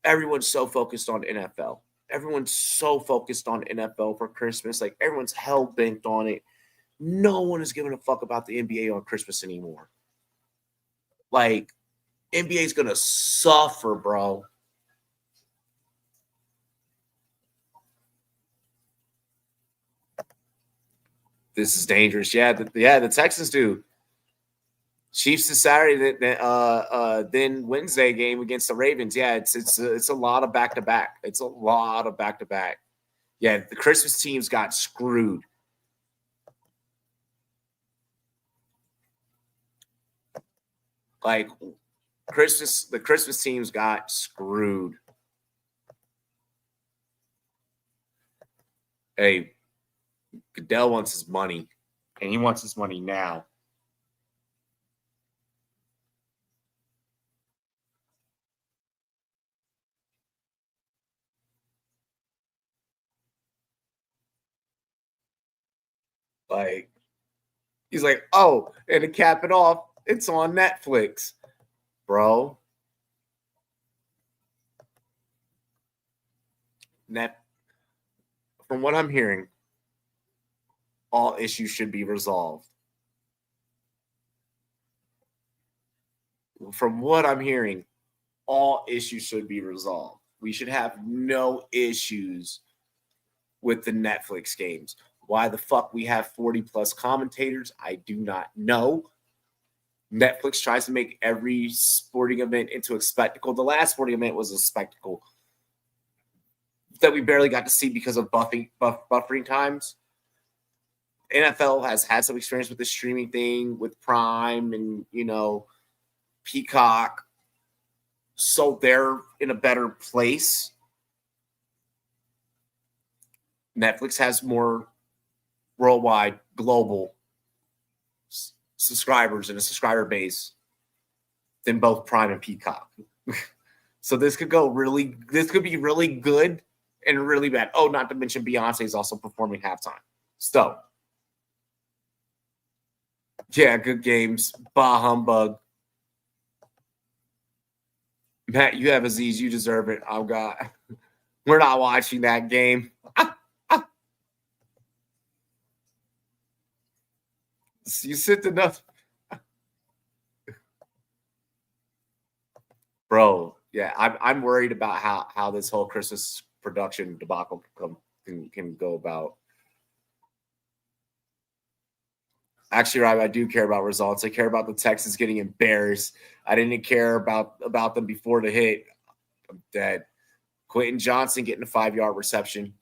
everyone's so focused on NFL. Everyone's so focused on NFL for Christmas. Everyone's hell bent on it. No one is giving a fuck about the NBA on Christmas anymore. NBA is gonna suffer, bro. This is dangerous. Yeah, the Texans do. Chiefs is Saturday, then Wednesday game against the Ravens. Yeah, it's a lot of back to back. It's a lot of back to back. Yeah, the Christmas teams got screwed. The Christmas teams got screwed. Hey, Goodell wants his money, and he wants his money now. He's like, oh, and to cap it off, it's on Netflix, bro. From what I'm hearing, all issues should be resolved. From what I'm hearing, all issues should be resolved. We should have no issues with the Netflix games. Why the fuck we have 40 plus commentators, I do not know. Netflix tries to make every sporting event into a spectacle. The last sporting event was a spectacle that we barely got to see because of buffering times. NFL has had some experience with the streaming thing with Prime and, Peacock. So they're in a better place. Netflix has more worldwide, global subscribers and a subscriber base than both Prime and Peacock. So this could be really good and really bad. Oh, not to mention Beyonce is also performing halftime. So, yeah, good games. Bah humbug. Matt, you have Aziz. You deserve it. Oh, God. We're not watching that game. You sit enough. Bro, yeah, I'm worried about how this whole Christmas production debacle can go about. Actually, Rob, I do care about results. I care about the Texans getting embarrassed. I didn't care about them before the hit. I'm dead. Quentin Johnson getting a 5-yard reception.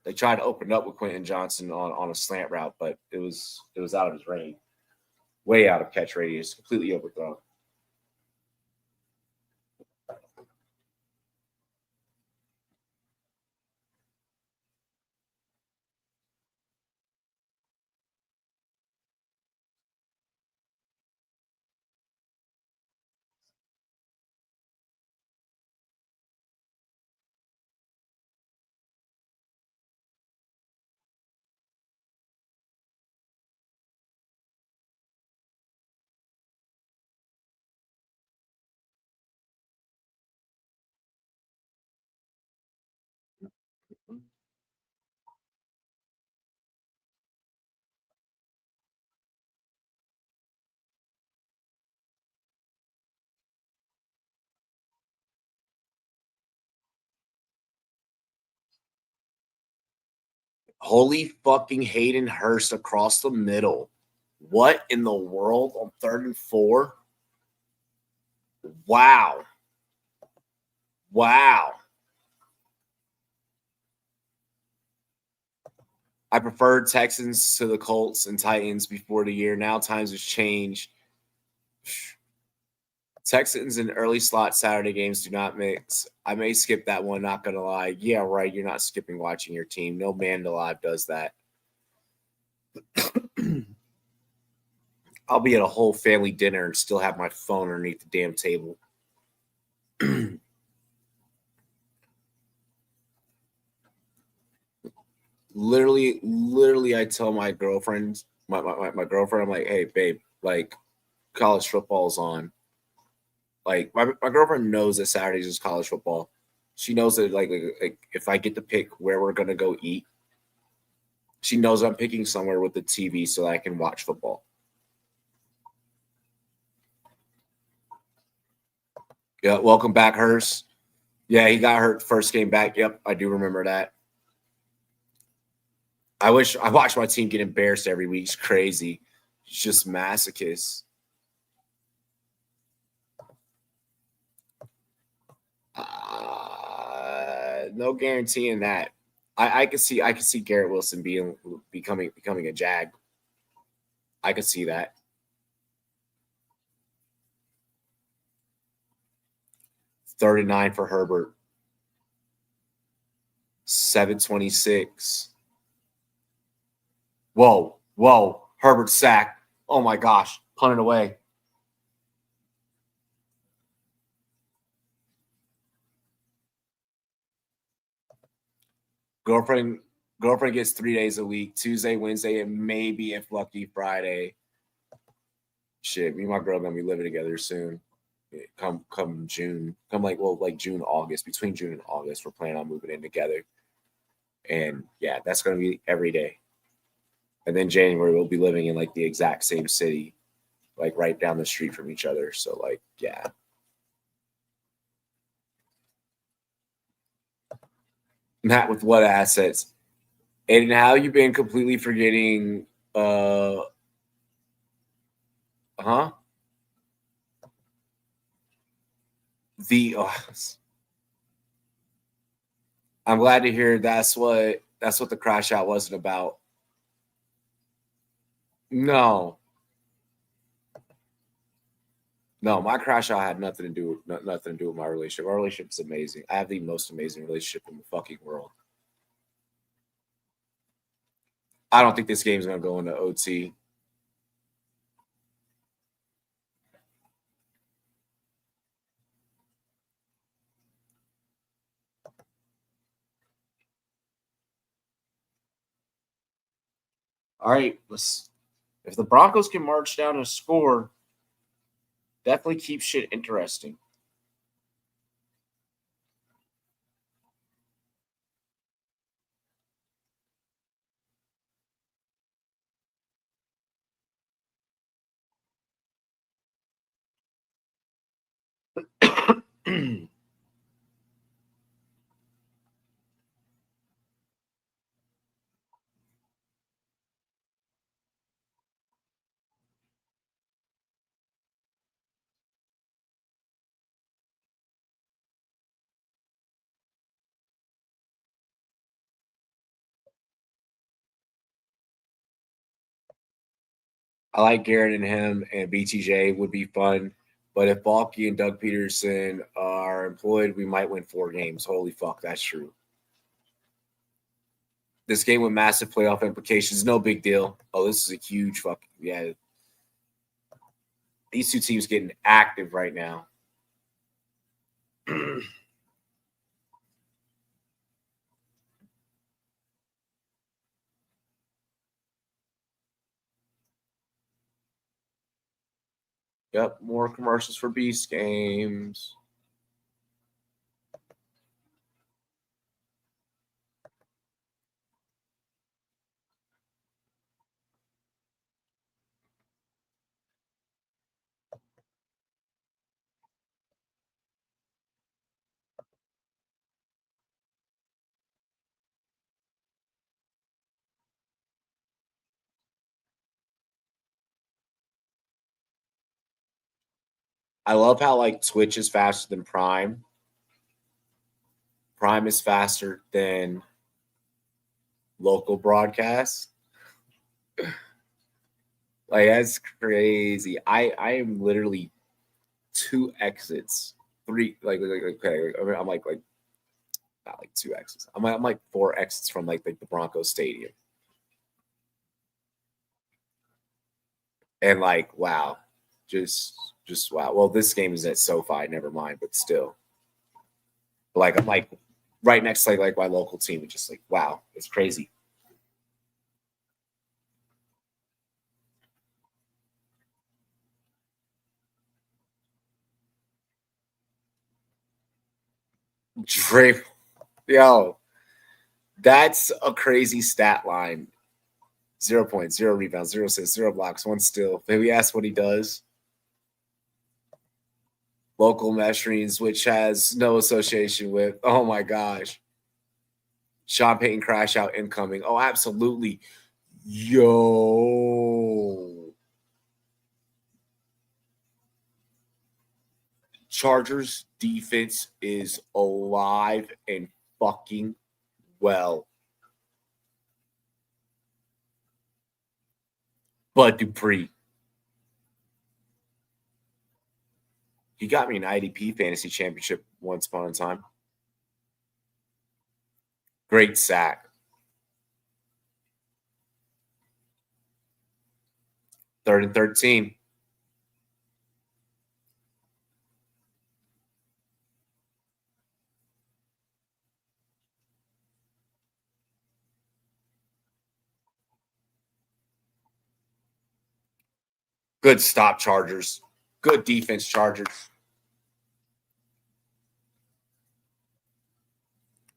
They tried to open up with Quentin Johnson on a slant route, but it was out of his range. Way out of catch radius. Completely overthrown. Holy fucking Hayden Hurst across the middle. What in the world on 3rd and 4? Wow. I preferred Texans to the Colts and Titans before the year. Now times have changed. Texans and early slot Saturday games do not mix. I may skip that one, not going to lie. Yeah, right, you're not skipping watching your team. No man alive does that. I'll be at a whole family dinner and still have my phone underneath the damn table. Literally, I tell my girlfriend, my girlfriend, I'm like, hey, babe, like, college football's on. Like, my girlfriend knows that Saturdays is college football. She knows that, like if I get to pick where we're going to go eat, she knows I'm picking somewhere with the TV so I can watch football. Yeah, welcome back, Hurst. Yeah, he got hurt first game back. Yep, I do remember that. I watch my team get embarrassed every week. It's crazy. It's just masochist. No guarantee in that. I could see Garrett Wilson becoming a Jag. I could see that. Third and 9 for Herbert. 7:26. Whoa. Herbert sack. Oh my gosh. Punt it away. Girlfriend gets 3 days a week, Tuesday, Wednesday, and maybe if lucky Friday. Shit, me and my girl gonna be living together soon. Come June. Like June, August. Between June and August, we're planning on moving in together. And yeah, that's going to be every day. And then January, we'll be living in like the exact same city, like right down the street from each other. So like, yeah. Not with what assets. And how you been completely forgetting I'm glad to hear that's what the crash out wasn't about. No, my crash out had nothing to do with my relationship. Our relationship is amazing. I have the most amazing relationship in the fucking world. I don't think this game's gonna go into OT. All right, if the Broncos can march down and score, definitely keep shit interesting. I like Garrett and him, and BTJ would be fun. But if Balky and Doug Peterson are employed, we might win 4 games. Holy fuck, that's true. This game with massive playoff implications, no big deal. Oh, this is a huge fucking, yeah. These two teams getting active right now. Yep, more commercials for Beast games. I love how like Twitch is faster than Prime. Prime is faster than local broadcasts. Like that's crazy. I am literally 2 exits, 3 okay. I'm like not like 2 exits. I'm like 4 exits from like the Broncos stadium. And like wow, just wow. Well, this game is at SoFi, never mind, but still. But like I'm like right next to like my local team, and just like wow, it's crazy. Drake, yo, that's a crazy stat line. 0 points, 0 rebounds, 0 assists, 0 blocks, 1 steal. Maybe ask what he does. Local measures, which has no association with. Oh my gosh. Sean Payton crash out incoming. Oh, absolutely. Yo. Chargers defense is alive and fucking well. Bud Dupree. He got me an IDP fantasy championship once upon a time. Great sack. 3rd and 13. Good stop, Chargers. Good defense, Chargers.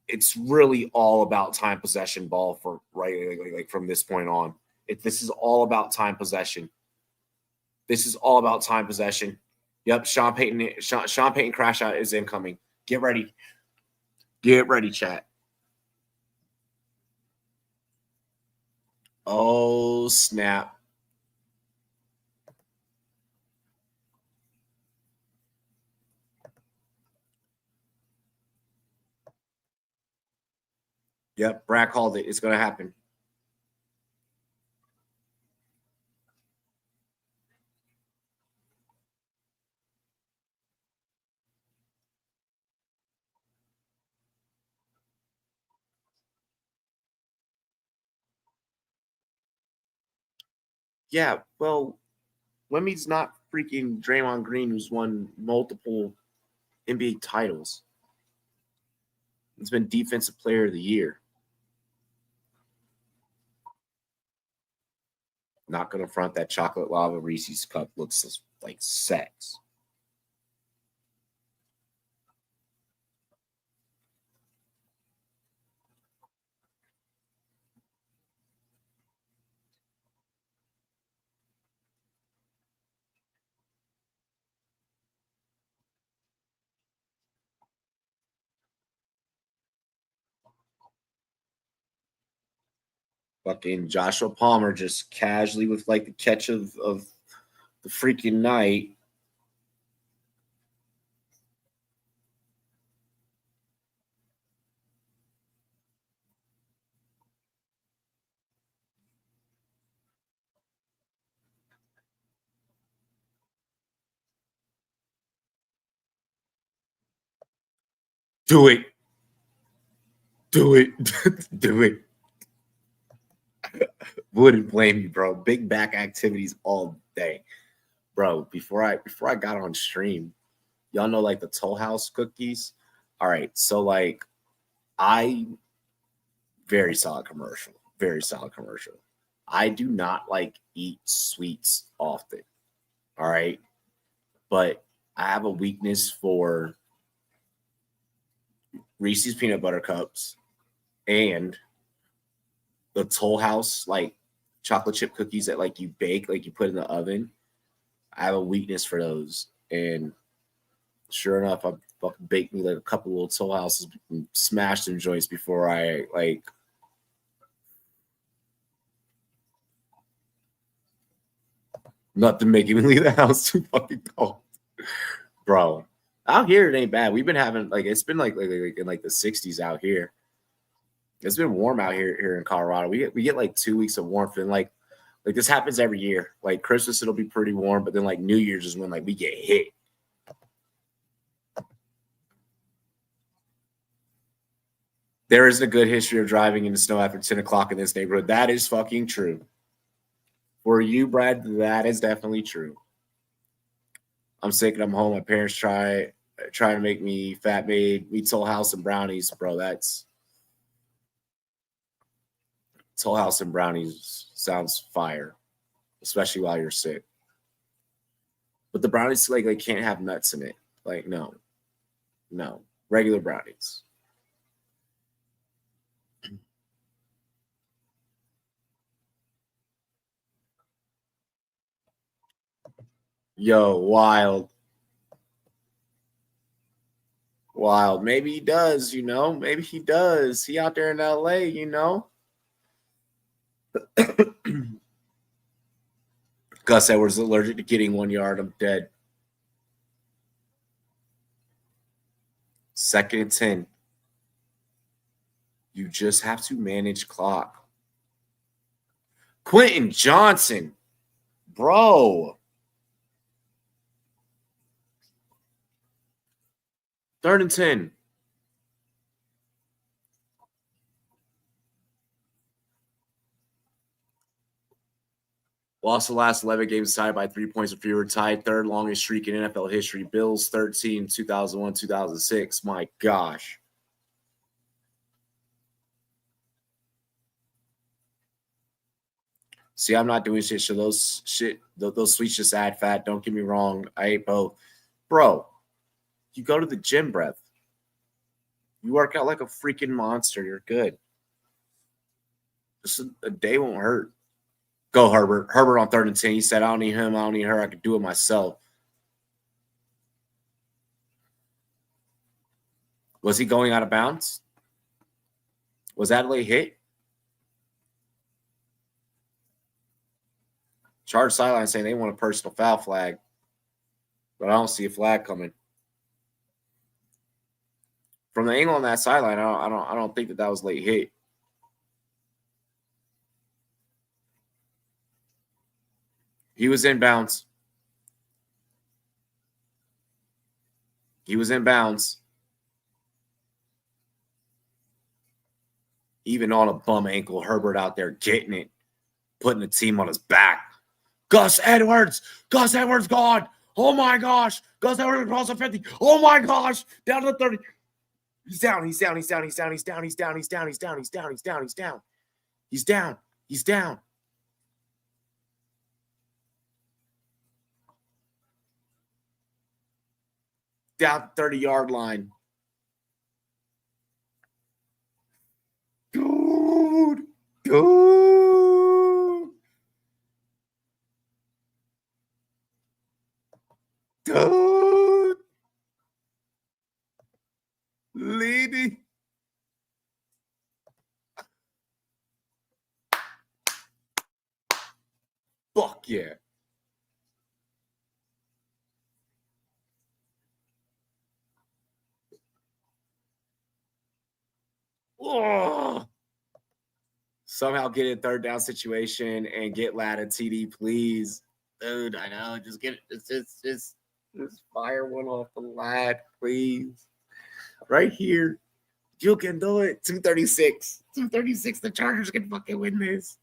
it's really all about time possession ball for like from this point on. This is all about time possession. This is all about time possession. Yep, Sean Payton crash out is incoming. Get ready. Get ready, chat. Oh, snap. Yep, Brad called it. It's going to happen. Yeah, well, Wemby's not freaking Draymond Green, who's won multiple NBA titles. He's been Defensive Player of the Year. Not going to front that chocolate lava Reese's cup looks like sex. Fucking Joshua Palmer just casually with like the catch of the freaking night. Do it. Do it. Do it. Wouldn't blame you, bro. Big back activities all day. Bro, before I got on stream, y'all know like the Toll House cookies. All right, so like very solid commercial. Very solid commercial. I do not like eat sweets often. All right. But I have a weakness for Reese's peanut butter cups and the Toll House like chocolate chip cookies that like you bake, like you put in the oven. I have a weakness for those. And sure enough, I fucking baked me like a couple little Toll Houses and smashed them joints before I like nothing making me leave the house too fucking cold. Bro, out here it ain't bad. We've been having like it's been like in like the 60s out here. It's been warm out here in Colorado. We get like 2 weeks of warmth, and like this happens every year. Like Christmas it'll be pretty warm, but then like New Year's is when like we get hit. There isn't a good history of driving in the snow after 10 o'clock in this neighborhood. That is fucking true. For you, Brad, that is definitely true. I'm sick and I'm home. My parents trying to make me fat made wheat Toll House and brownies, bro. That's Toll House and brownies sounds fire, especially while you're sick. But the brownies like they can't have nuts in it. Like no, regular brownies. Yo, wild. Maybe he does, you know. Maybe he does. He out there in LA, you know. Gus Edwards allergic to getting 1 yard. I'm dead. 2nd and 10. You just have to manage clock. Quentin Johnson. Bro. 3rd and 10. Lost the last 11 games tied by 3 points or fewer. Tied third longest streak in NFL history. Bills 13, 2001, 2006. My gosh. See, I'm not doing shit. So those sweets just add fat. Don't get me wrong. I ate both. Bro, you go to the gym, Breath. You work out like a freaking monster. You're good. Just a day won't hurt. Go, Herbert. Herbert on 3rd and 10. He said, I don't need him. I don't need her. I could do it myself. Was he going out of bounds? Was that a late hit? Charge sideline saying they want a personal foul flag, but I don't see a flag coming. From the angle on that sideline, I don't think that was late hit. He was in bounds. He was in bounds. Even on a bum ankle, Herbert out there getting it, putting the team on his back. Gus Edwards. Gus Edwards gone. Oh, my gosh. Gus Edwards across the 50. Oh, my gosh. Down to the 30. He's down. He's down. He's down. He's down. He's down. He's down. He's down. He's down. He's down. He's down. He's down. He's down. He's down. Down 30-yard line. Dude. Lady. Fuck yeah. Oh. Somehow get in 3rd down situation and get Ladd a TD, please. Dude, I know. Just get it. Just fire one off the Ladd, please. Right here. You can do it. 236. 236. The Chargers can fucking win this.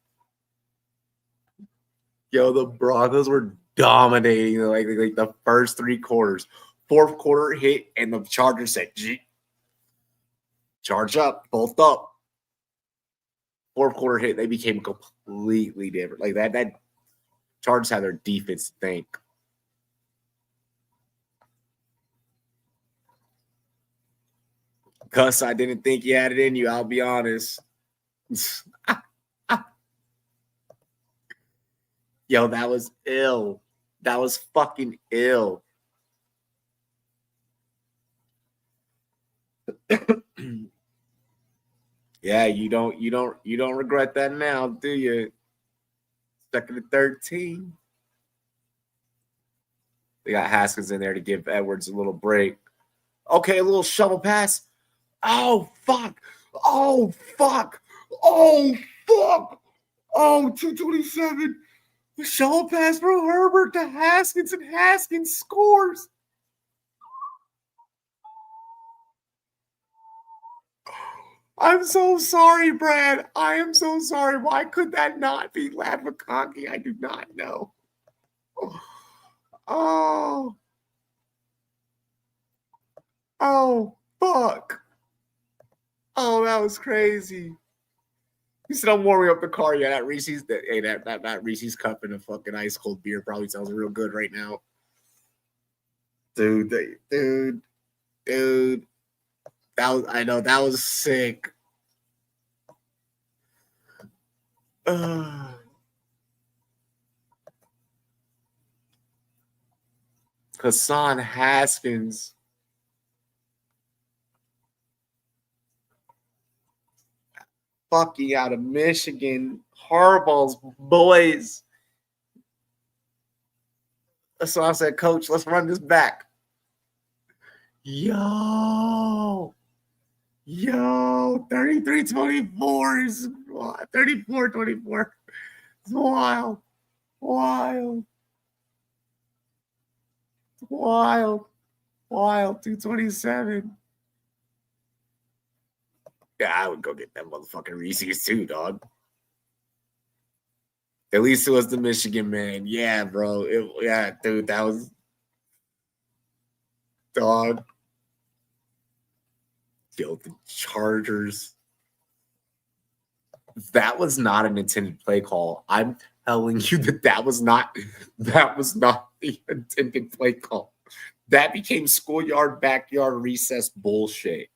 Yo, the Broncos were dominating like the first 3 quarters. 4th quarter hit, and the Chargers said, charge up, both up. 4th quarter hit, they became completely different. Like that Chargers had their defense to thank. Gus, I didn't think you had it in you, I'll be honest. Yo, that was ill. That was fucking ill. Yeah, you don't regret that now, do you? 2nd and 13. They got Haskins in there to give Edwards a little break. Okay, a little shovel pass. Oh, fuck. Oh, fuck. Oh, fuck. Oh, 227. The shovel pass from Herbert to Haskins, and Haskins scores. I'm so sorry, Brad. I am so sorry. Why could that not be Ladd McConkey? I do not know. Oh. Oh, fuck. Oh, that was crazy. He said, I'm warming up the car. Yeah, that Reese's, that Reese's cup and a fucking ice cold beer probably sounds real good right now. Dude. I know that was sick. Hassan Haskins. Fucking out of Michigan. Harbaugh's boys. So I said, Coach, let's run this back. Yo, 33-24 is 34-24. It's wild. 227. Yeah, I would go get that motherfucking Reese's too, dog. At least it was the Michigan man. Yeah, bro. Dude, that was dog. Yo, the Chargers. That was not an intended play call. I'm telling you that was not the intended play call. That became schoolyard, backyard, recess bullshit.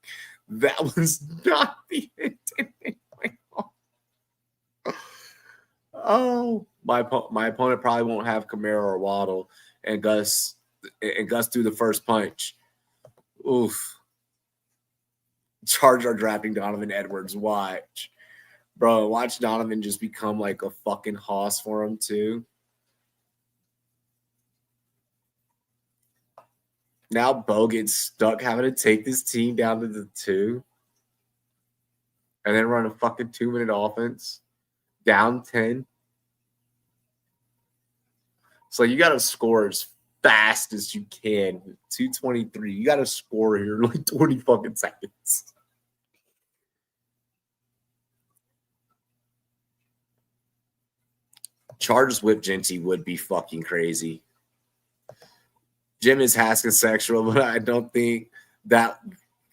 That was not the intended play call. Oh, my opponent probably won't have Kamara or Waddle, and Gus threw the first punch. Oof. Chargers are drafting Donovan Edwards. Watch. Bro, watch Donovan just become like a fucking hoss for him too. Now Bo gets stuck having to take this team down to the 2 and then run a fucking 2-minute offense. Down 10. So you got to score as fast as you can. 2:23. You got to score here in like 20 fucking seconds. Chargers whip Genty would be fucking crazy. Jim is Haskell-sexual, but I don't think that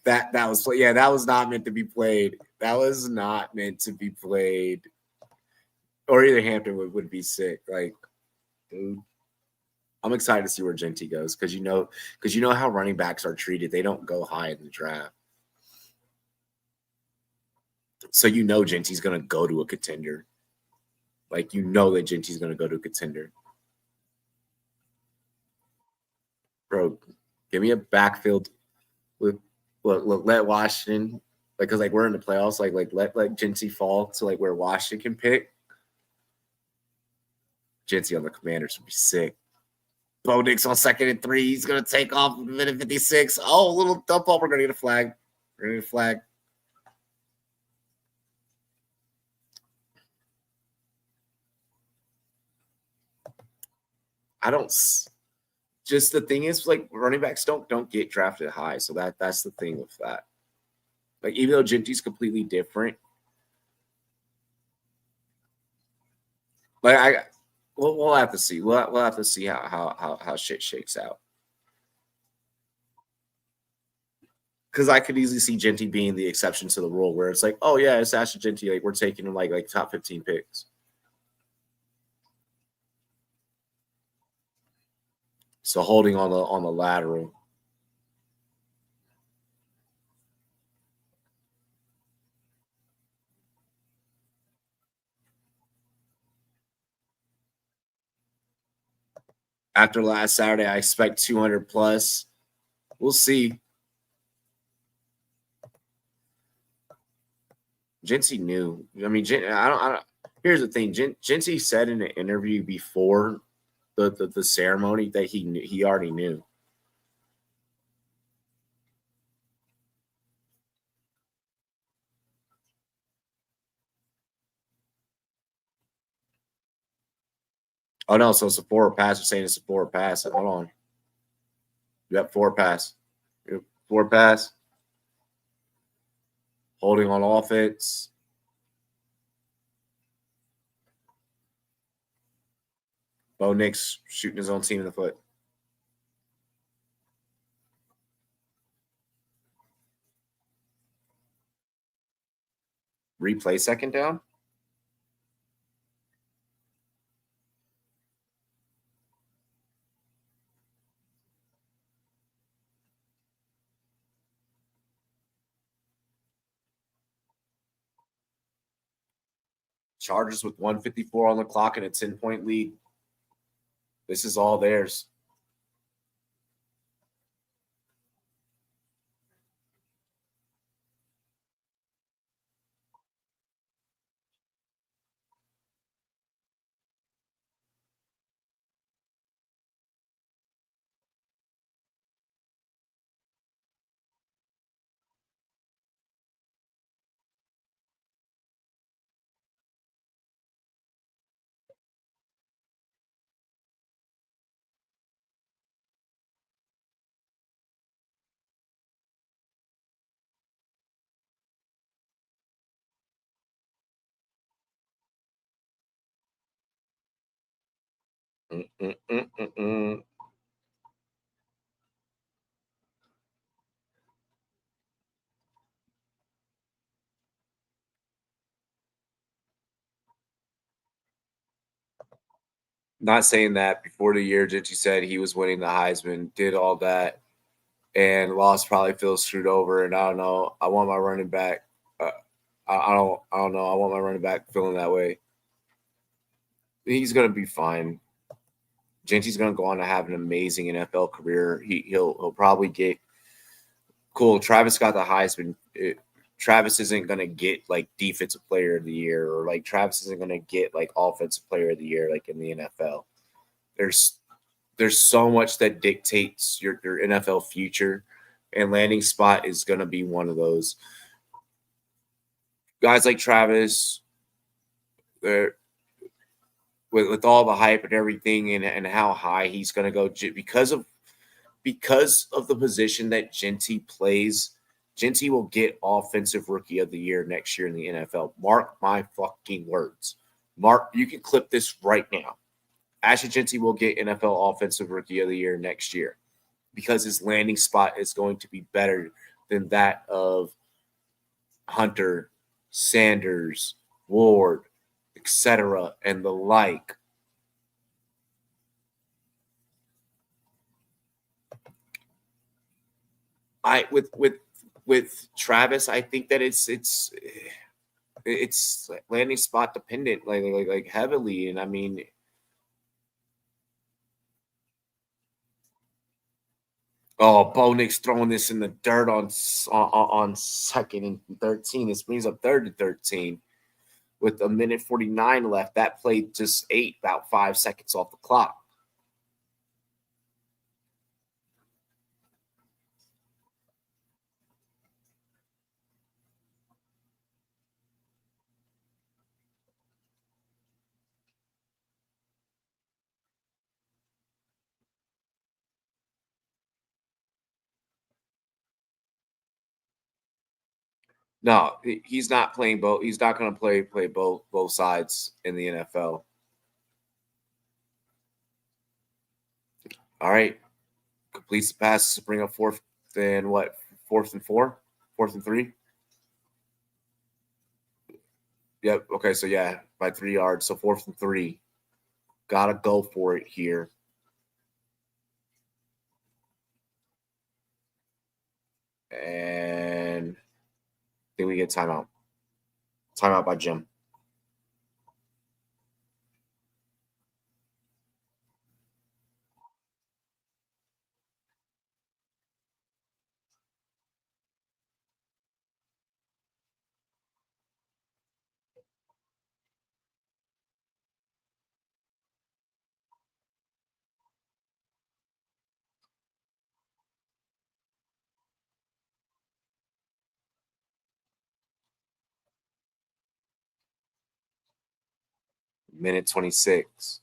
was that was not meant to be played. That was not meant to be played. Or either Hampton would be sick. Like, dude. I'm excited to see where Genty goes because you know how running backs are treated. They don't go high in the draft. So Genty's gonna go to a contender. Like that Genty's gonna go to a contender. Bro, give me a backfield with let Washington because we're in the playoffs. Let Genty fall to where Washington can pick. Genty on the Commanders would be sick. Bo Nix on 2nd and 3. He's gonna take off in minute 56. Oh, a little dump ball. We're gonna get a flag. I don't. Just the thing is, running backs don't get drafted high, so that's the thing with that. Even though Genty's completely different, we'll have to see. We'll have to see how shit shakes out. Because I could easily see Genty being the exception to the rule, where it's oh yeah, it's Ashton Genty. We're taking him like top 15 picks. So holding on the lateral. After last Saturday, I expect 200 plus. We'll see. Genty knew. I mean, I don't. Here's the thing. Genty said in an interview before the ceremony that he already knew. Oh no, so it's a forward pass. You're saying it's a forward pass. Hold on. Yep, forward pass. Forward pass. Holding on offense. Bo Nix shooting his own team in the foot. Replay second down. Chargers with 154 on the clock and a 10-point lead. This is all theirs. Not saying that before the year, Genty said he was winning the Heisman, did all that. and Loss probably feels screwed over. And I don't know. I want my running back. I don't know. I want my running back feeling that way. He's gonna be fine. Genty's gonna go on to have an amazing NFL career. He'll probably get cool. Travis got the Heisman. Travis isn't gonna get like defensive player of the year, or like Travis isn't gonna get like offensive player of the year like in the NFL. There's so much that dictates your NFL future, and landing spot is gonna be one of those. Guys like Travis, they're with all the hype and everything and how high he's going to go because of the position that Genty plays. Genty will get offensive rookie of the year next year in the NFL. Mark my fucking words. Mark, you can clip this right now. Ashley Genty will get NFL offensive rookie of the year next year because his landing spot is going to be better than that of Hunter, Sanders, Ward, etc., and the like. With Travis, I think that it's landing spot dependent, like heavily, and I mean. Oh, Bo Nick's throwing this in the dirt on 2nd and 13. This brings up 3rd and 13. With a minute 49 left, that play just ate about 5 seconds off the clock. No, he's not playing both. He's not going to play both sides in the NFL. All right, completes the pass to bring up 4th and what? 4th and 4, 4th and 3. Yep. Okay. So yeah, by 3 yards. So 4th and 3. Gotta go for it here. And I think we get timeout. Timeout by Jim. Minute 26.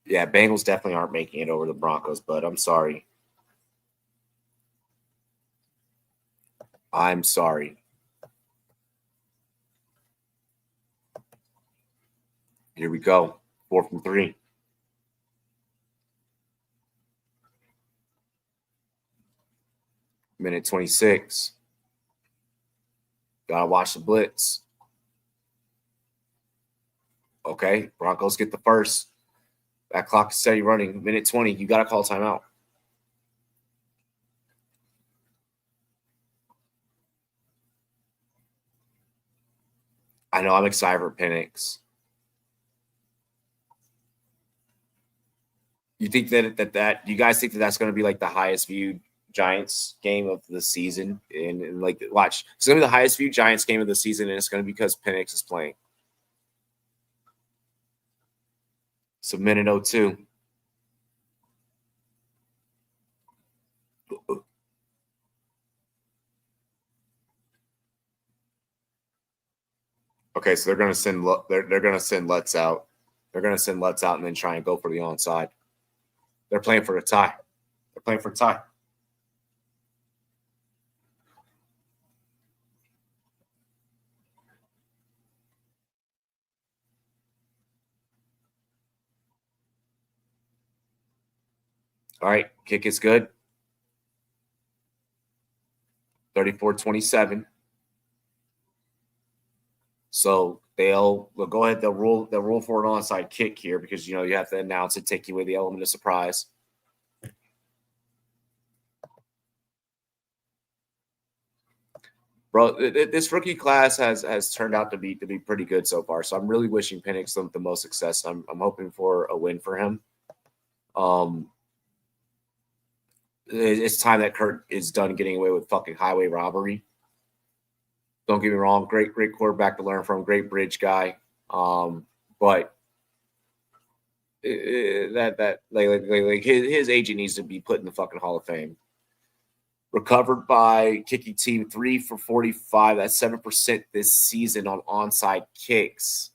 Yeah, Bengals definitely aren't making it over the Broncos, but I'm sorry. I'm sorry. Here we go. 4th and 3. Minute 26. Gotta watch the blitz. Okay, Broncos get the first. That clock is steady running. Minute 20. You gotta call timeout. I know I'm excited for Penix. You think that you guys think that that's going to be like the highest viewed Giants game of the season? And like, watch, it's going to be the highest viewed Giants game of the season, and it's going to be because Penix is playing. So minute 02. Okay, so they're going to send they're going to send Lutz out. They're going to send Lutz out and then try and go for the onside. They're playing for a tie. They're playing for a tie. All right, kick is good. 34-27. So they'll go ahead. They'll roll for an onside kick here because you have to announce it, take away the element of surprise. Bro, this rookie class has turned out to be pretty good so far. So I'm really wishing Penix the most success. I'm hoping for a win for him. It's time that Kurt is done getting away with fucking highway robbery. Don't get me wrong, great quarterback to learn from, great bridge guy. But like his agent needs to be put in the fucking Hall of Fame. Recovered by kicking team 3 for 45. That's 7% this season on onside kicks.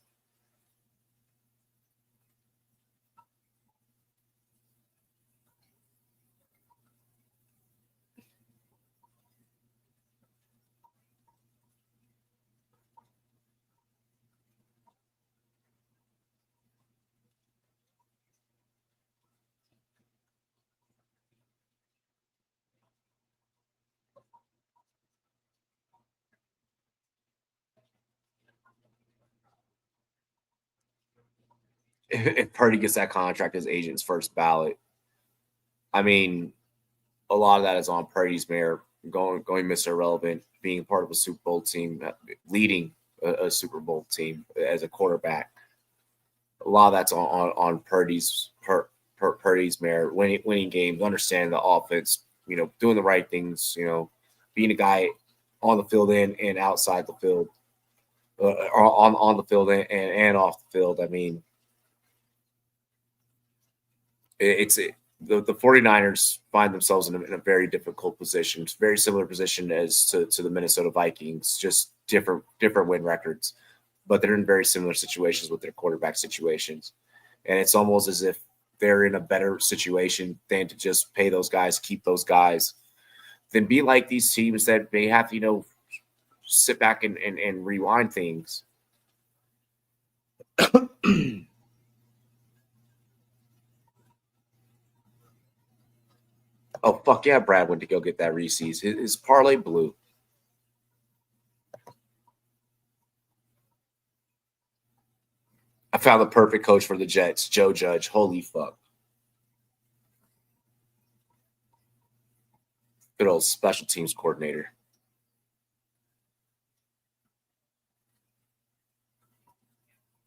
If Purdy gets that contract as agent's first ballot, I mean, a lot of that is on Purdy's merit, going Mr. Irrelevant, being part of a Super Bowl team, leading a Super Bowl team as a quarterback. A lot of that's on Purdy's merit, winning games, understanding the offense, doing the right things, being a guy on the field and outside the field, on the field and off the field. I mean, the 49ers find themselves in a very difficult position. It's a very similar position as to the Minnesota Vikings, just different win records, but they're in very similar situations with their quarterback situations. And it's almost as if they're in a better situation than to just pay those guys, keep those guys, than be like these teams that may have to, sit back and rewind things. Oh, fuck yeah, Brad went to go get that Reese's. His parlay blew. I found the perfect coach for the Jets, Joe Judge. Holy fuck. Good old special teams coordinator.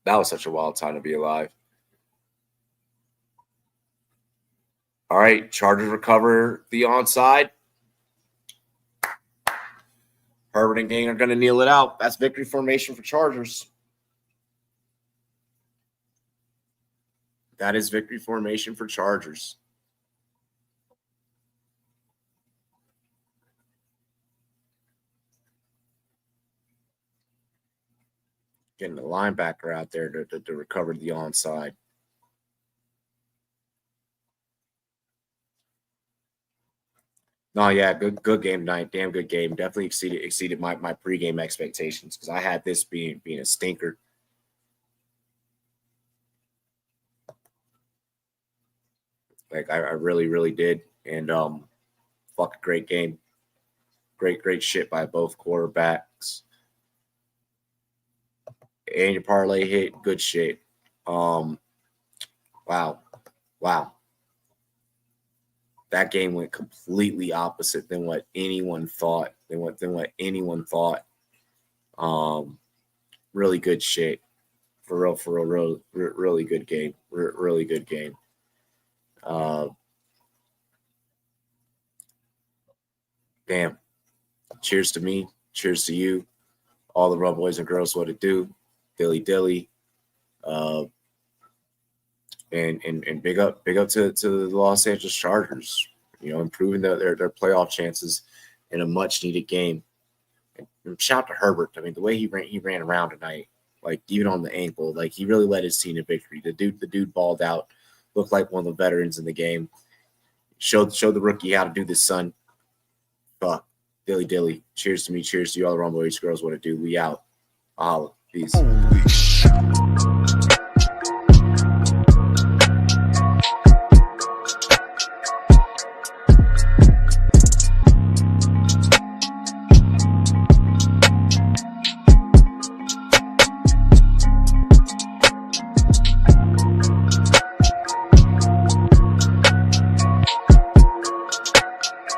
That was such a wild time to be alive. All right, Chargers recover the onside. Herbert and gang are going to kneel it out. That's victory formation for Chargers. That is victory formation for Chargers. Getting the linebacker out there to recover the onside. No, yeah, good game tonight. Damn good game. Definitely exceeded my pregame expectations because I had this being a stinker. Like I really, really did. And fucking great game. Great shit by both quarterbacks. And your parlay hit, good shit. Wow. That game went completely opposite than what anyone thought. Really good shit. For real, really good game. Really good game. Damn. Cheers to me. Cheers to you. All the Rum Boys and Girls, what it do. Dilly. And big up to the Los Angeles Chargers, improving their playoff chances in a much needed game. And shout out to Herbert. I mean, the way he ran around tonight, like even on the ankle, like he really led his team to victory. The dude balled out, looked like one of the veterans in the game. Showed the rookie how to do this, son. Fuck. Dilly. Cheers to me. Cheers to you all the Rum Boys, Girls, what it do. We out. Peace. Holy shit.